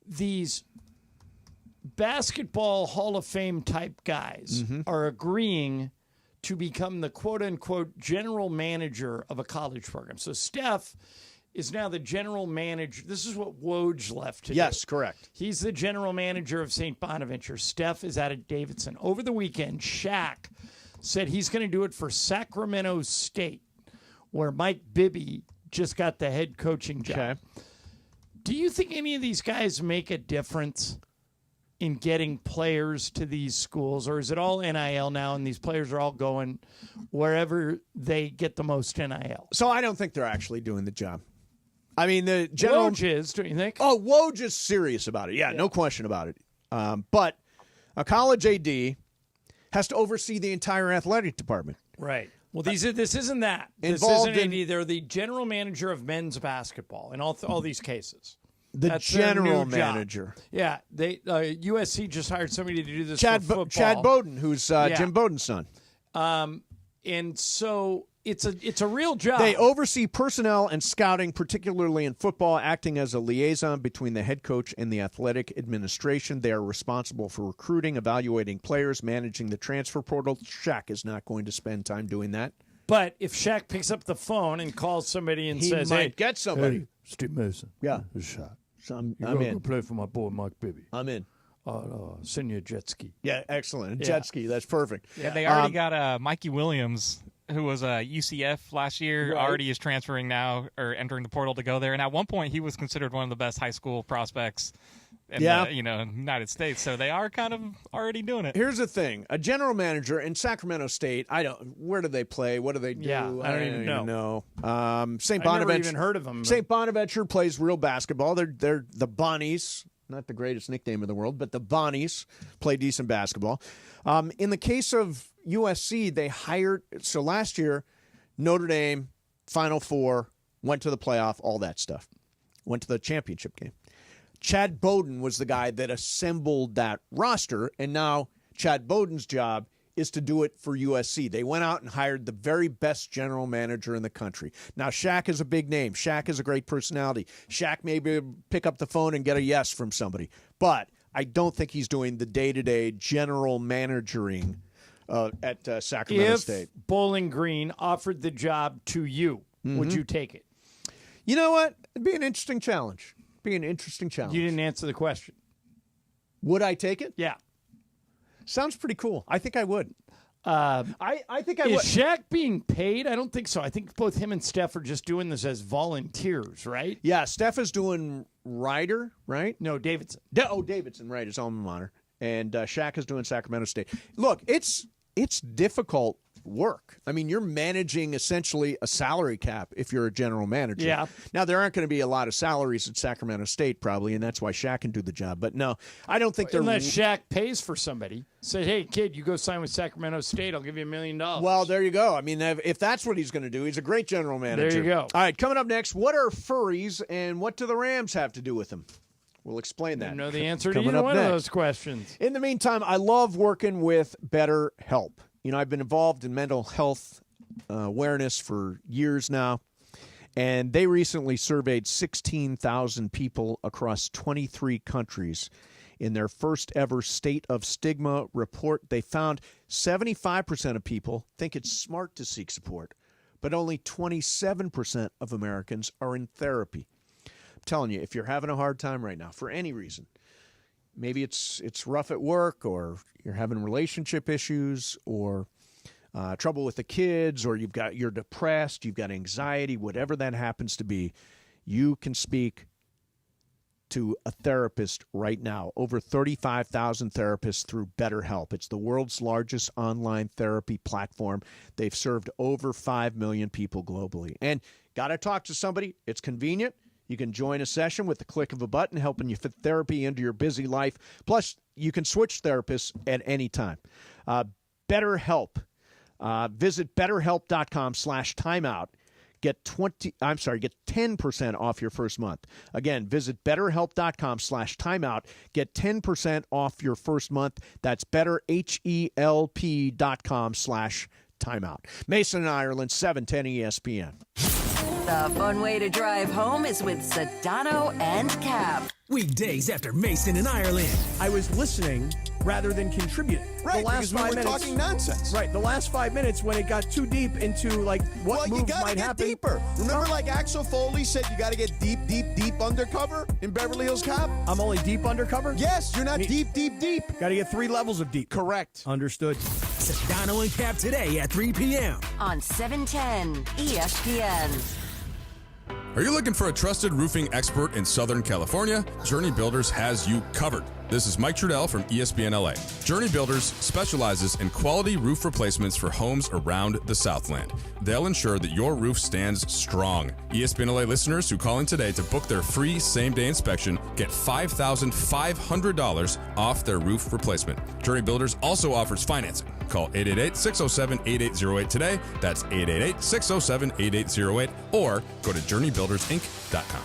These basketball Hall of Fame type guys are agreeing to become the quote-unquote general manager of a college program. So Steph is now the general manager. This is what Woj left to do. Yes, correct. He's the general manager of St. Bonaventure. Steph is out at Davidson. Over the weekend, Shaq said he's going to do it for Sacramento State, where Mike Bibby just got the head coaching job. Okay. Do you think any of these guys make a difference in getting players to these schools, or is it all NIL now and these players are all going wherever they get the most NIL? So I don't think they're actually doing the job. I mean, the general... Woj is, don't you think? Oh, Woj is serious about it. Yeah, no question about it. But a college AD has to oversee the entire athletic department. Right. Well, this isn't that. This Involved isn't in- AD. They're the general manager of men's basketball in all these cases. That's their general new job. Manager. Yeah, they USC just hired somebody to do this Chad for football. Chad Bowden, who's Jim Bowden's son. And so it's a real job. They oversee personnel and scouting, particularly in football, acting as a liaison between the head coach and the athletic administration. They are responsible for recruiting, evaluating players, managing the transfer portal. Shaq is not going to spend time doing that. But if Shaq picks up the phone and calls somebody and He says, might "Hey, get somebody." Hey, Steve Mason, Yeah. it's Shaq. So I'm You're in. to play for my boy Mike Bibby. I'm in. Send you a jet ski. Yeah, excellent. Yeah. Jet ski, that's perfect. Yeah, they already got Mikey Williams, who was a UCF last year, Right. already is transferring now or entering the portal to go there. And at one point, he was considered one of the best high school prospects in the United States. So they are kind of already doing it. Here's the thing: a general manager in Sacramento State. Where do they play? What do they do? Yeah, I don't even know. St. I've Bonaventure. never even heard of them. St. Bonaventure plays real basketball. They're the Bonnies. Not the greatest nickname in the world, but the Bonnies play decent basketball. In the case of USC, they hired. So last year, Notre Dame, Final Four, went to the playoff, all that stuff. Went to the championship game. Chad Bowden was the guy that assembled that roster, and now Chad Bowden's job is to do it for USC. They went out and hired the very best general manager in the country. Now, Shaq is a big name. Shaq is a great personality. Shaq may be able to pick up the phone and get a yes from somebody. But I don't think he's doing the day-to-day general managering at Sacramento State. If Bowling Green offered the job to you, would you take it? You know what? It'd be an interesting challenge. You didn't answer the question. Would I take it? Yeah. Sounds pretty cool. I think I would. I think I would. Is Shaq being paid? I don't think so. I think both him and Steph are just doing this as volunteers, right? Yeah, Steph is doing Ryder, right? No, Davidson. Davidson, right, his alma mater. And Shaq is doing Sacramento State. Look, it's difficult work. I mean, you're managing essentially a salary cap if you're a general manager. Yeah. Now, there aren't going to be a lot of salaries at Sacramento State probably, and that's why Shaq can do the job. But no, I don't think they're... Unless Shaq pays for somebody. Say, hey, kid, you go sign with Sacramento State, I'll give you $1 million. Well, there you go. I mean, if that's what he's going to do, he's a great general manager. There you go. All right, coming up next, what are furries and what do the Rams have to do with them? We'll explain that. I know the answer to Coming either up one next. of those questions. In the meantime, I love working with BetterHelp. You know, I've been involved in mental health awareness for years now, and they recently surveyed 16,000 people across 23 countries. In their first ever State of Stigma report, they found 75% of people think it's smart to seek support, but only 27% of Americans are in therapy. I'm telling you, if you're having a hard time right now for any reason, maybe it's rough at work, or you're having relationship issues, or trouble with the kids, or you're depressed, you've got anxiety, whatever that happens to be, you can speak to a therapist right now. Over 35,000 therapists through BetterHelp. It's the world's largest online therapy platform. They've served over 5 million people globally. And got to talk to somebody. It's convenient. You can join a session with the click of a button, helping you fit therapy into your busy life. Plus, you can switch therapists at any time. BetterHelp. Visit BetterHelp.com/timeout. Get 10% off your first month. Again, visit BetterHelp.com/timeout. Get 10% off your first month. That's BetterHelp.com/timeout. Mason and Ireland, 710 ESPN. The fun way to drive home is with Sedano and Cap. Weekdays after Mason and Ireland. I was listening rather than contributing. Right, the last because we 5 were minutes, talking nonsense. Right, the last 5 minutes when it got too deep into like what moves might happen. Deeper. Remember, like Axel Foley said, you got to get deep undercover in Beverly Hills Cop. I'm only deep undercover? Yes, you're not deep. Got to get 3 levels of deep. Correct. Understood. Sedano and Cap today at 3 p.m. on 710 ESPN. Are you looking for a trusted roofing expert in Southern California? Journey Builders has you covered. This is Mike Trudell from ESPN LA. Journey Builders specializes in quality roof replacements for homes around the Southland. They'll ensure that your roof stands strong. ESPN LA listeners who call in today to book their free same-day inspection get $5,500 off their roof replacement. Journey Builders also offers financing. Call 888-607-8808 today. That's 888-607-8808. Or go to JourneyBuildersInc.com.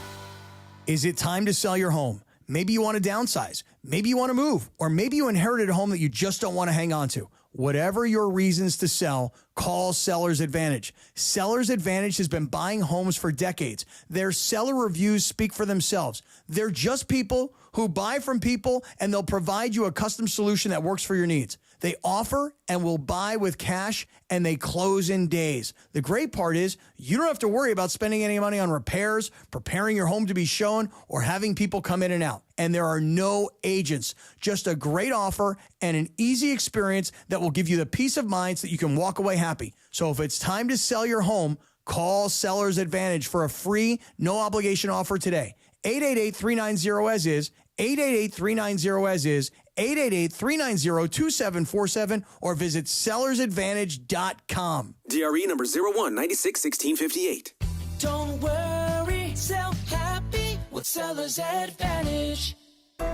Is it time to sell your home? Maybe you want to downsize. Maybe you want to move. Or maybe you inherited a home that you just don't want to hang on to. Whatever your reasons to sell, call Seller's Advantage. Seller's Advantage has been buying homes for decades. Their seller reviews speak for themselves. They're just people who buy from people, and they'll provide you a custom solution that works for your needs. They offer and will buy with cash, and they close in days. The great part is you don't have to worry about spending any money on repairs, preparing your home to be shown, or having people come in and out. And there are no agents, just a great offer and an easy experience that will give you the peace of mind so that you can walk away happy. So if it's time to sell your home, call Seller's Advantage for a free, no-obligation offer today. 888-390-AS-IS, 888-390-AS-IS, 888-390-2747, or visit sellersadvantage.com. DRE number 01961658. Don't worry, sell happy with Seller's Advantage.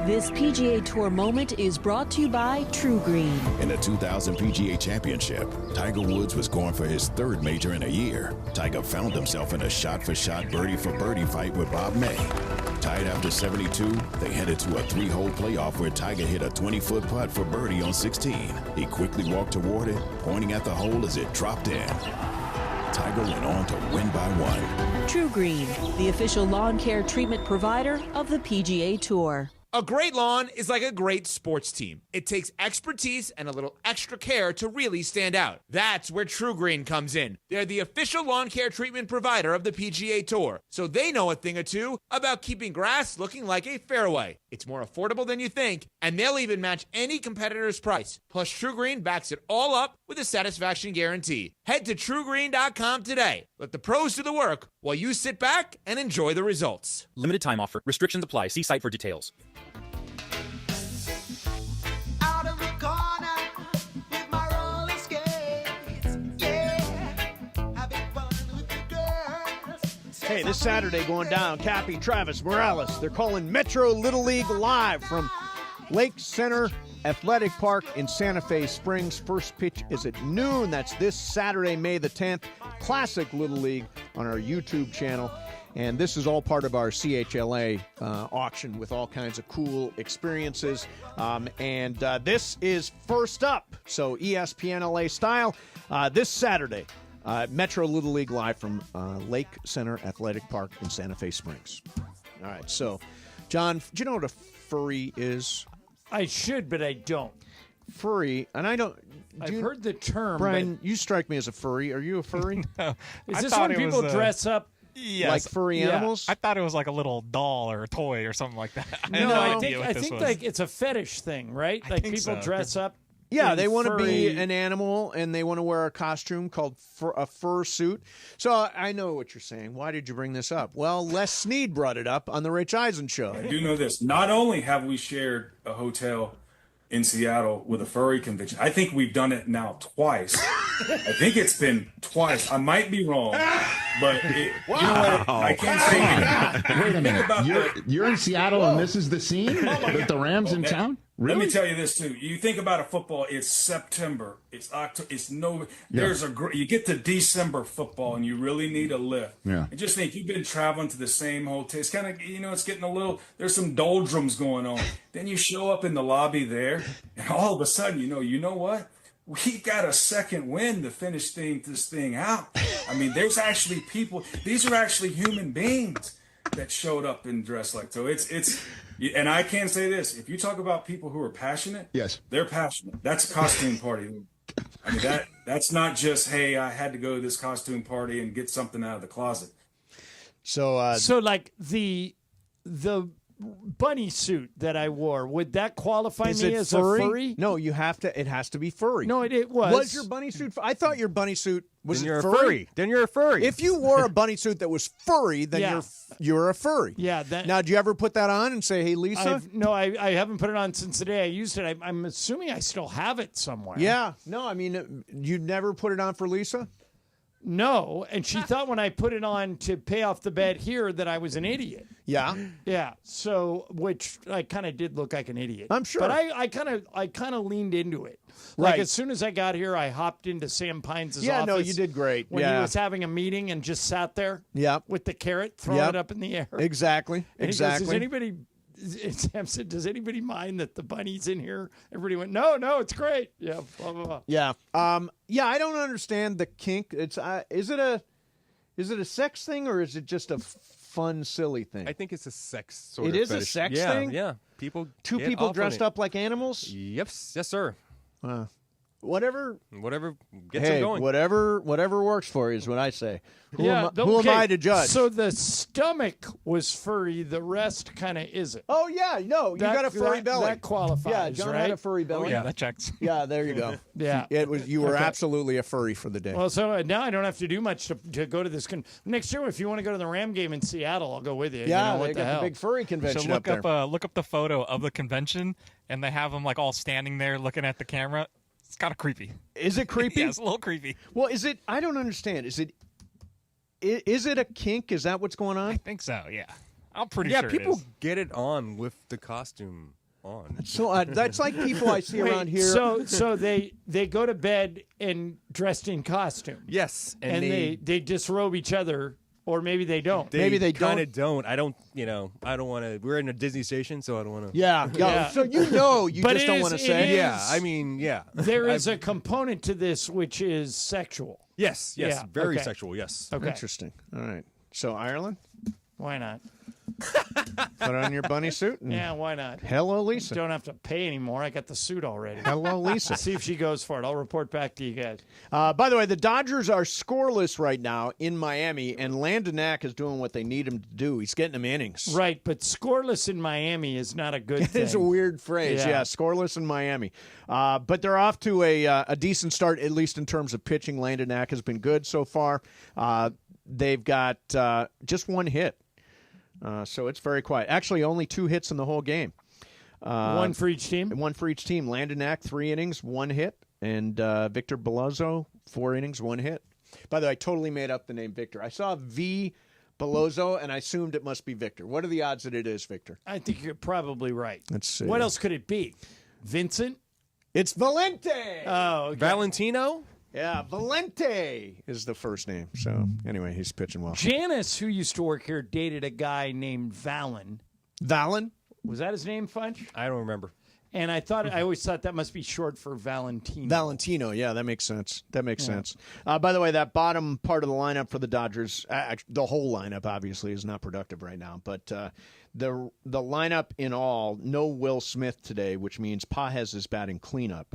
This PGA Tour moment is brought to you by True Green. In the 2000 PGA Championship, Tiger Woods was going for his 3rd major in a year. Tiger found himself in a shot-for-shot, birdie-for-birdie fight with Bob May. Tied after 72, they headed to a 3-hole playoff where Tiger hit a 20-foot putt for birdie on 16. He quickly walked toward it, pointing at the hole as it dropped in. Tiger went on to win by 1. True Green, the official lawn care treatment provider of the PGA Tour. A great lawn is like a great sports team. It takes expertise and a little extra care to really stand out. That's where True Green comes in. They're the official lawn care treatment provider of the PGA Tour, so they know a thing or two about keeping grass looking like a fairway. It's more affordable than you think, and they'll even match any competitor's price. Plus, True Green backs it all up with a satisfaction guarantee. Head to TrueGreen.com today. Let the pros do the work while you sit back and enjoy the results. Limited time offer. Restrictions apply. See site for details. Hey, this Saturday going down, Cappy, Travis, Morales. They're calling Metro Little League live from Lake Center Athletic Park in Santa Fe Springs. First pitch is at noon. That's this Saturday, May the 10th. Classic Little League on our YouTube channel. And this is all part of our CHLA auction with all kinds of cool experiences. This is first up. So ESPN LA style this Saturday. Metro Little League live from Lake Center Athletic Park in Santa Fe Springs. All right, so, John, do you know what a furry is? I should, but I don't. Furry, and I don't... I've heard the term. Brian, you strike me as a furry. Are you a furry? No. Is this when people dress up? Yes. Like furry animals? I thought it was like a little doll or a toy or something like that. I think like it's a fetish thing, right? Like people so, dress up. Yeah, they want to be furry. an animal, and they want to wear a costume called a fur suit. So I know what you're saying. Why did you bring this up? Well, Les Snead brought it up on the Rich Eisen show. I do know this. Not only have we shared a hotel in Seattle with a furry convention, I think we've done it now twice. I think it's been twice. I might be wrong, but you know what? I can't say. Wait a minute. You're in Seattle, and this is the scene with the Rams in town? Really? Let me tell you this too. You think about a football. It's September. It's October. It's no. There's you get to December football, and you really need a lift. Yeah. And just think, you've been traveling to the same hotel. It's kind of it's getting a little. There's some doldrums going on. Then you show up in the lobby there, and all of a sudden, you know what? We got a second win to finish this thing out. I mean, there's actually people. These are actually human beings that showed up and dressed like so. It's. And I can say this: if you talk about people who are passionate, yes, they're passionate. That's a costume party. I mean, that's not just, hey, I had to go to this costume party and get something out of the closet. So like the bunny suit that I wore, would that qualify me as furry? a furry? No, you have to. It has to be furry. No, it was. Was your bunny suit? I thought your bunny suit was Then you're furry. a furry. Then you're a furry. If you wore a bunny suit that was furry, then you're a furry. Yeah. Now, do you ever put that on and say, "Hey, Lisa"? I haven't put it on since the day I used it. I'm assuming I still have it somewhere. Yeah. No, I mean, you never put it on for Lisa? No, and she thought when I put it on to pay off the bet here that I was an idiot. Yeah. Yeah. So, which I kind of did look like an idiot. I'm sure. But I kind of leaned into it. Like Right. as soon as I got here, I hopped into Sam Pines' office. Yeah, no, you did great. When Yeah. he was having a meeting and just sat there. Yep. With the carrot, throwing it up in the air. Exactly. And Exactly. He goes, Sam said, "Does anybody mind that the bunny's in here?" Everybody went, "No, it's great." Yeah. Blah blah blah. Yeah. Yeah. I don't understand the kink. It's is it a sex thing or is it just a fun, silly thing? I think it's a sex sort It of is a fetish. sex Yeah, thing? Yeah. People. Two get people off on dressed it. up like animals? Yep. Yes, sir. Whatever gets them going. Whatever works for you is what I say. Who am okay. I to judge? So the stomach was furry. The rest kind of isn't. Oh yeah, no, you got a furry belly. That qualifies. Yeah, John right? had a furry belly. Oh, yeah, that checks. Yeah, there you go. Yeah, it was. You were Okay. absolutely a furry for the day. Well, so now I don't have to do much to go to this. Next year, if you want to go to the Ram game in Seattle, I'll go with you. Yeah, you know, what they the got hell? the big furry convention So look up there. look up the photo of the convention, and they have them like all standing there looking at the camera. It's kind of creepy. Is it creepy? Yeah, it's a little creepy. Well, is it? I don't understand. Is it a kink? Is that what's going on? I think so. Yeah, I'm pretty Yeah, sure. people it is. get it on with the costume on. So that's like people I see Wait, around here. So they go to bed and dressed in costume. Yes, and they disrobe each other. Or maybe they don't. Maybe they kind of don't. I don't want to. We're in a Disney station, so I don't want to. Yeah. So you But just don't want to say. There is a component to this which is sexual. Yes, Yeah, very okay. sexual, yes. Okay. Interesting. All right. So Ireland? Why not? Put on your bunny suit. And Yeah, why not? Hello, Lisa. Don't have to pay anymore. I got the suit already. Hello, Lisa. See if she goes for it. I'll report back to you guys. By the way, the Dodgers are scoreless right now in Miami, and Landon Knack is doing what they need him to do. He's getting them innings. Right, but scoreless in Miami is not a good thing. It's a weird phrase. Yeah, scoreless in Miami. But they're off to a decent start, at least in terms of pitching. Landon Knack has been good so far. They've got just one hit. So it's very quiet. Actually, only 2 hits in the whole game. One for each team? One for each team. Landon Knack, 3 innings, 1 hit. And Victor Belozzo, 4 innings, 1 hit. By the way, I totally made up the name Victor. I saw V. Belozzo, and I assumed it must be Victor. What are the odds that it is Victor? I think you're probably right. Let's see. What else could it be? Vincent? It's Valente. Oh, okay. Valentino? Yeah, Valente is the first name. So, anyway, he's pitching well. Janice, who used to work here, dated a guy named Valen. Valen? Was that his name, Funch? I don't remember. And I always thought that must be short for Valentino. Valentino, yeah, that makes sense. Sense. By the way, that bottom part of the lineup for the Dodgers, the whole lineup obviously is not productive right now, but the lineup in all, no Will Smith today, which means Pages is batting cleanup.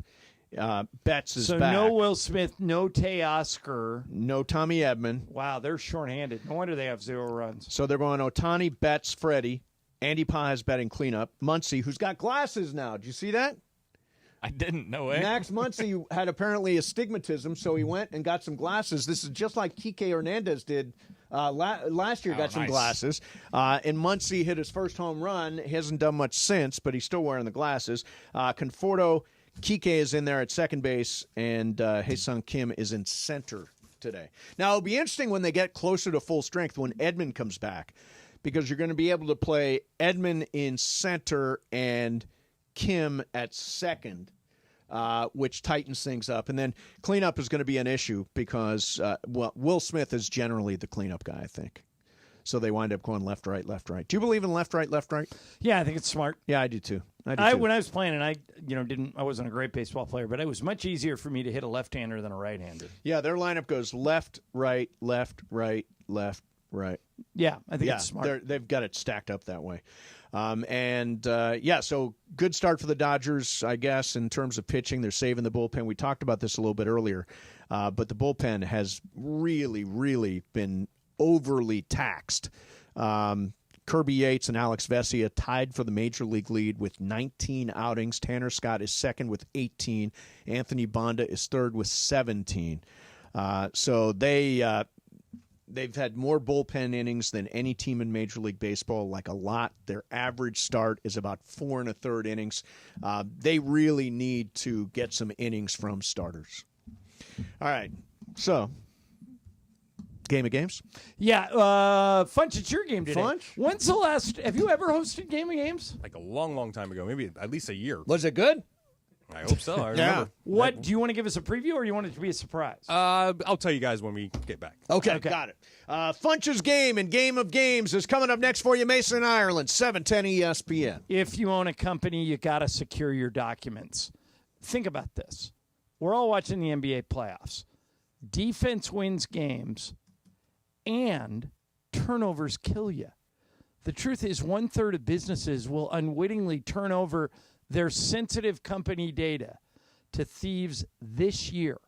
Betts is back. So no Will Smith, no Teoscar. No Tommy Edman. Wow, they're shorthanded. No wonder they have 0 runs. So they're going Ohtani, Betts, Freddie, Andy Pages batting cleanup, Muncy, who's got glasses now. Did you see that? I didn't. No way. Max Muncy had apparently astigmatism, so he went and got some glasses. This is just like Kike Hernandez did last year, got some glasses. And Muncy hit his first home run. He hasn't done much since, but he's still wearing the glasses. Conforto, Kike is in there at second base, and Hae-Sung Kim is in center today. Now, it'll be interesting when they get closer to full strength when Edman comes back, because you're going to be able to play Edman in center and Kim at second, which tightens things up. And then cleanup is going to be an issue because, Will Smith is generally the cleanup guy, I think. So they wind up going left, right, left, right. Do you believe in left, right, left, right? Yeah, I think it's smart. Yeah, I do too. When I was playing, and I wasn't a great baseball player, but it was much easier for me to hit a left-hander than a right-hander. Yeah, their lineup goes left, right, left, right, left, right. Yeah, I think it's smart. They've got it stacked up that way. So good start for the Dodgers, I guess, in terms of pitching. They're saving the bullpen. We talked about this a little bit earlier, but the bullpen has really, really been overly taxed. Kirby Yates and Alex Vesia tied for the major league lead with 19 outings. Tanner Scott is second with 18. Anthony Bonda is third with 17. So they've had more bullpen innings than any team in Major League Baseball, like a lot. Their average start is about 4 1/3 innings. They really need to get some innings from starters. All right, so Game of Games? Yeah, Funch, it's your game today. Funch? When's the last? Have you ever hosted Game of Games? Like a long, long time ago, maybe at least a year. Was it good? I hope so. I remember. What do you want to give us a preview, or you want it to be a surprise? I'll tell you guys when we get back. Okay. Got it. Funch's Game and Game of Games is coming up next for you. Mason, Ireland, 710 ESPN. If you own a company, you got to secure your documents. Think about this. We're all watching the NBA playoffs. Defense wins games, and turnovers kill you. The truth is 1/3 of businesses will unwittingly turn over their sensitive company data to thieves this year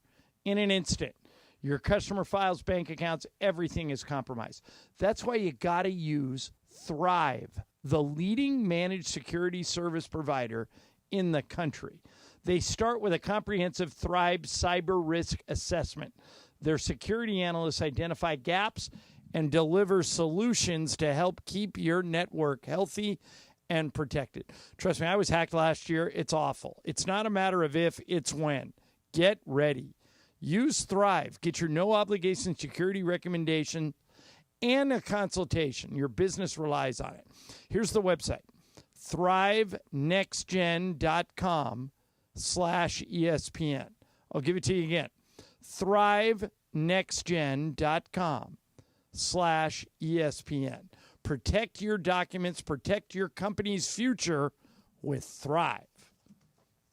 in an instant. Your customer files, bank accounts, everything is compromised. That's why you got to use Thrive, the leading managed security service provider in the country. They start with a comprehensive Thrive cyber risk assessment. Their security analysts identify gaps and deliver solutions to help keep your network healthy and protected. Trust me, I was hacked last year. It's awful. It's not a matter of if, it's when. Get ready. Use Thrive. Get your no-obligation security recommendation and a consultation. Your business relies on it. Here's the website, thrivenextgen.com/ESPN. I'll give it to you again, thrivenextgen.com/ESPN. Thrive.com/ESPN. Protect your documents, protect your company's future with Thrive.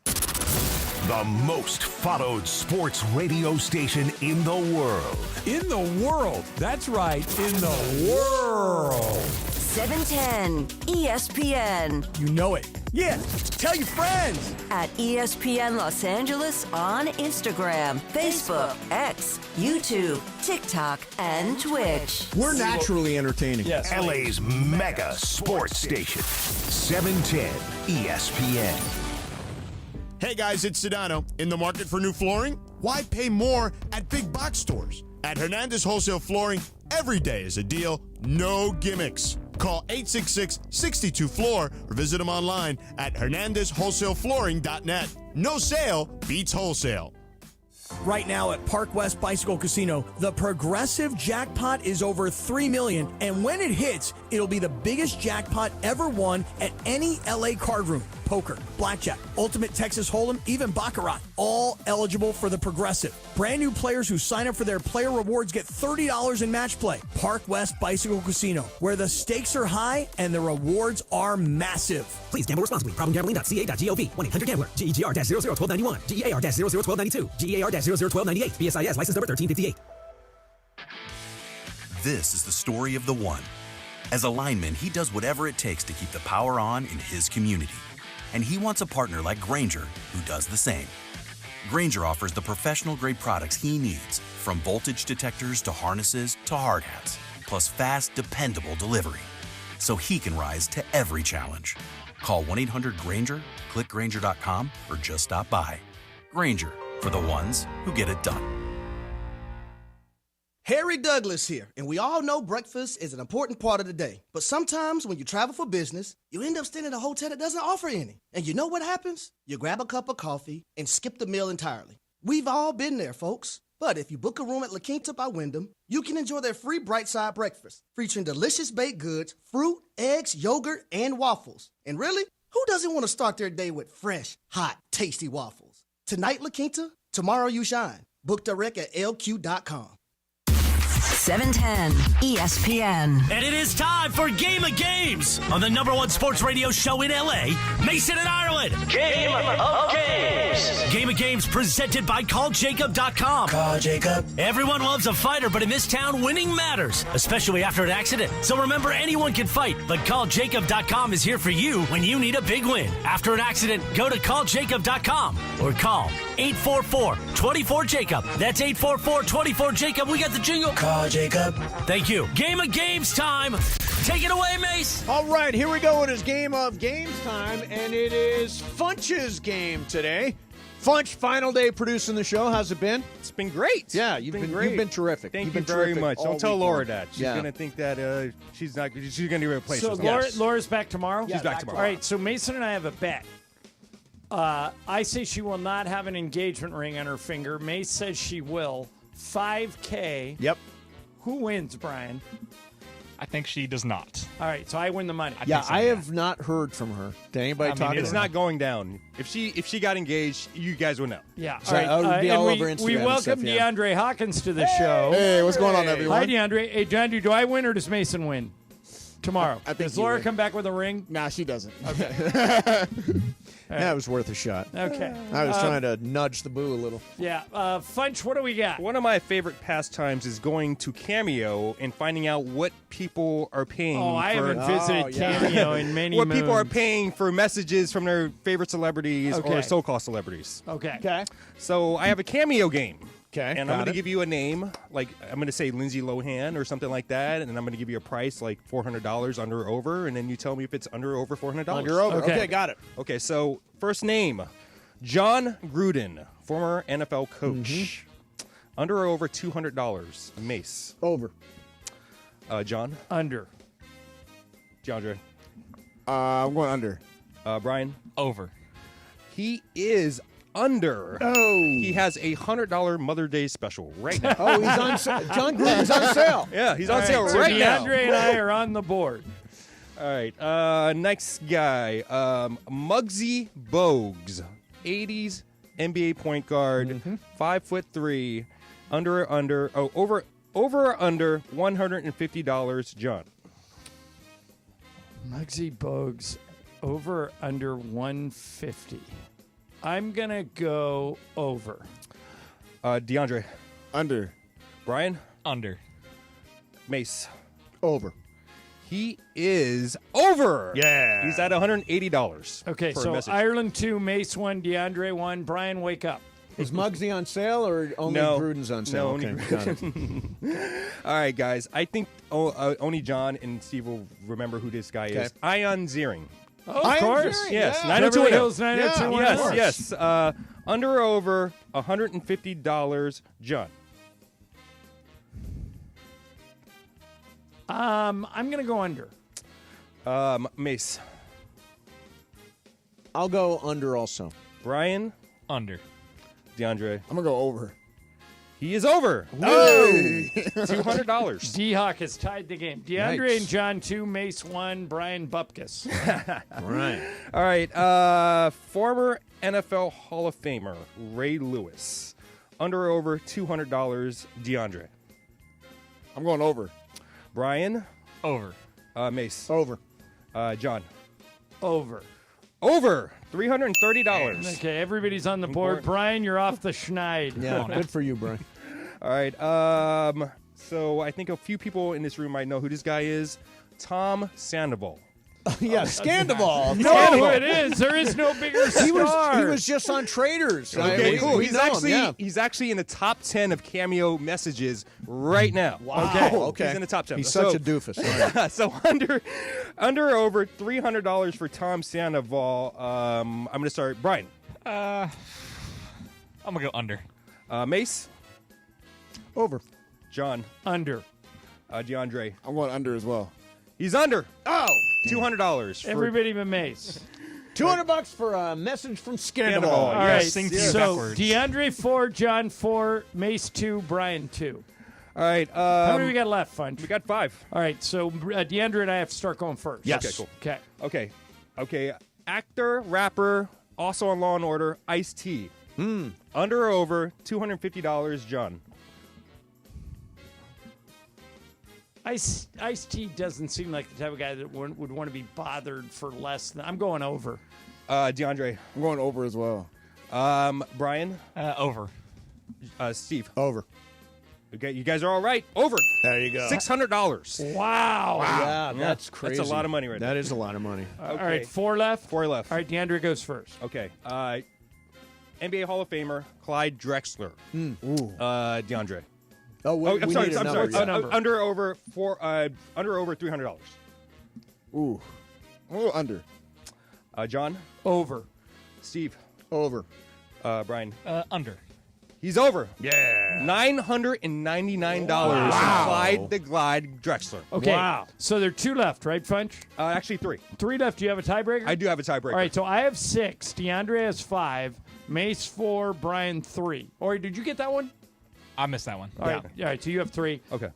The most followed sports radio station in the world. In the world. That's right. In the world. 710 ESPN. You know it. Yeah, tell your friends. At ESPN Los Angeles on Instagram, Facebook, X, YouTube, TikTok, and Twitch. We're naturally entertaining. Yes. LA's mega sports station. 710 ESPN. Hey guys, it's Sedano. In the market for new flooring? Why pay more at big box stores? At Hernandez Wholesale Flooring, every day is a deal, no gimmicks. Call 866-62-FLOOR or visit them online at hernandezwholesaleflooring.net. No sale beats wholesale. Right now at Park West Bicycle Casino, the progressive jackpot is over $3 million, and when it hits, it'll be the biggest jackpot ever won at any LA card room. Poker, blackjack, ultimate Texas Hold'em, even baccarat, all eligible for the progressive. Brand new players who sign up for their player rewards get $30 in match play. Park West Bicycle Casino, where the stakes are high and the rewards are massive. Please gamble responsibly. Problemgambling.ca.gov. 1-800-GAMBLER. GEGR-001291. GEAR-001292. GEAR-001298. BSIS license number 1358. This is the story of the one. As a lineman, he does whatever it takes to keep the power on in his community. And he wants a partner like Grainger who does the same. Grainger offers the professional-grade products he needs, from voltage detectors to harnesses to hard hats, plus fast, dependable delivery, so he can rise to every challenge. Call 1-800-GRAINGER, click Grainger.com, or just stop by. Grainger, for the ones who get it done. Harry Douglas here, and we all know breakfast is an important part of the day. But sometimes when you travel for business, you end up staying at a hotel that doesn't offer any. And you know what happens? You grab a cup of coffee and skip the meal entirely. We've all been there, folks. But if you book a room at La Quinta by Wyndham, you can enjoy their free Bright Side breakfast, featuring delicious baked goods, fruit, eggs, yogurt, and waffles. And really, who doesn't want to start their day with fresh, hot, tasty waffles? Tonight, La Quinta, tomorrow you shine. Book direct at LQ.com. 710 ESPN. And it is time for Game of Games on the #1 sports radio show in LA, Mason and Ireland. Game of Games. Game of Games presented by CallJacob.com. Call Jacob. Everyone loves a fighter, but in this town, winning matters, especially after an accident. So remember, anyone can fight, but CallJacob.com is here for you when you need a big win. After an accident, go to CallJacob.com or call 844-24-JACOB. That's 844-24-JACOB. We got the jingle. Call Jacob. Thank you. Game of Games time. Take it away, Mace. All right, here we go. It is Game of Games time, and it is Funch's game today. Funch, final day producing the show. How's it been? It's been great. Yeah, you've been terrific. Thank you very much. Don't tell Laura that. She's going to think that she's going to replace us. So Laura's back tomorrow? She's back tomorrow. All right, so Mason and I have a bet. I say she will not have an engagement ring on her finger. Mace says she will. $5K. Yep. Who wins, Brian? I think she does not. All right, so I win the money. I have not heard from her. Did anybody talk to her? It's not going down. If she got engaged, you guys would know. Yeah. So all right. Be all over Instagram we welcome stuff, yeah. DeAndre Hawkins to the show. Hey, what's going on, everyone? Hi, DeAndre. Hey, DeAndre, do I win or does Mason win tomorrow? I think does Laura come back with a ring? Nah, she doesn't. Okay. Yeah, it was worth a shot. Okay. I was trying to nudge the boo a little. Yeah. Funch, what do we got? One of my favorite pastimes is going to Cameo and finding out what people are paying I for. haven't visited Cameo in many What people are moons. paying for messages from their favorite celebrities or so-called celebrities. Okay. So I have a Cameo game. Okay. And I'm going to give you a name, like I'm going to say Lindsay Lohan or something like that, and I'm going to give you a price like $400 under or over, and then you tell me if it's under or over $400. Under or over. Okay, got it. Okay, so first name, John Gruden, former NFL coach. Under or over $200. Mace. Over. John. Under. DeAndre. I'm going under. Brian. Over. He is under. Oh. He has a $100 Mother's Day special right now. Oh, he's on sale. John Gruden's on sale. Yeah, he's on sale so right now. DeAndre and I are on the board. All right. Next guy, Muggsy Bogues, 80s NBA point guard, 5'3", over Over or under $150, John? Muggsy Bogues, over or under 150. I'm going to go over. DeAndre? Under. Brian? Under. Mace? Over. He is over. Yeah. He's at $180. Okay, for a so message. Ireland 2, Mace 1, DeAndre 1. Brian, wake up. Is Muggsy on sale or only No. Gruden's on sale? No, only Got it. All right, guys. I think only John and Steve will remember who this guy is. Ion Ziering. Oh, of course. Yes, Yeah. 90210. Beverly Hills 90210. Yes. Under or over $150, John? I'm going to go under. Mace? I'll go under also. Brian? Under. DeAndre? I'm going to go over. He is over. Hey! $200. D-Hawk has tied the game. DeAndre Yikes. and John 2, Mace 1, Brian Bupkis. Right. All right. Former NFL Hall of Famer Ray Lewis. Under or over $200, DeAndre? I'm going over. Brian? Over. Mace? Over. John? Over. Over. $330. Okay, everybody's on the board. Brian, you're off the schneid. Yeah, good for you, Brian. All right. So I think a few people in this room might know who this guy is. Tom Sandoval. Yeah, Scandival. No, it is. There is no bigger star. He was just on Traders. Okay, cool. We know him, He's actually in the top 10 of cameo messages right now. Wow. Okay. He's in the top 10. He's such a doofus. All right. So under or over $300 for Tom Sandoval. I'm going to start. Brian. I'm going to go under. Mace. Over. John. Under. DeAndre. I'm going under as well. He's under. Oh. $200. Everybody but Mace. $200 for a message from Scandival. All right, Yes, sing to you so backwards. DeAndre 4, John 4, Mace 2, Brian 2. All right. How many we got left, Funch? We got 5. All right, so DeAndre and I have to start going first. Yes. Okay, cool. Okay. Okay. Actor, rapper, also on Law & Order, Ice-T. Under or over $250, John? Ice-T doesn't seem like the type of guy that would want to be bothered for less than... I'm going over. DeAndre. I'm going over as well. Brian. Over. Steve. Over. Okay, you guys are all right. Over. There you go. Wow. $600. Yeah, that's crazy. That's a lot of money right That is a lot of money. All right, 4 left. 4 left. All right, DeAndre goes first. Okay. NBA Hall of Famer Clyde Drexler. DeAndre. Oh, I'm sorry. Under or over $300. Ooh. I'm going under. John. Over. Steve. Over. Brian. Under. He's over. Yeah. $999 Wow. for Clyde the Glide Drexler. Okay. Wow. So there are 2 left, right, Funch? Actually 3. 3 left. Do you have a tiebreaker? I do have a tiebreaker. All right, so I have 6. DeAndre has 5. Mace 4. Brian 3. Or did you get that one? I missed that one. All right. All right, so you have 3. Okay.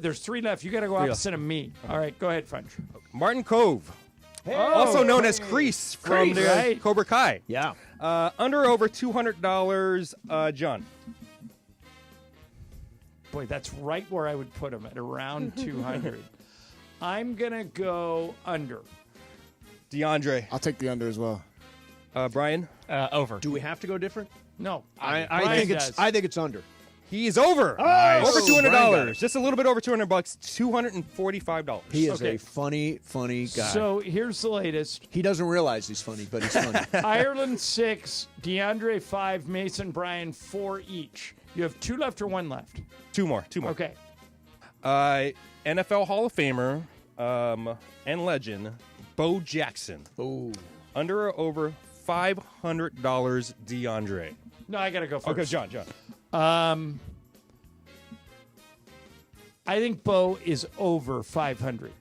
There's 3 left. You got to go opposite of me. All right, go ahead, Funch. Martin Cove. Also known as Kreese from the Cobra Kai. Yeah. Under or over $200, John. Boy, that's right where I would put him, at around 200. I'm going to go under. DeAndre. I'll take the under as well. Brian. Over. Do we have to go different? No. I think it's under. He is over. Nice. Over Brian got $200. it. Just a little bit over $200. $245. He is a funny guy. So here's the latest. He doesn't realize he's funny, but he's funny. Ireland 6, DeAndre 5, Mason, Brian 4 each. You have 2 left or 1 left? 2 more. Okay. NFL Hall of Famer and legend, Bo Jackson. Ooh. Under or over $500, DeAndre. No, I got to go first. Okay, John. I think Bo is over 500.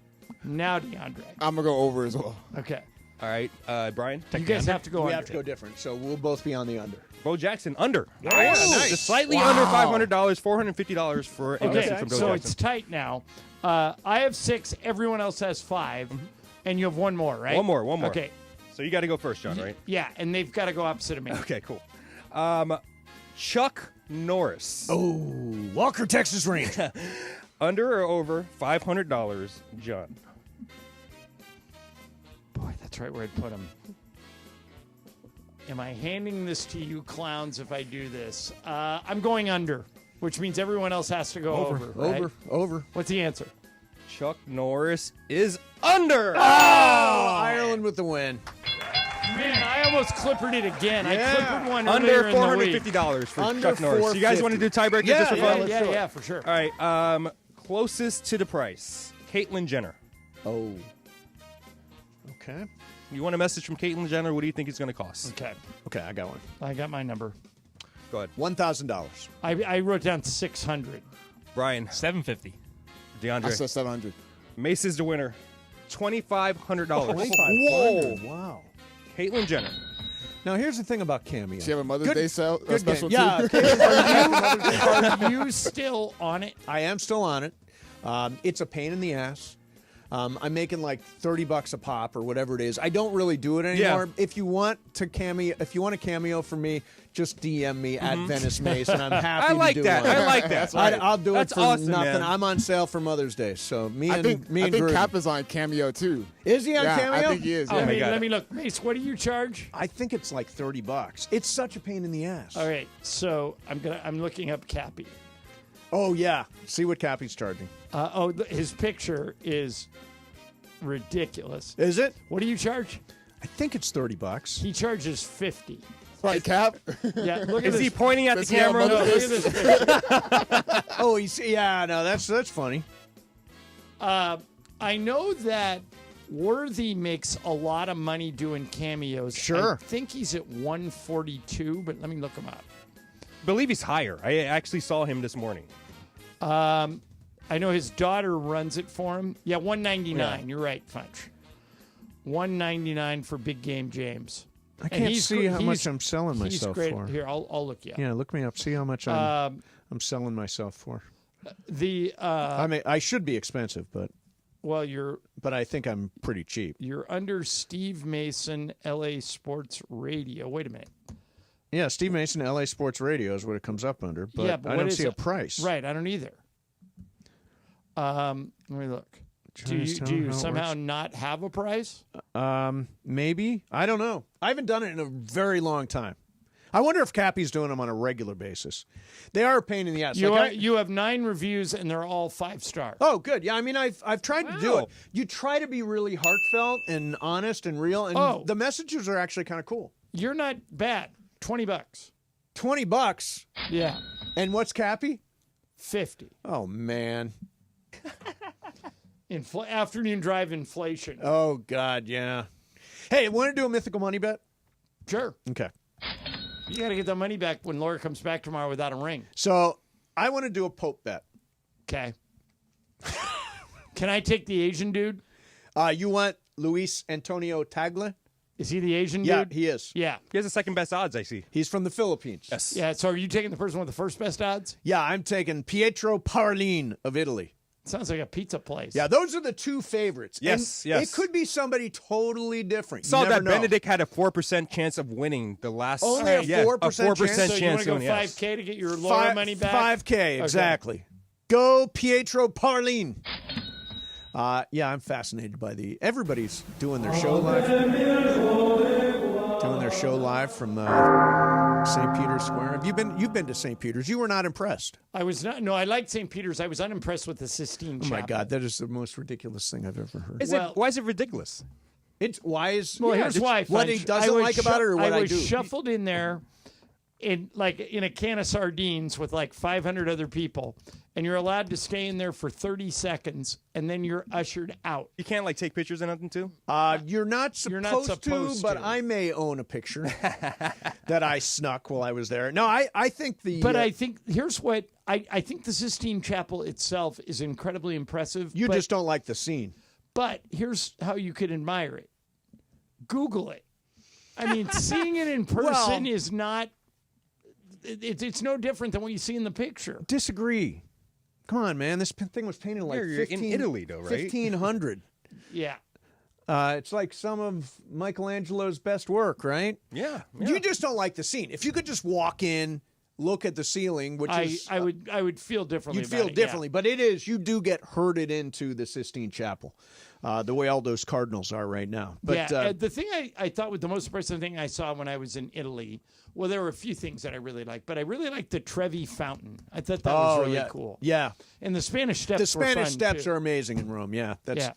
Now DeAndre. I'm going to go over as well. Okay. All right, Brian. You guys have to go We under. have to go different, so we'll both be on the under. Bo Jackson under. Nice. Just slightly under $500, $450 for a message from Bo so Jackson. it's tight now. I have 6. Everyone else has 5. And you have 1 more, right? One more. Okay. So you got to go first, John, right? Yeah, and they've got to go opposite of me. Okay, cool. Chuck Norris. Oh, Walker, Texas Ranger. Under or over $500, John? Boy, that's right where I'd put him. Am I handing this to you clowns if I do this? I'm going under, which means everyone else has to go over. Right? Over. What's the answer? Chuck Norris is under. Oh, Ireland with the win. Man, I almost clippered it again. Yeah. I clippered one Under earlier in the week. $450 for Under Chuck Norris. So you guys want to do tiebreakers just for fun? Yeah, for sure. All right. Closest to the price, Caitlyn Jenner. Oh. Okay. You want a message from Caitlyn Jenner? What do you think it's going to cost? Okay, I got one. I got my number. Go ahead. $1,000. I wrote down 600. Brian. $750. DeAndre. I said 700. Mace is the winner. $2,500. Whoa. Wow. Caitlyn Jenner. Now, here's the thing about Cameo. She have a Mother's Day sale, good special game. Yeah. Are you still on it? I am still on it. It's a pain in the ass. I'm making like $30 a pop or whatever it is. I don't really do it anymore. Yeah. If you want a cameo from me, just DM me at Venice Mace, and I'm happy I like to do that. one. I like that. I'll do That's it for awesome, nothing. man. I'm on sale for Mother's Day, so I think Drew. Cap is on Cameo too. Is he on Cameo? I think he is. Yeah. Let me look. Mace, what do you charge? I think it's like $30. It's such a pain in the ass. All right, so I'm looking up Cappy. Oh yeah, see what Cappy's charging. His picture is ridiculous. Is it? What do you charge? I think it's $30. He charges 50. Right, Cap. Yeah, look at Is this. he pointing at the Does he have camera? No, look at this picture. Oh, that's funny. I know that Worthy makes a lot of money doing cameos. Sure. I think he's at 142, but let me look him up. Believe he's higher. I actually saw him this morning. I know his daughter runs it for him. Yeah, 199. Yeah. You're right, Funch. 199 for Big Game James. I can't see how much I'm selling He's myself great. for. Here, I'll look you up. Yeah, look me up. See how much I'm selling myself for. I should be expensive, but I think I'm pretty cheap. You're under Steve Mason, LA Sports Radio. Wait a minute. Yeah, Steve Mason, LA Sports Radio is what it comes up under, but I don't see a price. Right, I don't either. Let me look. Do you somehow not have a price? Maybe. I don't know. I haven't done it in a very long time. I wonder if Cappy's doing them on a regular basis. They are a pain in the ass. You have 9 reviews, and they're all 5 stars. Oh, good. Yeah, I mean, I've tried to do it. You try to be really heartfelt and honest and real, and the messages are actually kind of cool. You're not bad. $20. $20? Yeah. And what's Cappy? 50. Oh, man. Afternoon drive inflation. Oh, God, yeah. Hey, want to do a mythical money bet? Sure. Okay. You got to get the money back when Laura comes back tomorrow without a ring. So I want to do a Pope bet. Okay. Can I take the Asian dude? You want Luis Antonio Tagle? Is he the Asian dude? Yeah, he is. Yeah. He has the second best odds, I see. He's from the Philippines. Yes. Yeah, so are you taking the person with the first best odds? Yeah, I'm taking Pietro Parolin of Italy. Sounds like a pizza place. Yeah, those are the 2 favorites. Yes, and yes. It could be somebody totally different. Saw You never that know. Benedict had a 4% chance of winning the last. Only a 4% chance? So you want to go 5K to get your Laura money back? 5K, exactly. Okay. Go Pietro Parolin. Yeah, I'm fascinated by everybody's doing their show live. Doing their show live from St. Peter's Square. You've been to St. Peter's. You were not impressed. I was not. No, I liked St. Peter's. I was unimpressed with the Sistine Chapel. Oh, my God. That is the most ridiculous thing I've ever heard. Why is it ridiculous? Here's why. What he doesn't like about it or what I do. I was shuffled in there in a can of sardines with like 500 other people, and you're allowed to stay in there for 30 seconds, and then you're ushered out. You can't like take pictures or nothing too? You're not supposed to, but I may own a picture that I snuck while I was there. No, I think I think here's what I think the Sistine Chapel itself is incredibly impressive. You just don't like the scene. But here's how you could admire it. Google it. I mean, seeing it in person is not. It's no different than what you see in the picture. Disagree. Come on, man. This thing was painted like you're in Italy, though, right? 1500. Yeah. It's like some of Michelangelo's best work, right? Yeah. You just don't like the scene. If you could just walk in, look at the ceiling, which I would feel differently. You'd feel differently, but you do get herded into the Sistine Chapel, the way all those cardinals are right now. But the thing I thought was the most impressive thing I saw when I was in Italy. Well, there were a few things that I really liked, but I really liked the Trevi Fountain. I thought that was really cool. Yeah. And the Spanish Steps The Spanish were fun, Steps too. are amazing in Rome. Yeah, that's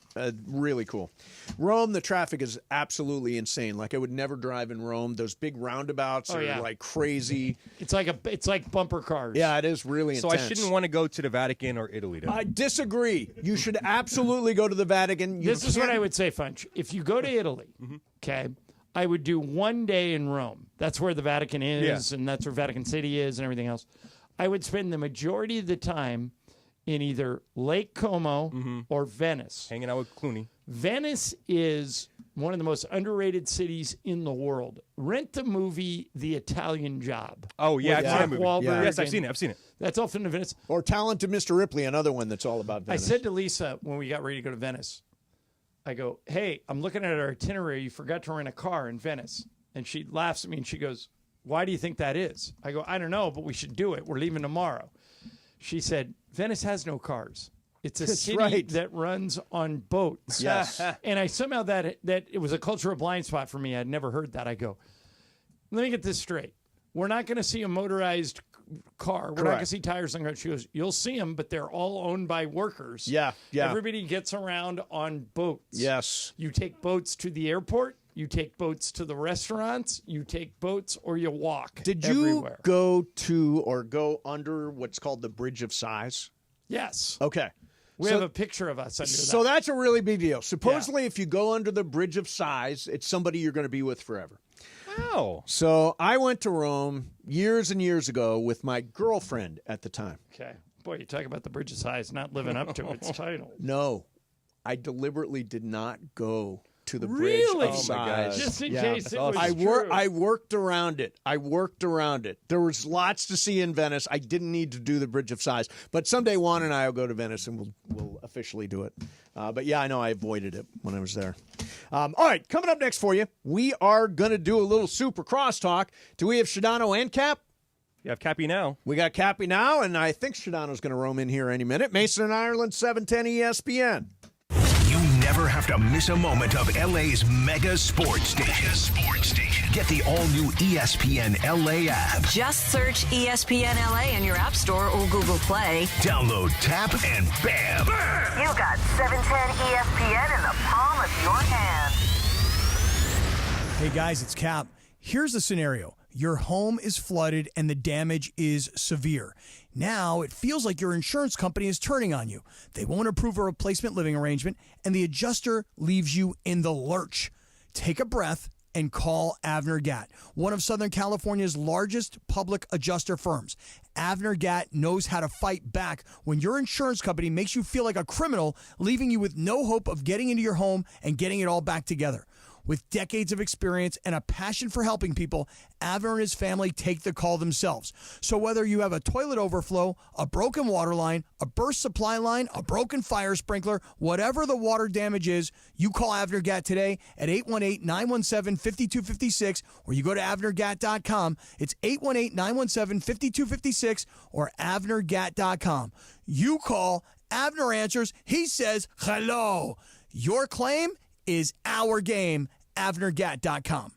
really cool. Rome, the traffic is absolutely insane. Like, I would never drive in Rome. Those big roundabouts are like crazy. It's like bumper cars. Yeah, it is really intense. So I shouldn't want to go to the Vatican or Italy, though. I disagree. You should absolutely go to the Vatican. This is what I would say, Funch. If you go to Italy, okay, I would do 1 day in Rome. That's where the Vatican is, and that's where Vatican City is and everything else. I would spend the majority of the time in either Lake Como or Venice. Hanging out with Clooney. Venice is one of the most underrated cities in the world. Rent the movie The Italian Job. Oh, yeah, with I've seen Mark that movie. Wahlberg Yes, I've and- seen it. I've seen it. That's all filmed in Venice. Or Talented Mr. Ripley, another one that's all about Venice. I said to Lisa when we got ready to go to Venice, I go, hey, I'm looking at our itinerary. You forgot to rent a car in Venice. And she laughs at me and she goes, why do you think that is? I go, I don't know, but we should do it. We're leaving tomorrow. She said, Venice has no cars. It's a city that runs on boats. Yes. And I somehow that it was a cultural blind spot for me. I'd never heard that. I go, let me get this straight. We're not going to see a motorized car. We're not going to see tires on cars. She goes, you'll see them, but they're all owned by workers. Yeah. Everybody gets around on boats. Yes. You take boats to the airport. You take boats to the restaurants. You take boats or you walk. Did you everywhere. go under what's called the Bridge of Sighs? Yes. Okay. We have a picture of us under that. So that's a really big deal. Supposedly, if you go under the Bridge of Sighs, it's somebody you're going to be with forever. Wow. So I went to Rome years and years ago with my girlfriend at the time. Okay. Boy, you talk about the Bridge of Sighs not living up to its title. No, I deliberately did not go to the Bridge Really? of Oh, my Sighs. gosh. Just in case it was I true. worked around it. There was lots to see in Venice. I didn't need to do the Bridge of Sighs. But someday Juan and I will go to Venice and we'll officially do it. But yeah, I know I avoided it when I was there. All right, coming up next for you, we are going to do a little super crosstalk. Do we have Shadano and Cap? You have Cappy now. We got Cappy now, and I think Shadano's going to roam in here any minute. Mason and Ireland, 710 ESPN. You never have to miss a moment of LA's mega sports station. Get the all-new ESPN LA app. Just search ESPN LA in your App Store or Google Play. Download, tap, and bam! You got 710 ESPN in the palm of your hand. Hey guys, it's Cap. Here's the scenario. Your home is flooded and the damage is severe. Now it feels like your insurance company is turning on you. They won't approve a replacement living arrangement and the adjuster leaves you in the lurch. Take a breath and call Avner Gatt, one of Southern California's largest public adjuster firms. Avner Gatt knows how to fight back when your insurance company makes you feel like a criminal, leaving you with no hope of getting into your home and getting it all back together. With decades of experience and a passion for helping people, Avner and his family take the call themselves. So whether you have a toilet overflow, a broken water line, a burst supply line, a broken fire sprinkler, whatever the water damage is, you call Avner Gatt today at 818-917-5256 or you go to avnergatt.com. It's 818-917-5256 or avnergatt.com. You call, Avner answers, he says hello. Your claim is our game. avnergatt.com.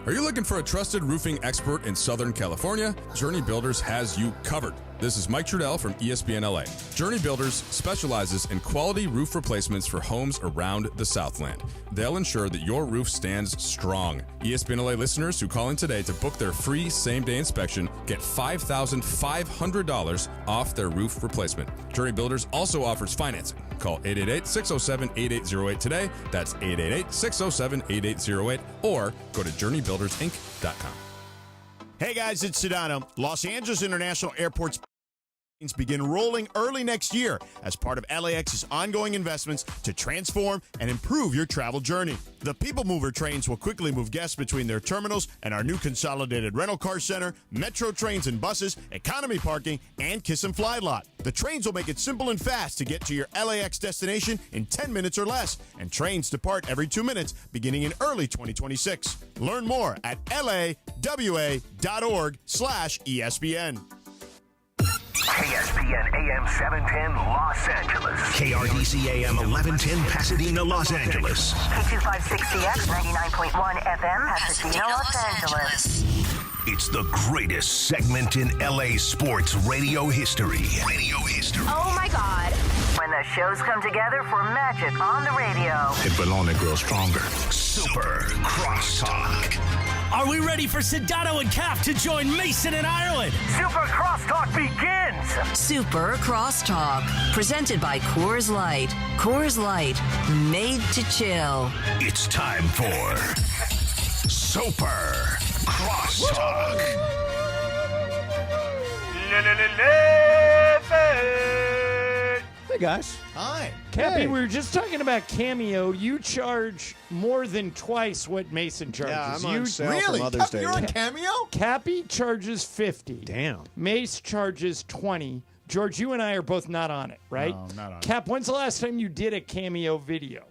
Are you looking for a trusted roofing expert in Southern California? Journey Builders has you covered. This is Mike Trudell from ESPN LA. Journey Builders specializes in quality roof replacements for homes around the Southland. They'll ensure that your roof stands strong. ESPN LA listeners who call in today to book their free same-day inspection get $5,500 off their roof replacement. Journey Builders also offers financing. Call 888-607-8808 today. That's 888-607-8808 or go to journeybuildersinc.com. Hey guys, it's Sedano. Los Angeles International Airport's begin rolling early next year as part of LAX's ongoing investments to transform and improve your travel journey. The People Mover trains will quickly move guests between their terminals and our new consolidated rental car center, metro trains and buses, economy parking, and Kiss and Fly lot. The trains will make it simple and fast to get to your LAX destination in 10 minutes or less, and trains depart every 2 minutes beginning in early 2026. Learn more at lawa.org/ESPN. KSPN AM 710 Los Angeles. KRDC AM 1110 Pasadena, Los Angeles. K256CX 99.1 FM Pasadena, Los Angeles. It's the greatest segment in LA sports radio history. Oh my God. When the shows come together for magic on the radio. It will only grow stronger. Super Crosstalk. Are we ready for Sedano and Cap to join Mason and Ireland? Super Crosstalk begins. Super Crosstalk, presented by Coors Light. Coors Light, made to chill. It's time for Super Crosstalk. Hey, guys. Hi. Cappy, we were just talking about Cameo. You charge more than twice what Mason charges. Yeah, I'm on sale for Mother's Day. You're on Cameo? Cappy charges 50. Damn. Mace charges 20. George, you and I are both not on it, right? No, not on it. Cap, when's the last time you did a Cameo video?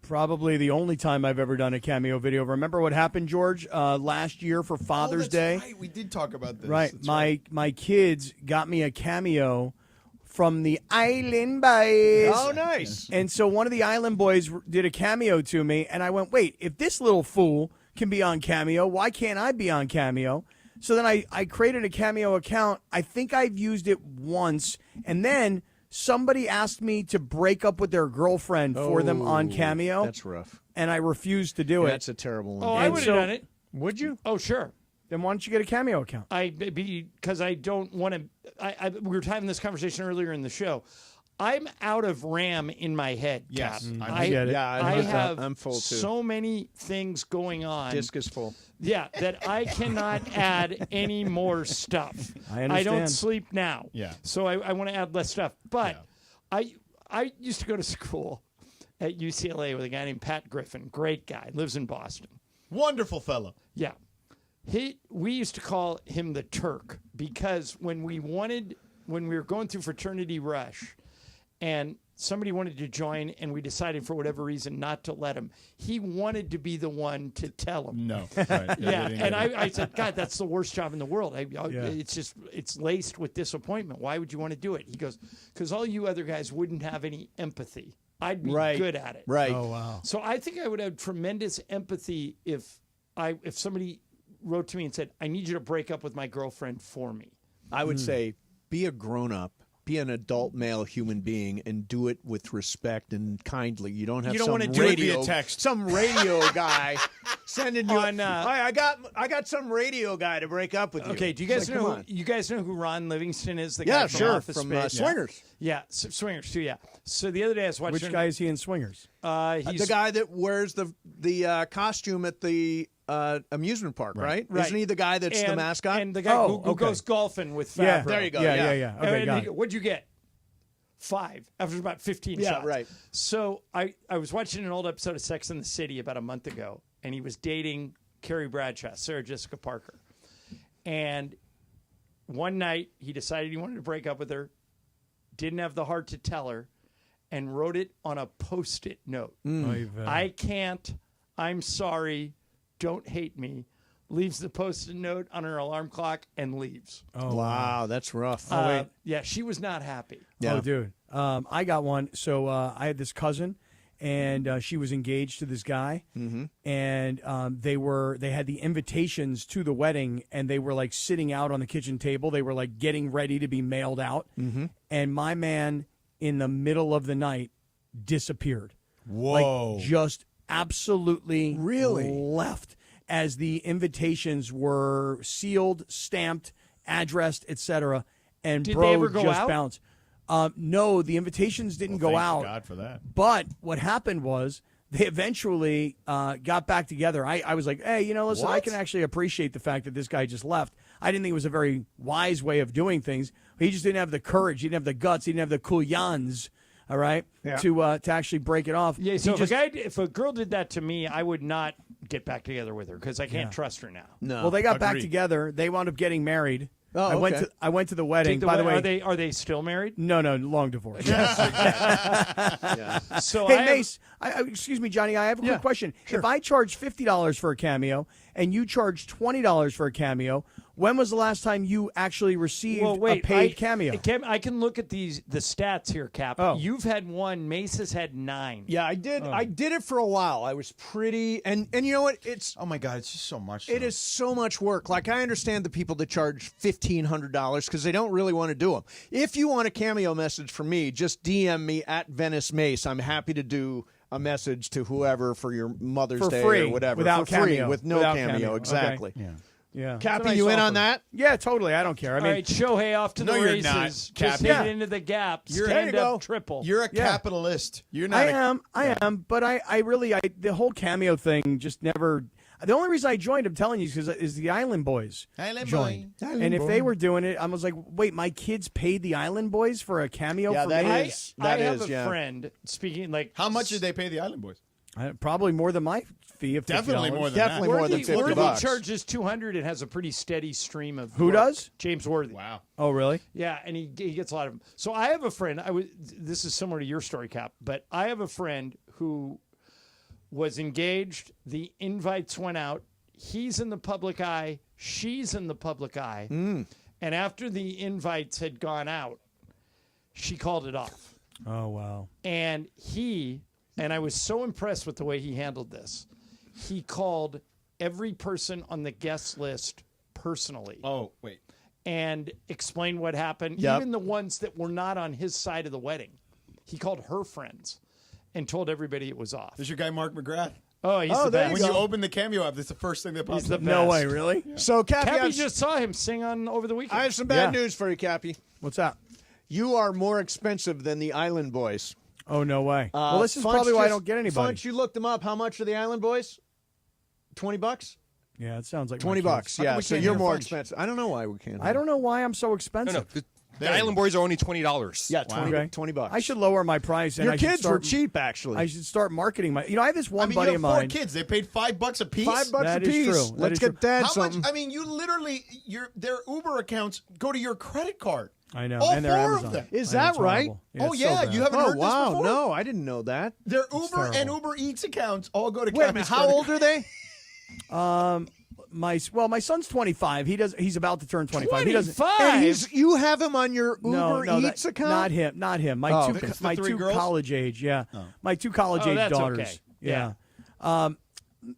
Probably the only time I've ever done a Cameo video. Remember what happened, George, last year for Father's Day? Right. We did talk about this. Right. That's My kids got me a Cameo from the Island Boys. Oh, nice. And so one of the Island Boys did a Cameo to me, and I went, wait, if this little fool can be on Cameo, why can't I be on Cameo? So then I created a Cameo account. I think I've used it once, and then somebody asked me to break up with their girlfriend for them on Cameo. That's rough. And I refused to do it. That's a terrible one. Oh, I would have done it. Would you? Oh, sure. Then why don't you get a Cameo account? Because I don't want to. We were having this conversation earlier in the show. I'm out of RAM in my head. Yes, Cap. I get it. Yeah, I have I'm full too. so many things going on. Disk is full. Yeah, that I cannot add any more stuff. I understand. I don't sleep now. Yeah. So I want to add less stuff. But I used to go to school at UCLA with a guy named Pat Griffin. Great guy. Lives in Boston. Wonderful fellow. Yeah. We used to call him the Turk because when we were going through fraternity rush and somebody wanted to join and we decided for whatever reason not to let him, he wanted to be the one to tell him. No. Right. Yeah. And I said, God, that's the worst job in the world. It's laced with disappointment. Why would you want to do it? He goes, because all you other guys wouldn't have any empathy. I'd be good at it. Right. Oh, wow. So I think I would have tremendous empathy if somebody wrote to me and said, I need you to break up with my girlfriend for me. I would say be a grown-up, be an adult male human being, and do it with respect and kindly. You don't have some want to do radio, it via text. Some radio guy sending you On, I got some radio guy to break up with you. Okay, do you guys know who Ron Livingston is? The guy from Office from Space? Swingers. Yeah, Swingers too. Yeah. So the other day I was watching. Which guy is he in Swingers? He's the guy that wears the costume at the amusement park, right? Isn't he the guy that's the mascot? And the guy who goes golfing with Favreau. Yeah, there you go. Yeah. Okay, got it. What'd you get? 5 after about 15 shots. right. So I was watching an old episode of Sex and the City about a month ago, and he was dating Carrie Bradshaw, Sarah Jessica Parker. And one night he decided he wanted to break up with her, didn't have the heart to tell her, and wrote it on a Post-it note. I can't. I'm sorry. Don't hate me. Leaves the Post-it note on her alarm clock and leaves. Oh, wow, that's rough. Yeah, she was not happy. Yeah. Oh, dude. I got one. So I had this cousin, and she was engaged to this guy, and they had the invitations to the wedding, and they were like sitting out on the kitchen table. They were like getting ready to be mailed out, and my man in the middle of the night disappeared. Whoa! Like, just absolutely left as the invitations were sealed, stamped, addressed, etc. And Did bro they ever go just out? bounced. No, the invitations didn't go out. God for that. But what happened was they eventually got back together. I was like, hey, listen, I can actually appreciate the fact that this guy just left. I didn't think it was a very wise way of doing things. He just didn't have the courage. He didn't have the guts. He didn't have the kuyans. All right, to actually break it off. Yeah, so if a girl did that to me, I would not get back together with her because I can't trust her now. No. Well, they got back together. They wound up getting married. Oh, okay. I went to the wedding. By the way, are they still married? No, long divorce. So hey, Mace, excuse me, Johnny. I have a quick question. Sure. If I charge $50 for a cameo and you charge $20 for a cameo, when was the last time you actually received a paid cameo? I can look at the stats here, Cap. Oh. You've had 1. Mace has had 9. Yeah, I did. I did it for a while. I was pretty, and you know what? It's oh my God, it's just so much. It is so much work. Like I understand the people that charge $1,500 because they don't really want to do them. If you want a cameo message from me, just DM me at Venice Mace. I'm happy to do a message to whoever for your Mother's Day free, or whatever without for free, cameo. with no Without cameo. Exactly. Okay. Yeah. Cappy, you in on that? Yeah, totally. I don't care. I All mean, right, Shohei off to the you're races. not, Just Cappy. hit it into the gap. Stand up triple. You're a capitalist. You're not. I am, but I really the whole cameo thing just never. The only reason I joined, I'm telling you, is the Island Boys joined. And if they were doing it, I was like, wait, my kids paid the Island Boys for a cameo for me? I have a friend, speaking like... How much did they pay the Island Boys? Probably more than my fee of $50. Definitely more than Definitely more than $50. Worthy charges $200 and has a pretty steady stream of Who work. does? James Worthy. Wow. Oh, really? Yeah, and he gets a lot of them. So I have a friend. This is similar to your story, Cap, but I have a friend who was engaged. The invites went out. He's in the public eye. She's in the public eye. And after the invites had gone out, she called it off. Oh, wow. And I was so impressed with the way he handled this. He called every person on the guest list personally. Oh, wait. And explained what happened. Yep. Even the ones that were not on his side of the wedding. He called her friends and told everybody it was off. There's your guy, Mark McGrath. Oh, he's the best. When you open the cameo app, that's the first thing that pops He's the up. best. No way, really? Yeah. So, Cappy just saw him sing over the weekend. I have some bad news for you, Cappy. What's that? You are more expensive than the Island Boys. Oh, no way. Well, this is probably why I don't get anybody. Funch, you looked them up. How much are the Island Boys? $20? Yeah, it sounds like $20. Yeah, so you're more expensive. I don't know why we can't. I don't know why I'm so expensive. No. The Island Boys are only $20. Yeah, $20. I should lower my price. And Your I should kids start, were cheap, actually. I should start marketing my. I have this one you buddy have of 4 mine. kids. They paid $5 a piece. $5 That a is piece. true. That Let's is get true. Dad How something. much? I mean, you literally, their Uber accounts go to your credit card. I know. All and they're 4 Amazon. of them. Is I know, that it's right? horrible. Yeah, Oh, it's so yeah. bad. You haven't heard wow. this before? No, I didn't know that. Their Uber and terrible. Uber Eats accounts all go to Wait a Cappy's minute. How credit old are they? My son's 25. He's about to turn 25. He doesn't. 25? And you have him on your Uber No, Eats account? Not him. My Oh, two, okay. my The 3 two girls? college age. Yeah, my 2 college age that's daughters. okay. Yeah.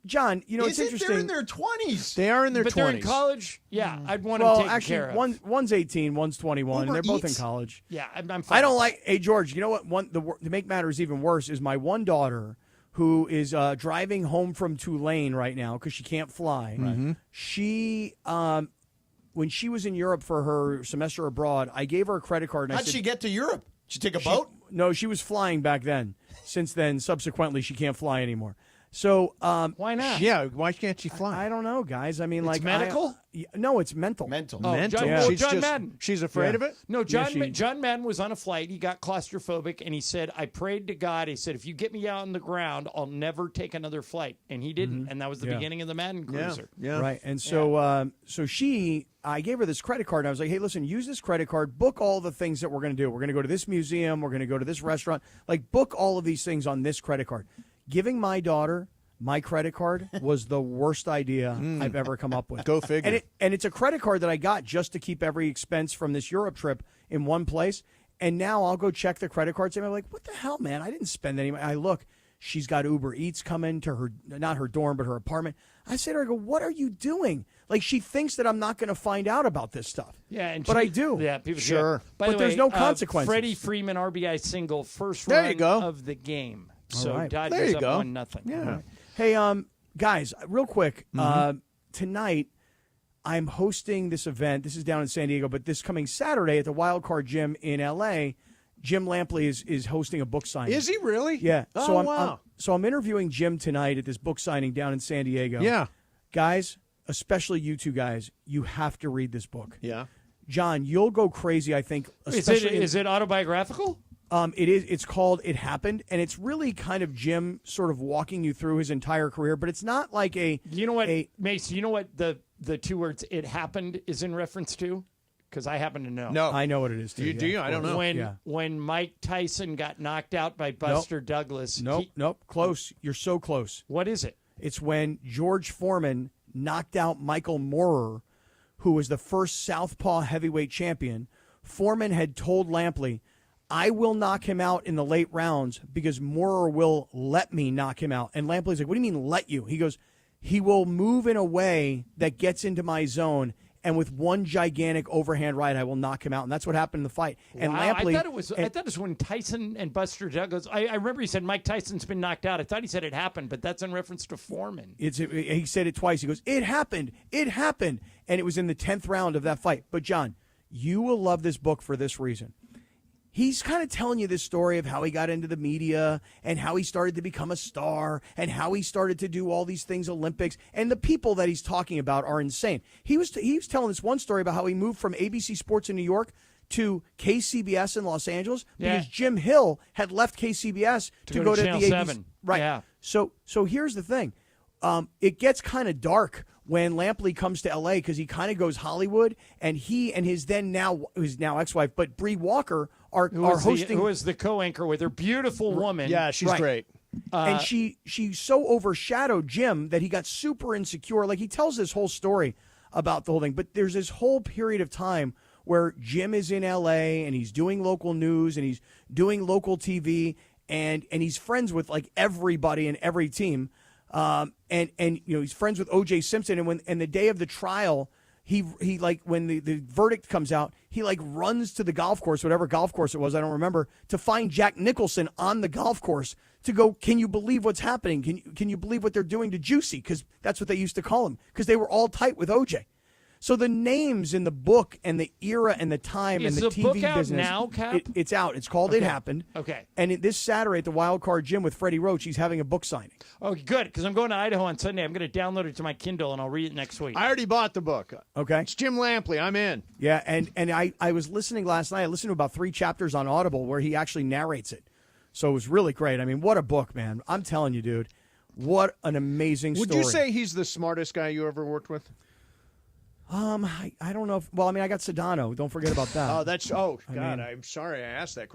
John, it's interesting. They're in their 20s. They are in their but 20s. they're in college? Yeah, I'd want well, them taken actually, care of. one's 18, one's 21. Uber They're both in Eats? college. Yeah, I'm fine. I don't like. Hey, George, you know what? To make matters even worse is my one daughter who is driving home from Tulane right now because she can't fly. Mm-hmm. She, when she was in Europe for her semester abroad, I gave her a credit card. And How'd she get to Europe? Did she take a boat? No, she was flying back then. Since then, subsequently, she can't fly anymore. So why not? Yeah, why can't she fly? I don't know, guys. I mean, like medical? No, it's mental. Mental. Oh, Mental. John, She's Madden. She's afraid of it? No, John Yeah, John Madden was on a flight. He got claustrophobic, and he said, I prayed to God. He said, if you get me out on the ground, I'll never take another flight. And he didn't. And that was the beginning of the Madden cruiser. Yeah. Right. And so I gave her this credit card, and I was like, hey, listen, use this credit card, book all the things that we're going to do. We're going to go to this museum. We're going to go to this restaurant. Like, book all of these things on this credit card. Giving my daughter my credit card was the worst idea I've ever come up with. Go figure. And it's a credit card that I got just to keep every expense from this Europe trip in one place. And now I'll go check the credit cards, and I'm like, what the hell, man? I didn't spend any money. I look, she's got Uber Eats coming to her, not her dorm, but her apartment. I say to her, I go, what are you doing? Like, she thinks that I'm not going to find out about this stuff. Yeah, but I do. Yeah, people Sure. By But the there's way, no consequences. Freddie Freeman RBI single, first There run you go. of the game. So right. Dodgers There you up go. 1-0. Yeah. Hey, guys, real quick, tonight I'm hosting this event. This is down in San Diego, but this coming Saturday at the Wild Card Gym in L.A., Jim Lampley is hosting a book signing. Is he really? Yeah. Oh, So I'm interviewing Jim tonight at this book signing down in San Diego. Yeah. Guys, especially you two guys, you have to read this book. Yeah. John, you'll go crazy, I think. Is it autobiographical? It is. It's called It Happened, and it's really kind of Jim sort of walking you through his entire career, but it's not like a... You know what, Mace, you know what the two words It Happened is in reference to? Because I happen to know. No. I know what it is, too. Do you? I don't know. When Mike Tyson got knocked out by Buster Douglas... Nope. Close. You're so close. What is it? It's when George Foreman knocked out Michael Moorer, who was the first Southpaw heavyweight champion. Foreman had told Lampley, I will knock him out in the late rounds because Moorer will let me knock him out. And Lampley's like, what do you mean let you? He goes, he will move in a way that gets into my zone, and with one gigantic overhand right, I will knock him out. And that's what happened in the fight. And Lampley, I thought it was when Tyson and Buster Douglas. I remember he said Mike Tyson's been knocked out. I thought he said it happened, but that's in reference to Foreman. He said it twice. He goes, it happened. And it was in the 10th round of that fight. But John, you will love this book for this reason. He's kind of telling you this story of how he got into the media and how he started to become a star and how he started to do all these things, Olympics. And the people that he's talking about are insane. He was telling this one story about how he moved from ABC Sports in New York to KCBS in Los Angeles because Jim Hill had left KCBS to go to Channel the ABC. 7. Right. Yeah. So here's the thing. It gets kind of dark when Lampley comes to L.A. because he kind of goes Hollywood, and he and his now ex-wife, but Bree Walker are hosting. Who is the co-anchor with her beautiful woman? Yeah, she's great. And she so overshadowed Jim that he got super insecure. Like, he tells this whole story about the whole thing, but there's this whole period of time where Jim is in L.A. and he's doing local news and he's doing local TV and he's friends with like everybody in every team. And he's friends with O.J. Simpson, and the day of the trial, he like when the verdict comes out, he like runs to the golf course, whatever golf course it was, I don't remember, to find Jack Nicholson on the golf course to go, can you believe what's happening? Can you believe what they're doing to Juicy? Because that's what they used to call him, because they were all tight with O.J. So the names in the book and the era and the time and the TV book out business. now, Cap? It's out. It's called It Happened. Okay. And this Saturday at the Wild Card Gym with Freddie Roach, he's having a book signing. Oh, good, because I'm going to Idaho on Sunday. I'm going to download it to my Kindle, and I'll read it next week. I already bought the book. Okay. It's Jim Lampley. I'm in. Yeah, and I was listening last night. I listened to about 3 chapters on Audible where he actually narrates it. So it was really great. I mean, what a book, man. I'm telling you, dude. What an amazing story. Would you say he's the smartest guy you ever worked with? I don't know. I got Sedano. Don't forget about that. I'm sorry I asked that.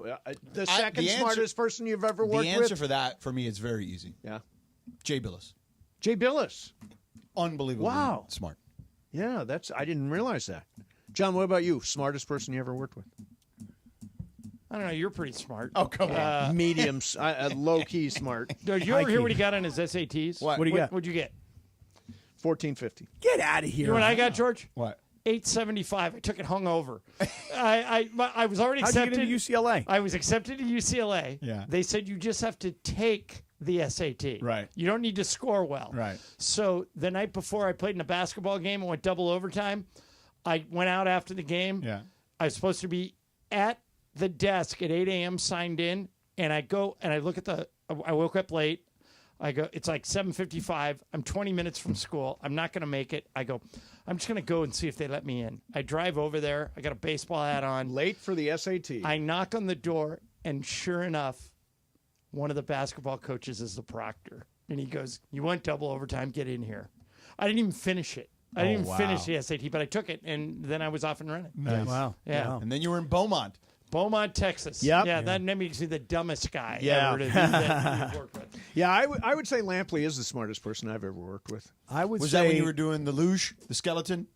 The second smartest person you've ever worked with? The answer for that, for me, is very easy. Yeah. Jay Billis. Jay Billis. Unbelievably smart. Yeah, I didn't realize that. John, what about you? Smartest person you ever worked with? I don't know. You're pretty smart. Oh, come on. Medium, low-key smart. Did you ever hear what he got on his SATs? What? What do you get? What'd you get? 1450. Get out of here. You know what I got, George? What? 875. I took it hungover. I was already accepted. How'd you get into UCLA? I was accepted to UCLA. Yeah. They said you just have to take the SAT. Right. You don't need to score well. Right. So the night before I played in a basketball game and went double overtime, I went out after the game. Yeah. I was supposed to be at the desk at 8 a.m. signed in, and I go and I look at I woke up late. I go, it's like 7:55. I'm 20 minutes from school. I'm not going to make it. I go, I'm just going to go and see if they let me in. I drive over there. I got a baseball hat on. Late for the SAT. I knock on the door, and sure enough, one of the basketball coaches is the proctor. And he goes, you want double overtime? Get in here. I didn't even finish it. I didn't even finish the SAT, but I took it, and then I was off and running. Nice. Wow. Yeah. And then you were in Beaumont. Beaumont, Texas. Yep. Yeah, that makes me the dumbest guy Yeah. ever that you've worked with. Yeah, I would say Lampley is the smartest person I've ever worked with. Was that when you were doing the luge, the skeleton?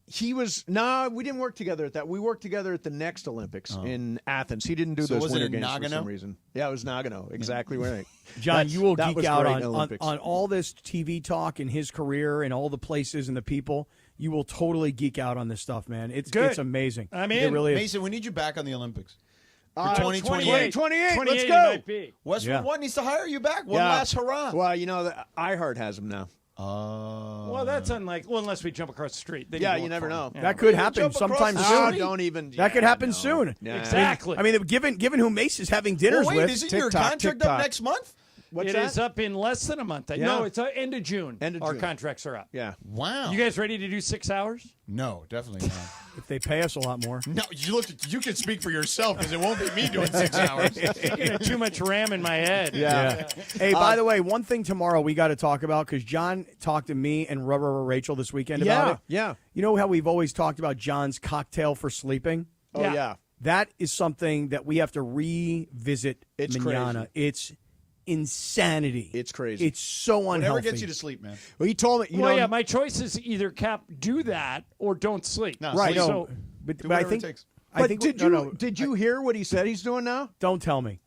He was we didn't work together at that. We worked together at the next Olympics in Athens. He didn't do So those was it winter in games for Nagano? some reason. Yeah, it was Nagano. Exactly right. John, you will geek out on on all this TV talk and his career and all the places and the people. You will totally geek out on this stuff, man. It's amazing. I mean, it really is. Mason, we need you back on the Olympics. For 2028. 28, Let's it go. might be. Westwood One needs to hire you back. One last hurrah. Well, iHeart has him now. Well, that's unlikely. Well, unless we jump across the street. Then Yeah, you never know. Yeah. That could happen sometime soon. Don't even. That could happen soon. Yeah. Exactly. I mean, given who Mace is having dinners Well, wait, with. isn't your contract up next month? What's It that? is up in less than a month. Yeah. No, it's end of June. End of Our June. contracts are up. Yeah. Wow. You guys ready to do 6 hours? No, definitely not. If they pay us a lot more. No, you can speak for yourself because it won't be me doing 6 hours. Thinking of too much RAM in my head. Yeah. Hey, by the way, one thing tomorrow we got to talk about because John talked to me and Rubber Rachel this weekend about it. Yeah. You know how we've always talked about John's cocktail for sleeping? Oh, yeah. That is something that we have to revisit. It's manana. It's insanity. It's crazy. It's so unhealthy. Whatever gets you to sleep, man. Well, he told me, yeah, my choice is either do that or don't sleep. No, Right. sleep. No, Do but I whatever think. it takes. I think did you hear what he said he's doing now? Don't tell me.